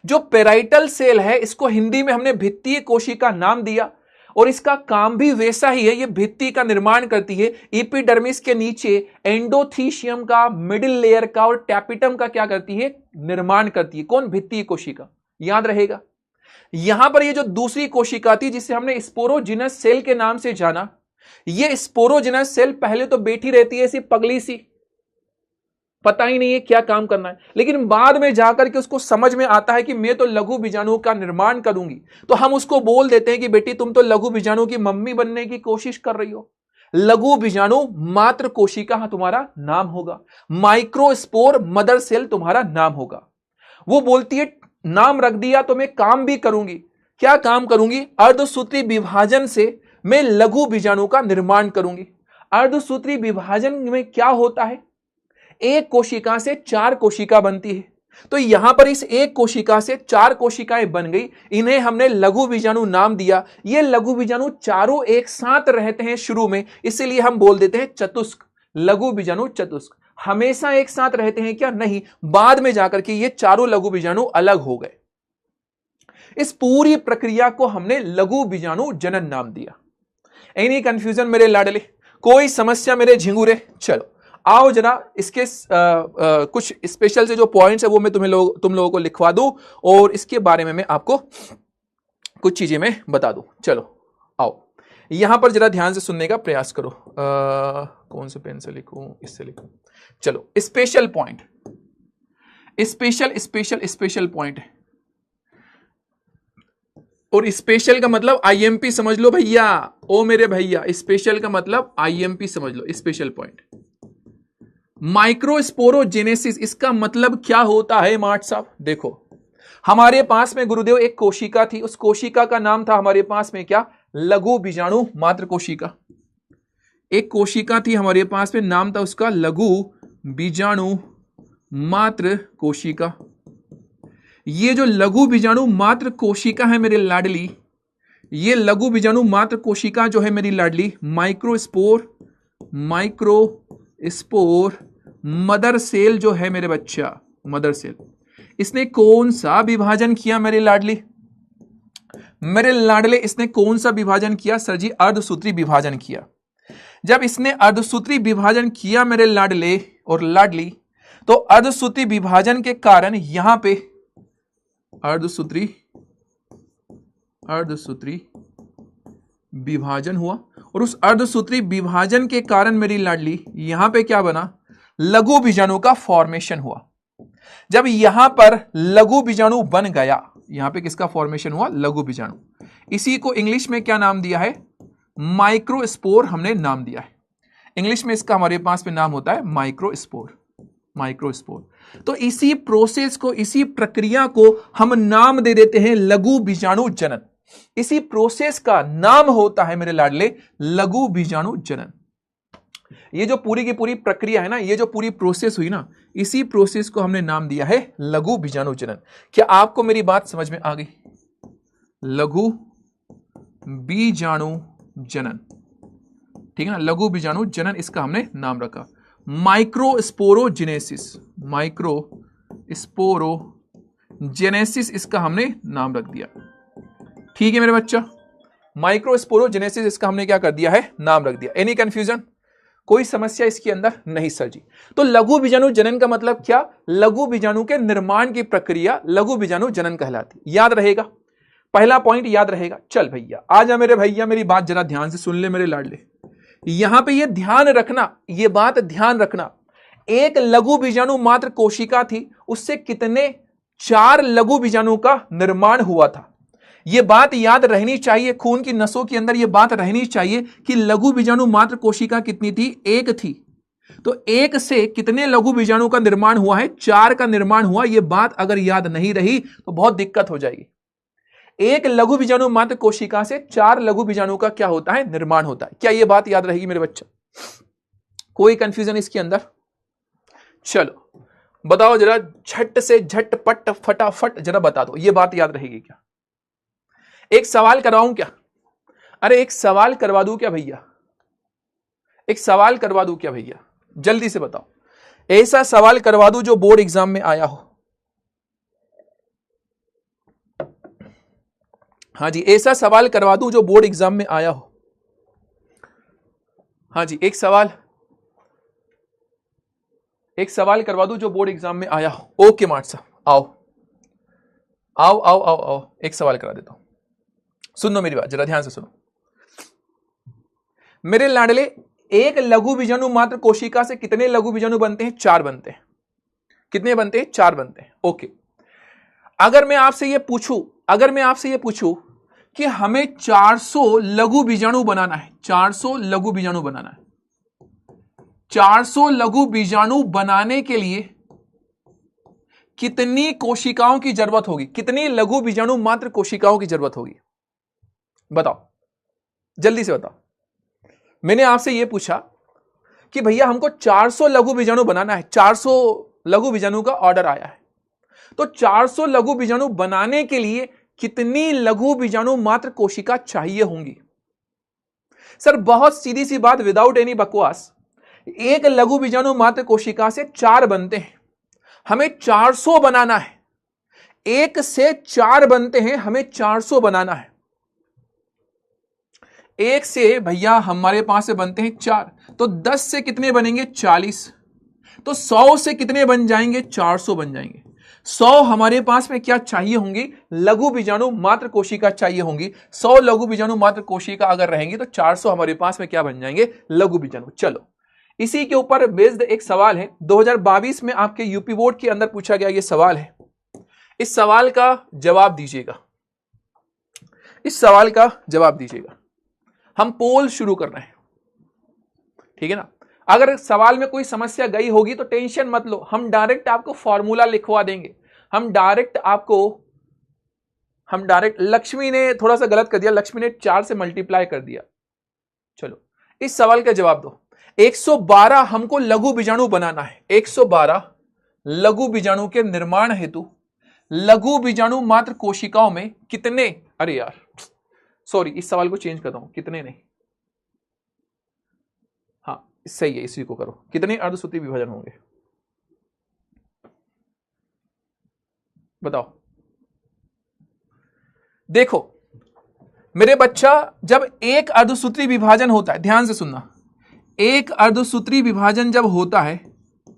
जो पेराइटल सेल है, इसको हिंदी में हमने भित्तीय कोशिका नाम दिया, और इसका काम भी वैसा ही है। ये भित्ति का निर्माण करती है। एपिडर्मिस के नीचे एंडोथीशियम का, मिडिल लेयर का और टैपिटम का क्या करती है? निर्माण करती है। कौन? भित्तीय कोशिका। याद रहेगा। यहां पर ये जो दूसरी कोशिका थी जिसे हमने स्पोरोजिनस सेल के नाम से जाना, ये स्पोरोजिनस सेल पहले तो बैठी रहती है ऐसी पगली सी, पता ही नहीं है क्या काम करना है, लेकिन बाद में जाकर के उसको समझ में आता है कि मैं तो लघु बीजाणु का निर्माण करूंगी। तो हम उसको बोल देते हैं कि बेटी तुम तो लघु बीजाणु की मम्मी बनने की कोशिश कर रही हो। लघु बीजाणु मात्र कोशिका तुम्हारा नाम होगा, माइक्रोस्पोर मदर सेल तुम्हारा नाम होगा। वो बोलती है नाम रख दिया तो मैं काम भी करूंगी। क्या काम करूंगी? अर्धसूत्री विभाजन से मैं लघु बीजाणु का निर्माण करूंगी। अर्धसूत्री विभाजन में क्या होता है? एक कोशिका से 4 कोशिका बनती है। तो यहां पर इस एक कोशिका से 4 कोशिकाएं बन गई, इन्हें हमने लघु बीजाणु नाम दिया। ये लघु बीजाणु चारों एक साथ रहते हैं शुरू में, इसीलिए हम बोल देते हैं चतुष्क। लघु बीजाणु चतुष्क हमेशा एक साथ रहते हैं क्या? नहीं, बाद में जाकर के ये चारों लघु बीजाणु अलग हो गए। इस पूरी प्रक्रिया को हमने लघु बीजाणु जनन नाम दिया। एनी कंफ्यूजन मेरे लाडले? कोई समस्या मेरे झिंगुरे? चलो आओ जरा इसके कुछ स्पेशल से जो पॉइंट्स है वो मैं तुम लोगों को लिखवा दूं और इसके बारे में मैं आपको कुछ चीजें मैं बता दूं। चलो आओ यहां पर जरा ध्यान से सुनने का प्रयास करो। कौन से पेन से लिखूं? इससे लिखूं। चलो स्पेशल पॉइंट, स्पेशल पॉइंट है। और स्पेशल का मतलब आईएमपी समझ लो भैया। ओ मेरे भैया, स्पेशल का मतलब आईएमपी समझ लो। स्पेशल पॉइंट माइक्रोस्पोरोजेनेसिस, इसका मतलब क्या होता है मार्ट साहब? देखो हमारे पास में गुरुदेव एक कोशिका थी, उस कोशिका का नाम था हमारे पास में क्या? लघु बीजाणु मात्र कोशिका। एक कोशिका थी हमारे पास में, नाम था उसका लघु बीजाणु मात्र कोशिका। ये जो लघु बीजाणु मात्र कोशिका है मेरे लाडली, ये लघु बीजाणु मात्र कोशिका जो है मेरी लाडली, माइक्रोस्पोर मदर सेल जो है मेरे बच्चा, मदर सेल, इसने कौन सा विभाजन किया मेरे लाडली? मेरे लाडले इसने कौन सा विभाजन किया? सर जी अर्धसूत्री विभाजन किया। जब इसने अर्धसूत्री विभाजन किया मेरे लाडले और लाडली, तो अर्धसूत्री विभाजन के कारण यहां पे अर्धसूत्री विभाजन हुआ और उस अर्धसूत्री विभाजन के कारण मेरी लाडली यहां पे क्या बना? लघु बीजाणु का फॉर्मेशन हुआ। जब यहां पर लघु बीजाणु बन गया, यहां पे किसका फॉर्मेशन हुआ? लघु बीजाणु। इसी को इंग्लिश में क्या नाम दिया है? माइक्रोस्पोर हमने नाम दिया है। इंग्लिश में इसका हमारे पास में नाम होता है माइक्रोस्पोर। तो इसी प्रोसेस को, इसी प्रक्रिया को हम नाम दे देते हैं लघु बीजाणु जनन। इसी प्रोसेस का नाम होता है मेरे लाडले लघु बीजाणु जनन। ये जो पूरी की पूरी प्रक्रिया है ना, ये जो पूरी प्रोसेस हुई ना, इसी प्रोसेस को हमने नाम दिया है लघु बीजाणु जनन। क्या आपको मेरी बात समझ में आ गई? लघु बीजाणु जनन, ठीक है ना? लघु बीजाणु जनन इसका हमने नाम रखा। माइक्रोस्पोरोजेनेसिस इसका हमने नाम रख दिया। ठीक है मेरे बच्चा, माइक्रोस्पोरोजेनेसिस इसका हमने क्या कर दिया है? नाम रख दिया। Any confusion? कोई समस्या इसके अंदर? नहीं सर जी। तो लघु बीजाणु जनन का मतलब क्या? लघु बीजाणु के निर्माण की प्रक्रिया लघु बीजाणु जनन कहलाती। याद रहेगा? पहला पॉइंट याद रहेगा। चल भैया आजा मेरे भैया, मेरी बात जरा ध्यान से सुन ले मेरे लाडले। यहां पे ये ध्यान रखना, ये बात ध्यान रखना, एक लघु बीजाणु मात्र कोशिका थी, उससे कितने 4 लघु बीजाणु का निर्माण हुआ था। ये बात याद रहनी चाहिए, खून की नसों के अंदर ये बात रहनी चाहिए कि लघु बीजाणु मात्र कोशिका कितनी थी? 1 थी। तो 1 से कितने लघु बीजाणु का निर्माण हुआ है? 4 का निर्माण हुआ। ये बात अगर याद नहीं रही तो बहुत दिक्कत हो जाएगी। एक लघु बीजाणु मात्र कोशिका से 4 लघु बीजाणु का क्या होता है? निर्माण होता है। क्या यह बात याद रहेगी मेरे बच्चा? कोई कंफ्यूजन इसके अंदर? चलो बताओ जरा, झट से झटपट फटाफट जरा बता दो, यह बात याद रहेगी क्या? एक सवाल करवाऊं क्या? अरे एक सवाल करवा दूं क्या भैया? एक सवाल करवा दूं क्या भैया? जल्दी से बताओ। ऐसा सवाल करवा दूं जो बोर्ड एग्जाम में आया हो। हाँ जी, ऐसा सवाल करवा दूं जो बोर्ड एग्जाम में आया हो। हाँ जी, एक सवाल करवा दूं जो बोर्ड एग्जाम में आया हो। ओके मार्ट साहब, आओ आओ आओ आओ आओ, एक सवाल करा देता हूं। सुनो मेरी बात जरा ध्यान से सुनो मेरे लाडले। एक लघु बीजाणु मात्र कोशिका से कितने लघु बीजाणु बनते हैं? 4 बनते हैं। कितने बनते हैं? 4 बनते हैं। ओके, अगर मैं आपसे ये पूछूं कि हमें 400 लघु बीजाणु बनाना है, 400 लघु बीजाणु बनाना है, 400 लघु बीजाणु बनाने के लिए कितनी कोशिकाओं की जरूरत होगी, कितनी लघु बीजाणु मात्र कोशिकाओं की जरूरत होगी? बताओ, जल्दी से बताओ। मैंने आपसे यह पूछा कि भैया हमको 400 लघु बीजाणु बनाना है, 400 लघु बीजाणु का ऑर्डर आया है, तो 400 लघु बीजाणु बनाने के लिए कितनी लघु बीजाणु मात्र कोशिका चाहिए होंगी? सर बहुत सीधी सी बात, विदाउट एनी बकवास, एक लघु बीजाणु मात्र कोशिका से 4 बनते हैं, हमें 400 बनाना है। एक से 4 बनते हैं, हमें 400 बनाना है। एक से भैया हमारे पास से बनते हैं 4, तो 10 से कितने बनेंगे? 40। तो 100 से कितने बन जाएंगे? 400 बन जाएंगे। 100 हमारे पास में क्या चाहिए होंगी? लघु बीजाणु मात्र कोशिका चाहिए होंगी। 100 लघु बीजाणु मात्र कोशिका अगर रहेंगी तो 400 हमारे पास में क्या बन जाएंगे? लघु बीजाणु। चलो, इसी के ऊपर बेस्ड एक सवाल है, 2022 में आपके यूपी बोर्ड के अंदर पूछा गया ये सवाल है। इस सवाल का जवाब दीजिएगा, इस सवाल का जवाब दीजिएगा। हम पोल शुरू कर रहे हैं, ठीक है ना? अगर सवाल में कोई समस्या गई होगी तो टेंशन मत लो, हम डायरेक्ट आपको फॉर्मूला लिखवा देंगे। हम डायरेक्ट, लक्ष्मी ने थोड़ा सा गलत कर दिया, लक्ष्मी ने 4 से मल्टीप्लाई कर दिया। चलो, इस सवाल का जवाब दो। 112 हमको लघु बीजाणु बनाना है। 112 लघु बीजाणु के निर्माण हेतु लघु बीजाणु मात्र कोशिकाओं में कितने, अरे यार सॉरी, इस सवाल को चेंज करता हूं, कितने नहीं, हाँ सही है, इसी को करो। कितने अर्धसूत्री विभाजन होंगे बताओ? देखो मेरे बच्चा, जब एक अर्धसूत्री विभाजन होता है, ध्यान से सुनना, एक अर्धसूत्री विभाजन जब होता है,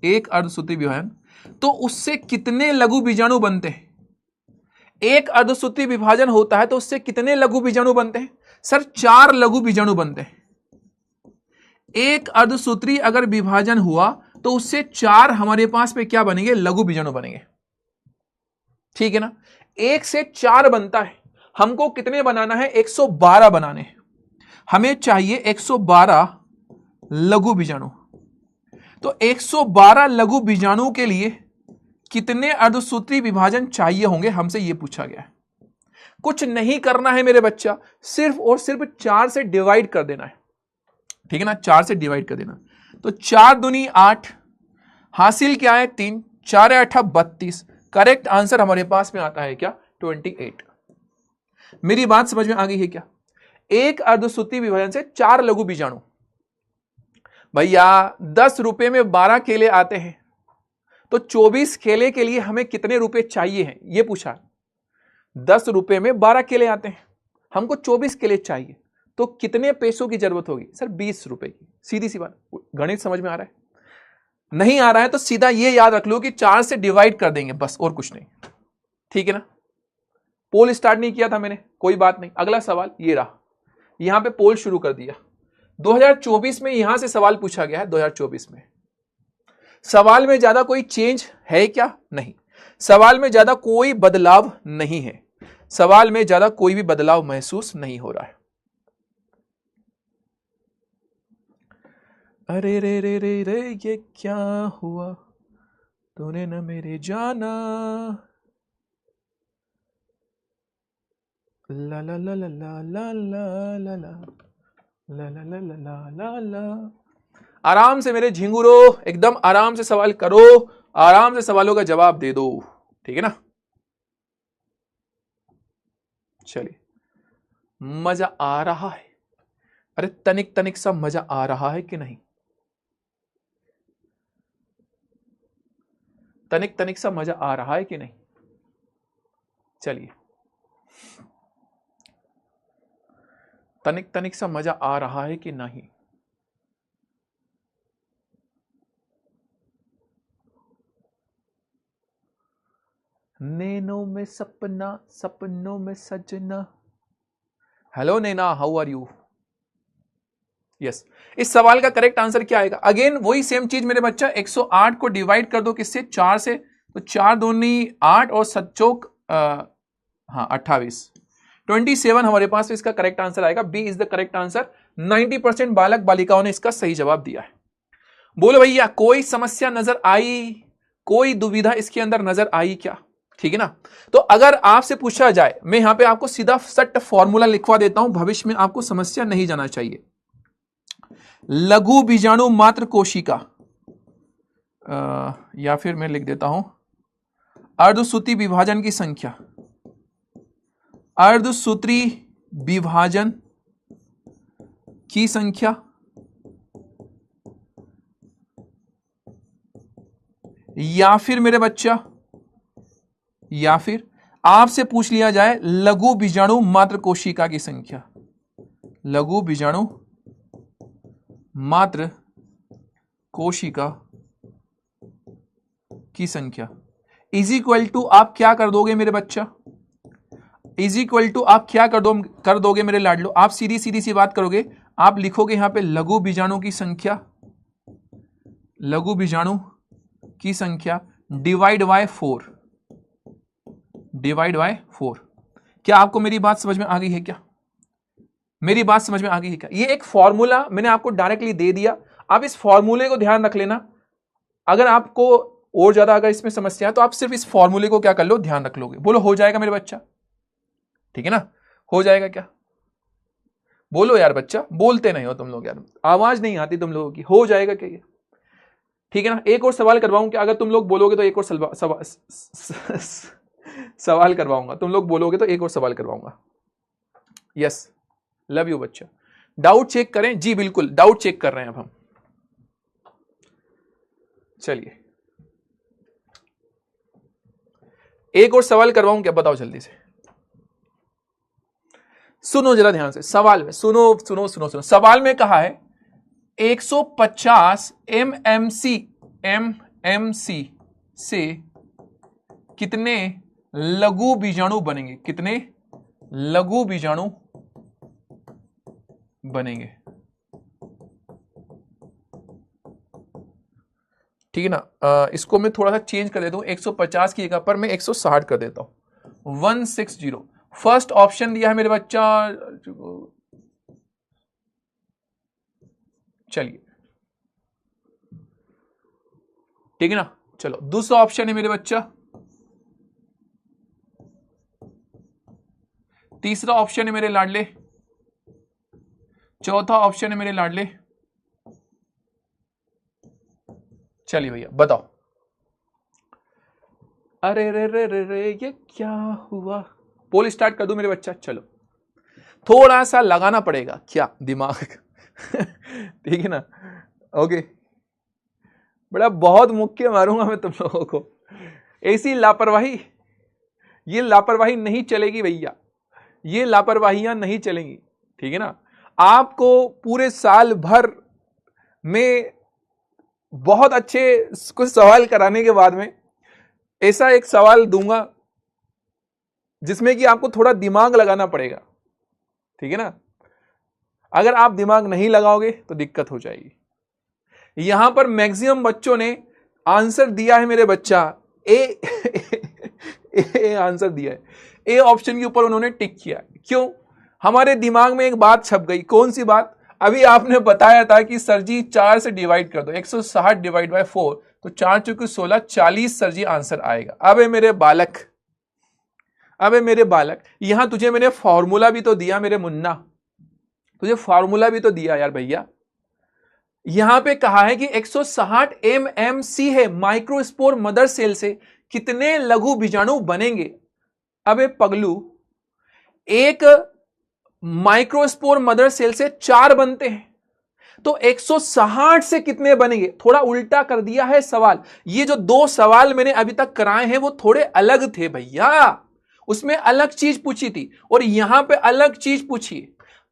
एक अर्धसूत्री विभाजन, तो उससे कितने लघु बीजाणु बनते हैं? एक अर्धसूत्री विभाजन होता है तो उससे कितने लघु बीजाणु बनते हैं? सर 4 लघु बीजाणु बनते हैं। एक अर्धसूत्री अगर विभाजन हुआ तो उससे 4 हमारे पास में क्या बनेंगे? लघु बीजाणु बनेंगे, ठीक है ना? 1 से 4 बनता है, हमको कितने बनाना है? 112 बनाने हैं। हमें चाहिए 112 लघु बीजाणु। तो 112 लघु बीजाणु के लिए कितने अर्धसूत्री विभाजन चाहिए होंगे, हमसे यह पूछा गया है। कुछ नहीं करना है मेरे बच्चा, सिर्फ और सिर्फ 4 से डिवाइड कर देना है, ठीक है ना? 4 से डिवाइड कर देना। तो 4 दूनी 8, हासिल क्या है? 3, 4 8 32। करेक्ट आंसर हमारे पास में आता है क्या? 28। मेरी बात समझ में आ गई है क्या? एक अर्धसूत्री विभाजन से 4 लघु बीजाणु। भैया 10 रुपए में 12 केले आते हैं, तो 24 केले के लिए हमें कितने रुपए चाहिए हैं, यह पूछा। 10 रुपए में 12 केले आते हैं, हमको 24 केले चाहिए, तो कितने पैसों की जरूरत होगी? सर 20 रुपए की। सीधी सी बात, गणित समझ में आ रहा है? नहीं आ रहा है तो सीधा ये याद रख लो कि 4 से डिवाइड कर देंगे, बस, और कुछ नहीं, ठीक है ना? पोल स्टार्ट नहीं किया था मैंने, कोई बात नहीं। अगला सवाल ये रहा, यहां पे पोल शुरू कर दिया। 2024 में यहां से सवाल पूछा गया है। 2024 में सवाल में ज्यादा कोई चेंज है क्या? नहीं, सवाल में ज्यादा कोई बदलाव नहीं है, सवाल में ज्यादा कोई भी बदलाव महसूस नहीं हो रहा है। अरे रे रे रे रे ये क्या हुआ, तूने न मेरे जाना, ला ला ला ला ला ला ला ला ला ला ला ला ला ला ला। आराम से मेरे झिंगुरो, एकदम आराम से सवाल करो, आराम से सवालों का जवाब दे दो, ठीक है ना? चलिए, मजा आ रहा है? अरे तनिक तनिक सा मजा आ रहा है कि नहीं? तनिक तनिक सा मजा आ रहा है कि नहीं? चलिए, तनिक तनिक सा मजा आ रहा है कि नहीं? नैनों में सपना, सपनों में सजना। Hello Naina, how are you? Yes, इस सवाल का करेक्ट आंसर क्या आएगा? अगेन वही सेम चीज मेरे बच्चा, 108 को डिवाइड कर दो किससे? 4 से, तो 4 दूनी 8 और 7 चौक 28, 27 हमारे पास। तो इसका करेक्ट आंसर आएगा, B is the correct answer. 90% बालक बालिकाओं ने इसका सही जवाब दिया है। बोलो भैया, कोई समस्या नजर आई? कोई दुविधा इसके अंदर नजर आई क्या? ठीक है ना। तो अगर आपसे पूछा जाए, मैं यहां पे आपको सीधा सट फॉर्मूला लिखवा देता हूं, भविष्य में आपको समस्या नहीं जाना चाहिए। लघु बीजाणु मात्र कोशिका, या फिर मैं लिख देता हूं अर्धसूत्री विभाजन की संख्या, अर्धसूत्री विभाजन की संख्या या फिर मेरे बच्चा, या फिर आपसे पूछ लिया जाए लघु बीजाणु मात्र कोशिका की संख्या, लघु बीजाणु मात्र कोशिका की संख्या इज इक्वल टू, आप क्या कर दोगे मेरे बच्चा, इज इक्वल टू आप क्या कर दोगे मेरे लाडलो, आप सीधी सीधी सी बात करोगे, आप लिखोगे यहां पे लघु बीजाणु की संख्या, लघु बीजाणु की संख्या डिवाइड बाय 4, डिवाइड बाय 4। क्या आपको मेरी बात समझ में आ गई है क्या? मेरी बात समझ में आ गई है क्या? ये एक फॉर्मूला मैंने आपको डायरेक्टली दे दिया, आप इस फॉर्मूले को ध्यान रख लेना। अगर आपको और ज्यादा अगर इसमें समस्या है तो आप सिर्फ इस फॉर्मूले को क्या कर लो, ध्यान रख लोगे। बोलो हो जाएगा मेरे बच्चा? ठीक है ना, हो जाएगा क्या? बोलो यार बच्चा, बोलते नहीं हो तुम लोग यार, आवाज नहीं आती तुम लोगों की। हो जाएगा क्या ये? ठीक है ना। एक और सवाल करवाऊं क्या? अगर तुम लोग बोलोगे तो एक और सवाल करवाऊंगा, तुम लोग बोलोगे तो एक और सवाल करवाऊंगा। यस, लव यू बच्चा। डाउट चेक करें? जी बिल्कुल, डाउट चेक कर रहे हैं अब हम। चलिए एक और सवाल करवाऊं क्या? बताओ जल्दी से, सुनो जरा ध्यान से। सवाल में सुनो सुनो सुनो सुनो, सवाल में कहा है 150 एमएमसी से कितने लघु बीजाणु बनेंगे, कितने लघु बीजाणु बनेंगे? ठीक है ना। इसको मैं थोड़ा सा चेंज कर देता हूं, 150 की जगह पर मैं 160 कर देता हूं, 160। फर्स्ट ऑप्शन दिया है मेरे बच्चा, चलिए ठीक है ना। चलो दूसरा ऑप्शन है मेरे बच्चा, तीसरा ऑप्शन है मेरे लाडले, चौथा ऑप्शन है मेरे लाडले। चलिए भैया बताओ। अरे रे रे रे रे ये क्या हुआ? पोल स्टार्ट कर दूं मेरे बच्चा? चलो थोड़ा सा लगाना पड़ेगा क्या दिमाग ठीक है ना। ओके बड़ा बहुत मुक्के मारूंगा मैं तुम लोगों को। ऐसी लापरवाही, ये लापरवाही नहीं चलेगी भैया, ये लापरवाहियां नहीं चलेंगी। ठीक है ना। आपको पूरे साल भर में बहुत अच्छे कुछ सवाल कराने के बाद में ऐसा एक सवाल दूंगा जिसमें कि आपको थोड़ा दिमाग लगाना पड़ेगा। ठीक है ना। अगर आप दिमाग नहीं लगाओगे तो दिक्कत हो जाएगी। यहां पर मैक्सिमम बच्चों ने आंसर दिया है मेरे बच्चा ए आंसर दिया है, ए ऑप्शन के ऊपर उन्होंने टिक किया। क्यों? हमारे दिमाग में एक बात छप गई। कौन सी बात? अभी आपने बताया था कि सर जी 4 से डिवाइड कर दो, 160 डिवाइड बाय 4, तो 4 चौके 16, 40 सर जी आंसर आएगा। अबे मेरे बालक, अबे मेरे बालक, यहां तुझे मैंने फॉर्मूला भी तो दिया मेरे मुन्ना, तुझे फॉर्मूला भी तो दिया यार भैया। यहां पे कहा है कि 160 एमएमसी है, माइक्रोस्पोर मदर सेल से कितने लघु बीजाणु बनेंगे? अबे पगलू, एक माइक्रोस्पोर मदर सेल से 4 बनते हैं, तो 160 से कितने बनेंगे? थोड़ा उल्टा कर दिया है सवाल। ये जो 2 सवाल मैंने अभी तक कराए हैं वो थोड़े अलग थे भैया, उसमें अलग चीज पूछी थी और यहां पे अलग चीज पूछी।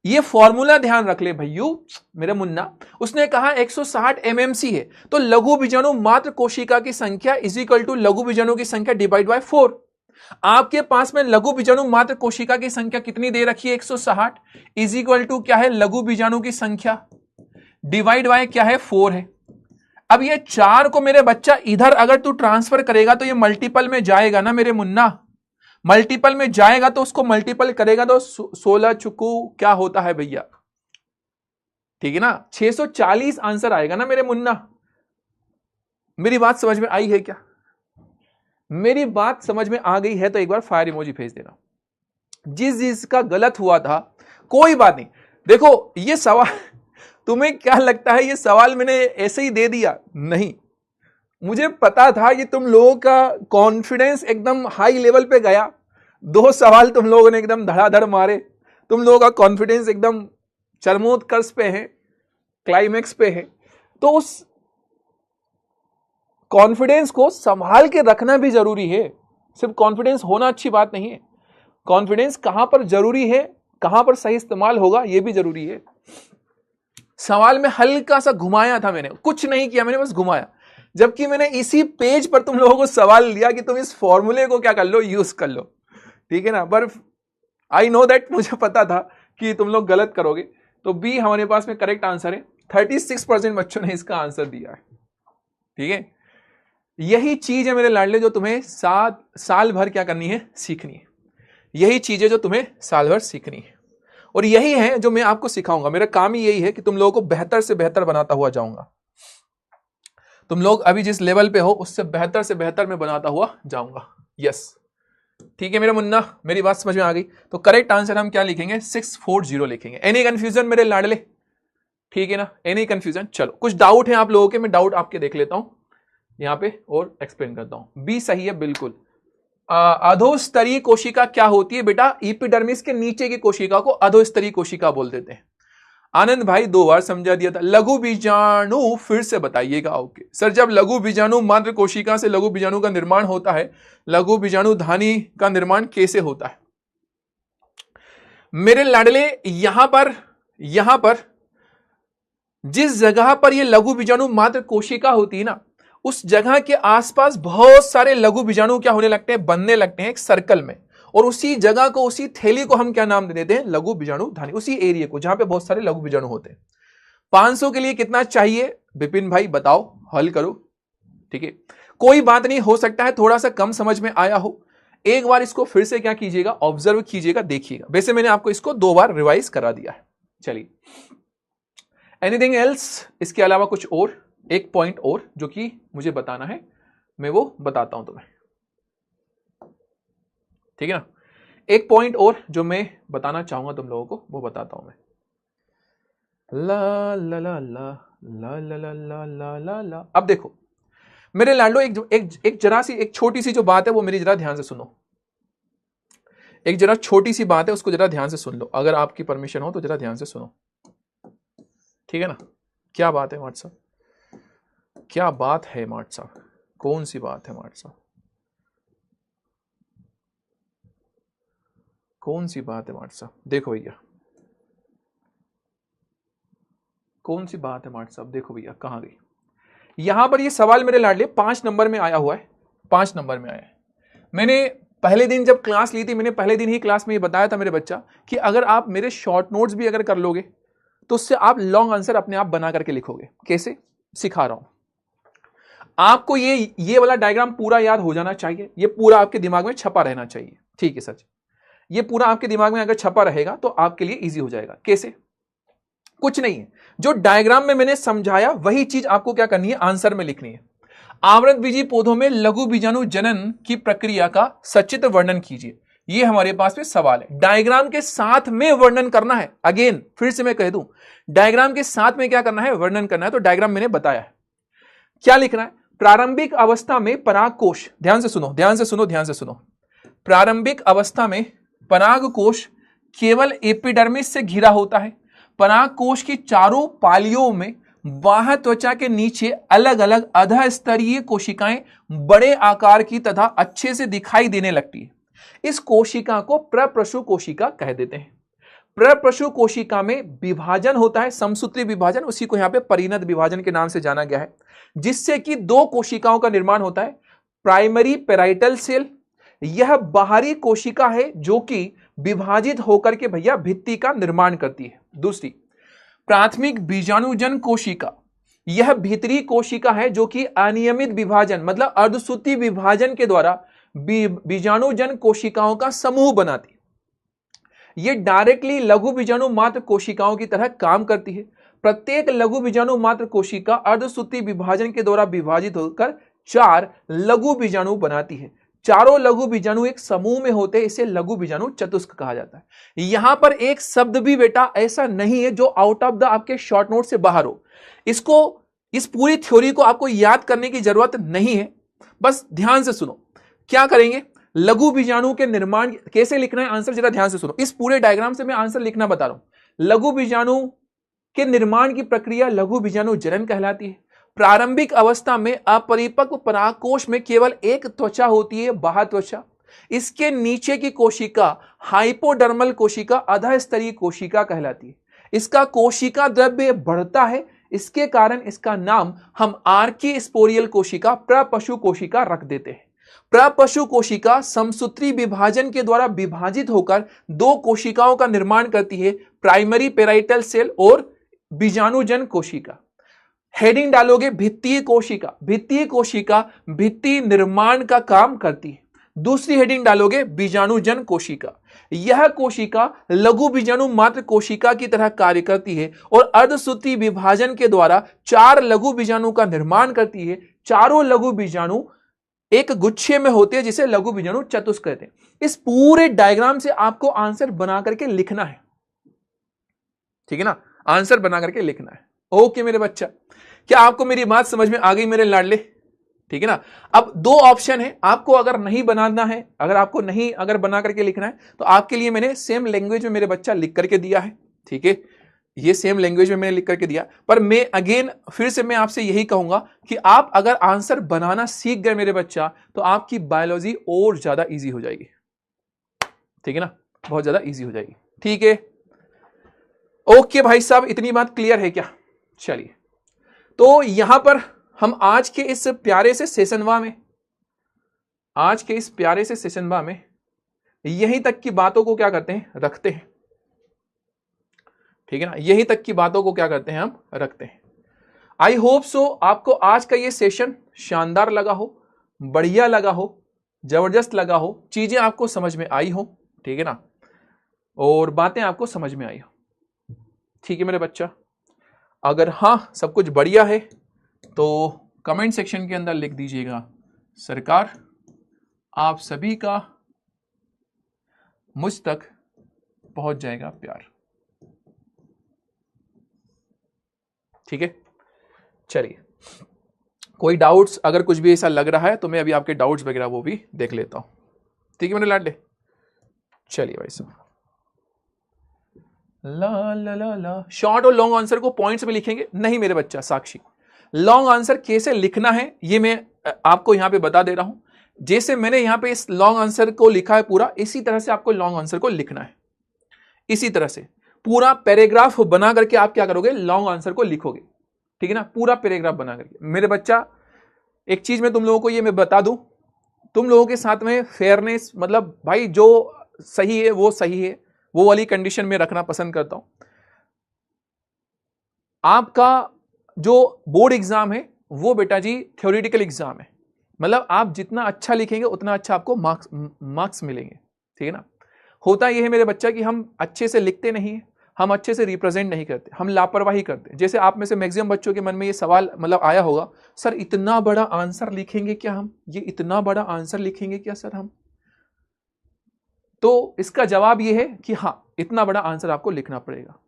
ये फॉर्मूला ध्यान रख ले भैयू मेरे मुन्ना। उसने कहा 160 एमएमसी है, तो लघु बीजाणु मात्र कोशिका की संख्या इज इक्वल टू लघु बीजाणु की संख्या डिवाइड बाय 4। आपके पास में लघु बीजाणु मात्र कोशिका की संख्या कितनी दे रखी है? 160 इज इक्वल टू क्या है? लघु बीजाणु की संख्या डिवाइड बाय क्या है? 4 है। अब ये 4 को मेरे बच्चा इधर अगर तू ट्रांसफर करेगा तो ये मल्टीपल में जाएगा ना मेरे मुन्ना, मल्टीपल में जाएगा तो उसको मल्टीपल करेगा तो 16 चुकू क्या होता है भैया? ठीक है ना, 640 आंसर आएगा ना मेरे मुन्ना। मेरी बात समझ में आई है क्या? मेरी बात समझ में आ गई है तो एक बार फायर इमोजी भेज देना। जिसका गलत हुआ था कोई बात नहीं। देखो ये सवाल तुम्हें क्या लगता है ये सवाल मैंने ऐसे ही दे दिया? नहीं, मुझे पता था कि तुम लोगों का कॉन्फिडेंस एकदम हाई लेवल पे गया। 2 सवाल तुम लोगों ने एकदम धड़ाधड़ मारे, तुम लोगों का कॉन्फिडेंस एकदम चरमोत्कर्ष पे है, क्लाइमेक्स पे है। तो उस कॉन्फिडेंस को संभाल के रखना भी जरूरी है। सिर्फ कॉन्फिडेंस होना अच्छी बात नहीं है, कॉन्फिडेंस कहां पर जरूरी है, कहां पर सही इस्तेमाल होगा यह भी जरूरी है। सवाल में हल्का सा घुमाया था मैंने, कुछ नहीं किया मैंने, बस घुमाया। जबकि मैंने इसी पेज पर तुम लोगों को सवाल लिया कि तुम इस फॉर्मूले को क्या कर लो, यूज कर लो, ठीक है ना। पर आई नो दैट, मुझे पता था कि तुम लोग गलत करोगे। तो बी हमारे पास में करेक्ट आंसर है। 36% बच्चों ने इसका आंसर दिया है, ठीक है। यही चीज है मेरे लाडले जो तुम्हें साल भर क्या करनी है, सीखनी है। यही चीजें जो तुम्हें साल भर सीखनी है और यही है जो मैं आपको सिखाऊंगा। मेरा काम ही यही है कि तुम लोगों को बेहतर से बेहतर बनाता हुआ जाऊंगा। तुम लोग अभी जिस लेवल पे हो उससे बेहतर से बेहतर मैं बनाता हुआ जाऊंगा। यस, ठीक है मेरे मुन्ना, मेरी बात समझ में आ गई। तो करेक्ट आंसर हम क्या लिखेंगे, 640 लिखेंगे। एनी कंफ्यूजन मेरे लाडले, ठीक है ना, एनी कंफ्यूजन। चलो कुछ डाउट है आप लोगों के, मैं डाउट आपके देख लेता हूं यहां पे और एक्सप्लेन करता हूं। बी सही है बिल्कुल। अधोस्तरीय कोशिका क्या होती है बेटा? एपिडर्मिस के नीचे की कोशिका को अधोस्तरीय कोशिका बोल देते हैं। आनंद भाई 2 बार समझा दिया था। लघु बीजाणु फिर से बताइएगा। ओके सर, जब लघु बीजाणु मात्र कोशिका से लघु बीजाणु का निर्माण होता है, लघु बीजाणु धानी का निर्माण कैसे होता है? मेरे लाडले यहां पर जिस जगह पर यह लघु बीजाणु मात्र कोशिका होती है ना, उस जगह के आसपास बहुत सारे लघु बीजाणु क्या होने लगते हैं, बनने लगते हैं एक सर्कल में। और उसी जगह को, उसी थैली को हम क्या नाम दे देते हैं, लघु बीजाणु धानी। उसी एरिया को जहां पे बहुत सारे लघु बीजाणु होते हैं। 500 के लिए कितना चाहिए विपिन भाई बताओ, हल करो, ठीक है। कोई बात नहीं, हो सकता है थोड़ा सा कम समझ में आया हो। एक बार इसको फिर से क्या कीजिएगा, ऑब्जर्व कीजिएगा, देखिएगा। वैसे मैंने आपको इसको 2 बार रिवाइज करा दिया है। चलिए, एनीथिंग एल्स, इसके अलावा कुछ और, एक पॉइंट और जो कि मुझे बताना है, मैं वो बताता हूं तुम्हें, ठीक है ना। एक पॉइंट और जो मैं बताना चाहूंगा तुम लोगों को, वो बताता हूं मैं। ला ला ला ला ला ला ला ला ला ला ला। अब देखो मेरे लाडलो, एक जरा सी, एक छोटी सी जो बात है वो मेरी जरा ध्यान से सुनो। एक जरा छोटी सी बात है, उसको जरा ध्यान से सुन लो। अगर आपकी परमिशन हो तो जरा ध्यान से सुनो, ठीक है ना। क्या बात है मार्ट साहब, क्या बात है मार्ट साहब, कौन सी बात है मार्ट साहब, कौन सी बात है मार्ट साहब? देखो भैया, कौन सी बात है मार्ट साहब, देखो भैया कहां गई। यहां पर ये सवाल मेरे लाडले 5 नंबर में आया हुआ है, 5 नंबर में आया है। मैंने पहले दिन जब क्लास ली थी, मैंने पहले दिन ही क्लास में ये बताया था मेरे बच्चा कि अगर आप मेरे शॉर्ट नोट्स भी अगर कर लोगे तो उससे आप लॉन्ग आंसर अपने आप बना करके लिखोगे। कैसे, सिखा रहा हूं आपको। ये वाला डायग्राम पूरा याद हो जाना चाहिए, ये पूरा आपके दिमाग में छपा रहना चाहिए, ठीक है सच। ये पूरा आपके दिमाग में अगर छपा रहेगा तो आपके लिए इजी हो जाएगा। कैसे, कुछ नहीं है, जो डायग्राम में मैंने समझाया वही चीज आपको क्या करनी है, आंसर में लिखनी है। आवृत बीजी पौधों में लघु बीजाणु जनन की प्रक्रिया का सचित्र वर्णन कीजिए। ये हमारे पास में सवाल है, डायग्राम के साथ में वर्णन करना है। अगेन फिर से मैं कह दूं, डायग्राम के साथ में क्या करना है, वर्णन करना है। तो डायग्राम मैंने बताया है, क्या लिखना है। प्रारंभिक अवस्था में पराग कोश, ध्यान से सुनो, ध्यान से सुनो, ध्यान से सुनो। प्रारंभिक अवस्था में पराग कोश केवल एपिडर्मिस से घिरा होता है। पराग कोश की चारों पालियों में बाह्य त्वचा के नीचे अलग अलग अधस्तरीय कोशिकाएं बड़े आकार की तथा अच्छे से दिखाई देने लगती है। इस कोशिका को प्रप्रशु कोशिका कह देते हैं। प्रप्रशु कोशिका में विभाजन होता है, समसूत्री विभाजन, उसी को यहां पे परिणत विभाजन के नाम से जाना गया है, जिससे कि 2 कोशिकाओं का निर्माण होता है। प्राइमरी पेराइटल सेल, यह बाहरी कोशिका है जो कि विभाजित होकर के भैया भित्ति का निर्माण करती है। दूसरी प्राथमिक बीजाणुजन कोशिका, यह भीतरी कोशिका है जो कि अनियमित विभाजन मतलब अर्धसूत्री विभाजन के द्वारा बीजाणुजन कोशिकाओं का समूह बनाती है। यह डायरेक्टली लघु बीजाणु मात्र कोशिकाओं की तरह काम करती है। प्रत्येक लघु बीजाणु मात्र कोशिका अर्धसूत्री विभाजन के द्वारा विभाजित होकर 4 लघु बीजाणु बनाती है। चारों लघु बीजाणु एक समूह में होते हैं, इसे लघु बीजाणु चतुष्क कहा जाता है। यहां पर एक शब्द भी बेटा ऐसा नहीं है जो आउट ऑफ द आपके शॉर्ट नोट से बाहर हो। इसको, इस पूरी थ्योरी को आपको याद करने की जरूरत नहीं है, बस ध्यान से सुनो। क्या करेंगे, लघु बीजाणु के निर्माण कैसे लिखना है, आंसर जरा ध्यान से सुनो। इस पूरे डायग्राम से मैं आंसर लिखना बता रहा हूं। लघु बीजाणु के निर्माण की प्रक्रिया लघु बीजाणु जनन कहलाती है। प्रारंभिक अवस्था में अपरिपक्व परागकोश में केवल एक त्वचा होती है, बाह्य त्वचा। इसके नीचे की कोशिका हाइपोडर्मल कोशिका, अधस्तरीय कोशिका कहलाती है। इसका कोशिका द्रव्य बढ़ता है, इसके कारण इसका नाम हम आर्की स्पोरियल कोशिका, प्रपशु कोशिका रख देते हैं। प्रपशु कोशिका समसूत्री विभाजन के द्वारा विभाजित होकर 2 कोशिकाओं का निर्माण करती है, प्राइमरी पेराइटल सेल और बीजाणुजन कोशिका। हेडिंग डालोगे भित्तीय कोशिका। भित्तीय कोशिका भित्ति निर्माण का काम करती है। दूसरी हेडिंग डालोगे बीजाणुजन कोशिका। यह कोशिका लघु बीजाणु मात्र कोशिका की तरह कार्य करती है और अर्धसूत्री विभाजन के द्वारा 4 लघु बीजाणु का निर्माण करती है। चारों लघु बीजाणु एक गुच्छे में होते हैं, जिसे लघु बीजाणु चतुष्क कहते हैं। इस पूरे डायग्राम से आपको आंसर बना करके लिखना है, ठीक है ना, आंसर बना करके लिखना है। ओके मेरे बच्चा, क्या आपको मेरी बात समझ में आ गई मेरे लाडले, ठीक है ना। अब 2 ऑप्शन है, आपको अगर नहीं बनाना है, अगर बना करके लिखना है तो आपके लिए मैंने सेम लैंग्वेज में मेरे बच्चा लिख करके दिया है, ठीक है, ये सेम लैंग्वेज में मैंने लिख करके दिया। पर मैं अगेन फिर से मैं आपसे यही कहूंगा कि आप अगर आंसर बनाना सीख गए मेरे बच्चा, तो आपकी बायोलॉजी और ज्यादा ईजी हो जाएगी, ठीक है ना, बहुत ज्यादा ईजी हो जाएगी, ठीक है। ओके भाई साहब, इतनी बात क्लियर है क्या? चलिए, तो यहां पर हम आज के इस प्यारे से सेशनवा में यहीं तक की बातों को क्या करते हैं, रखते हैं, ठीक है ना। यहीं तक की बातों को क्या करते हैं, हम रखते हैं। आई होप सो आपको आज का ये सेशन शानदार लगा हो, बढ़िया लगा हो, जबरदस्त लगा हो, चीजें आपको समझ में आई हो, ठीक है ना, और बातें आपको समझ में आई हो, ठीक है मेरे बच्चा। अगर हाँ सब कुछ बढ़िया है तो कमेंट सेक्शन के अंदर लिख दीजिएगा, सरकार आप सभी का मुझ तक पहुंच जाएगा प्यार, ठीक है। चलिए, कोई डाउट्स अगर कुछ भी ऐसा लग रहा है तो मैं अभी आपके डाउट्स वगैरह वो भी देख लेता हूं, ठीक है मेरे लाडले। चलिए भाई साहब, ला ला ला ला। शॉर्ट और लॉन्ग आंसर को पॉइंट्स में लिखेंगे नहीं मेरे बच्चा साक्षी। लॉन्ग आंसर कैसे लिखना है ये मैं आपको यहां पे बता दे रहा हूं। जैसे मैंने यहां पे इस लॉन्ग आंसर को लिखा है पूरा, इसी तरह से आपको लॉन्ग आंसर को लिखना है। इसी तरह से पूरा पैराग्राफ बना करके आप क्या करोगे, लॉन्ग आंसर को लिखोगे, ठीक है ना, पूरा पैराग्राफ बना करके। मेरे बच्चा एक चीज में तुम लोगों को ये मैं बता दूं, तुम लोगों के साथ में फेयरनेस, मतलब भाई जो सही है वो सही है, वो वाली कंडीशन में रखना पसंद करता हूं। आपका जो बोर्ड एग्जाम है वो बेटा जी थ्योरेटिकल एग्जाम है, मतलब आप जितना अच्छा लिखेंगे उतना अच्छा आपको मार्क्स मिलेंगे, ठीक है ना। होता यह है मेरे बच्चा कि हम अच्छे से लिखते नहीं है, हम अच्छे से रिप्रेजेंट नहीं करते, हम लापरवाही करते हैं। जैसे आप में से मैक्सिमम बच्चों के मन में ये सवाल मतलब आया होगा, सर इतना बड़ा आंसर लिखेंगे क्या हम, ये इतना बड़ा आंसर लिखेंगे क्या सर हम? तो इसका जवाब ये है कि हाँ, इतना बड़ा आंसर आपको लिखना पड़ेगा।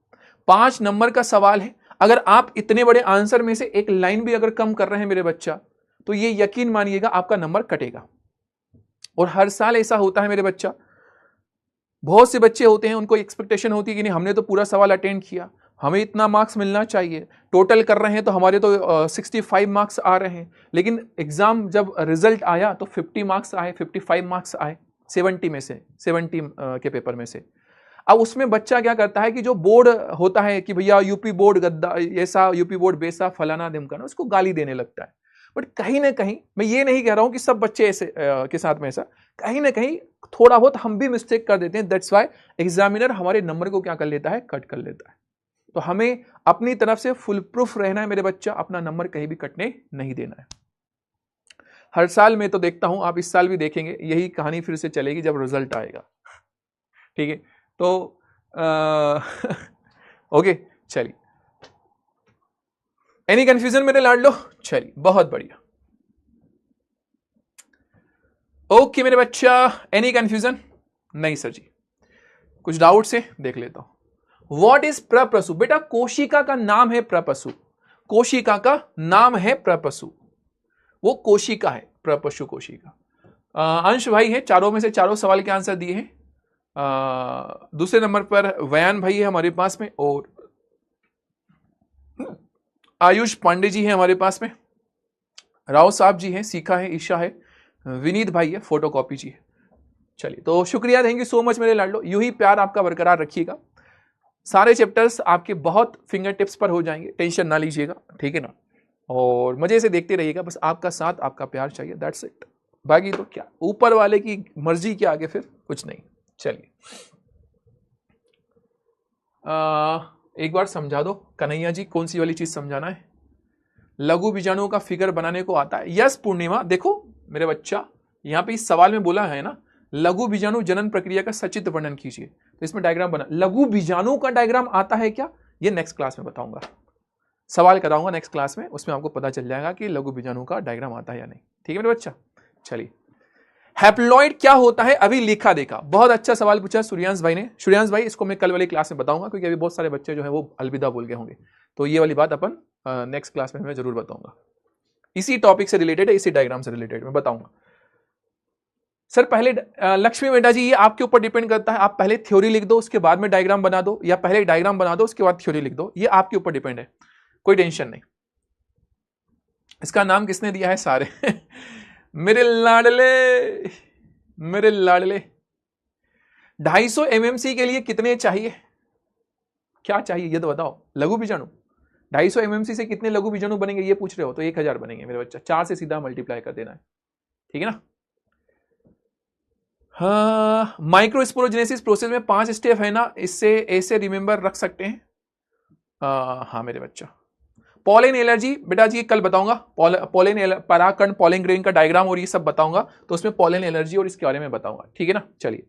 5 नंबर का सवाल है, अगर आप इतने बड़े आंसर में से एक लाइन भी अगर कम कर रहे हैं मेरे बच्चा, तो ये यकीन मानिएगा आपका नंबर कटेगा। और हर साल ऐसा होता है मेरे बच्चा, बहुत से बच्चे होते हैं उनको एक्सपेक्टेशन होती है कि नहीं हमने तो पूरा सवाल अटेंड किया, हमें इतना मार्क्स मिलना चाहिए, टोटल कर रहे हैं तो हमारे तो 65 मार्क्स आ रहे हैं। लेकिन एग्जाम जब रिजल्ट आया तो 50 मार्क्स आए, 55 मार्क्स आए 70 में से, 70 के पेपर में से। अब उसमें बच्चा क्या करता है कि जो बोर्ड होता है कि भैया यूपी बोर्ड गद्दा, ऐसा यूपी बोर्ड बेसा, फलाना ढिमकाना, उसको गाली देने लगता है। बट कहीं ना कहीं, मैं ये नहीं कह रहा हूं कि सब बच्चे ऐसे के साथ में ऐसा, कहीं ना कहीं थोड़ा बहुत हम भी मिस्टेक कर देते हैं। दैट्स व्हाई एग्जामिनर हमारे नंबर को क्या कर लेता है, कट कर लेता है। तो हमें अपनी तरफ से फुल प्रूफ रहना है मेरे बच्चा, अपना नंबर कहीं भी कटने नहीं देना है। हर साल मैं तो देखता हूं, आप इस साल भी देखेंगे यही कहानी फिर से चलेगी जब रिजल्ट आएगा, ठीक है। तो ओके चलिए, एनी कंफ्यूजन मेरे लाडलो? चलिए बहुत बढ़िया। ओके मेरे बच्चा, एनी कंफ्यूजन? नहीं सर जी, कुछ डाउट से देख लेता हूं। व्हाट इज प्रपशु? बेटा कोशिका का नाम है प्रपशु, कोशिका का नाम है प्रपशु, वो कोशिका है, प्रपशु कोशिका। अंश भाई है, चारों में से चारों सवाल के आंसर दिए हैं। दूसरे नंबर पर वयान भाई है हमारे पास में, और आयुष पांडे जी है हमारे पास में, राव साहब जी हैं, सीखा है, ईशा है, विनीत भाई है, फोटोकॉपी जी है। चलिए तो शुक्रिया, थैंक यू सो मच मेरे लाडलो, यूं ही प्यार आपका बरकरार रखिएगा। सारे चैप्टर्स आपके बहुत फिंगर टिप्स पर हो जाएंगे, टेंशन ना लीजिएगा, ठीक है ना, और मजे से देखते रहिएगा, बस आपका साथ आपका प्यार चाहिए, दैट्स इट। बाकी तो क्या, ऊपर वाले की मर्जी के आगे फिर कुछ नहीं। चलिए एक बार समझा दो कन्हैया जी, कौन सी वाली चीज समझाना है? लघु बीजाणुओं का फिगर बनाने को आता है? यस पूर्णिमा, देखो मेरे बच्चा, यहां पे इस सवाल में बोला है ना, लघु बीजाणु जनन प्रक्रिया का सचित्र वर्णन कीजिए, तो इसमें डायग्राम बना। लघु बीजाणु का डायग्राम आता है क्या? ये नेक्स्ट क्लास में बताऊंगा, सवाल कराऊंगा नेक्स्ट क्लास में, उसमें आपको पता चल जाएगा कि लघु बीजाणु का डायग्राम आता है या नहीं। ठीक है मेरे बच्चा, चलिए हैप्लॉइड क्या होता है अभी लिखा देखा। बहुत अच्छा सवाल पूछा सूर्यांश भाई ने। सूर्यांश भाई इसको मैं कल वाली क्लास में बताऊंगा, क्योंकि अभी बहुत सारे बच्चे जो है वो अलविदा बोल गए होंगे, तो ये वाली बात अपन नेक्स्ट क्लास में मैं जरूर बताऊंगा। इसी टॉपिक से रिलेटेड है, इसी डायग्राम से रिलेटेड मैं बताऊंगा। सर पहले लक्ष्मी बेटा जी, ये आपके ऊपर डिपेंड करता है, आप पहले थ्योरी लिख दो उसके बाद में डायग्राम बना दो, या पहले डायग्राम बना दो उसके बाद थ्योरी लिख दो, ये आपके ऊपर डिपेंड है, कोई टेंशन नहीं। इसका नाम किसने दिया है? सारे मेरे लाडले, मेरे लाडले। 250 MMC के लिए कितने चाहिए? क्या चाहिए ये तो बताओ। लघु बीजाणु 250 MMC से कितने लघु बीजाणु बनेंगे ये पूछ रहे हो, तो 1000 बनेंगे मेरे बच्चा, 4 से सीधा मल्टीप्लाई कर देना है, ठीक है ना। हाँ, माइक्रोस्पोरोजेनेसिस प्रोसेस में 5 स्टेप है ना, इससे ऐसे रिमेंबर रख सकते हैं। हाँ मेरे बच्चा, पॉलन एलर्जी बेटा जी कल बताऊंगा, पॉलन परागकण पॉलन ग्रेन का डायग्राम और ये सब बताऊंगा, तो उसमें पॉलन एलर्जी और इसके बारे में बताऊंगा, ठीक है ना। चलिए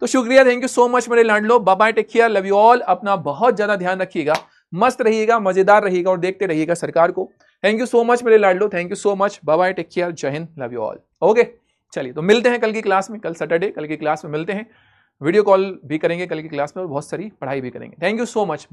तो शुक्रिया, थैंक यू सो मच मेरे लाडलो, bye bye, take care, love you all, अपना बहुत ज्यादा ध्यान रखिएगा, मस्त रहिएगा, मजेदार रहिएगा और देखते रहिएगा सरकार को। थैंक यू सो मच मेरे लाडलो, thank you so much, bye bye, take care, जय हिंद, लव यू ऑल। ओके चलिए तो मिलते हैं कल की क्लास में, कल सैटरडे, कल की क्लास में मिलते हैं, वीडियो कॉल भी करेंगे कल की क्लास में और बहुत सारी पढ़ाई भी करेंगे। Thank you so much.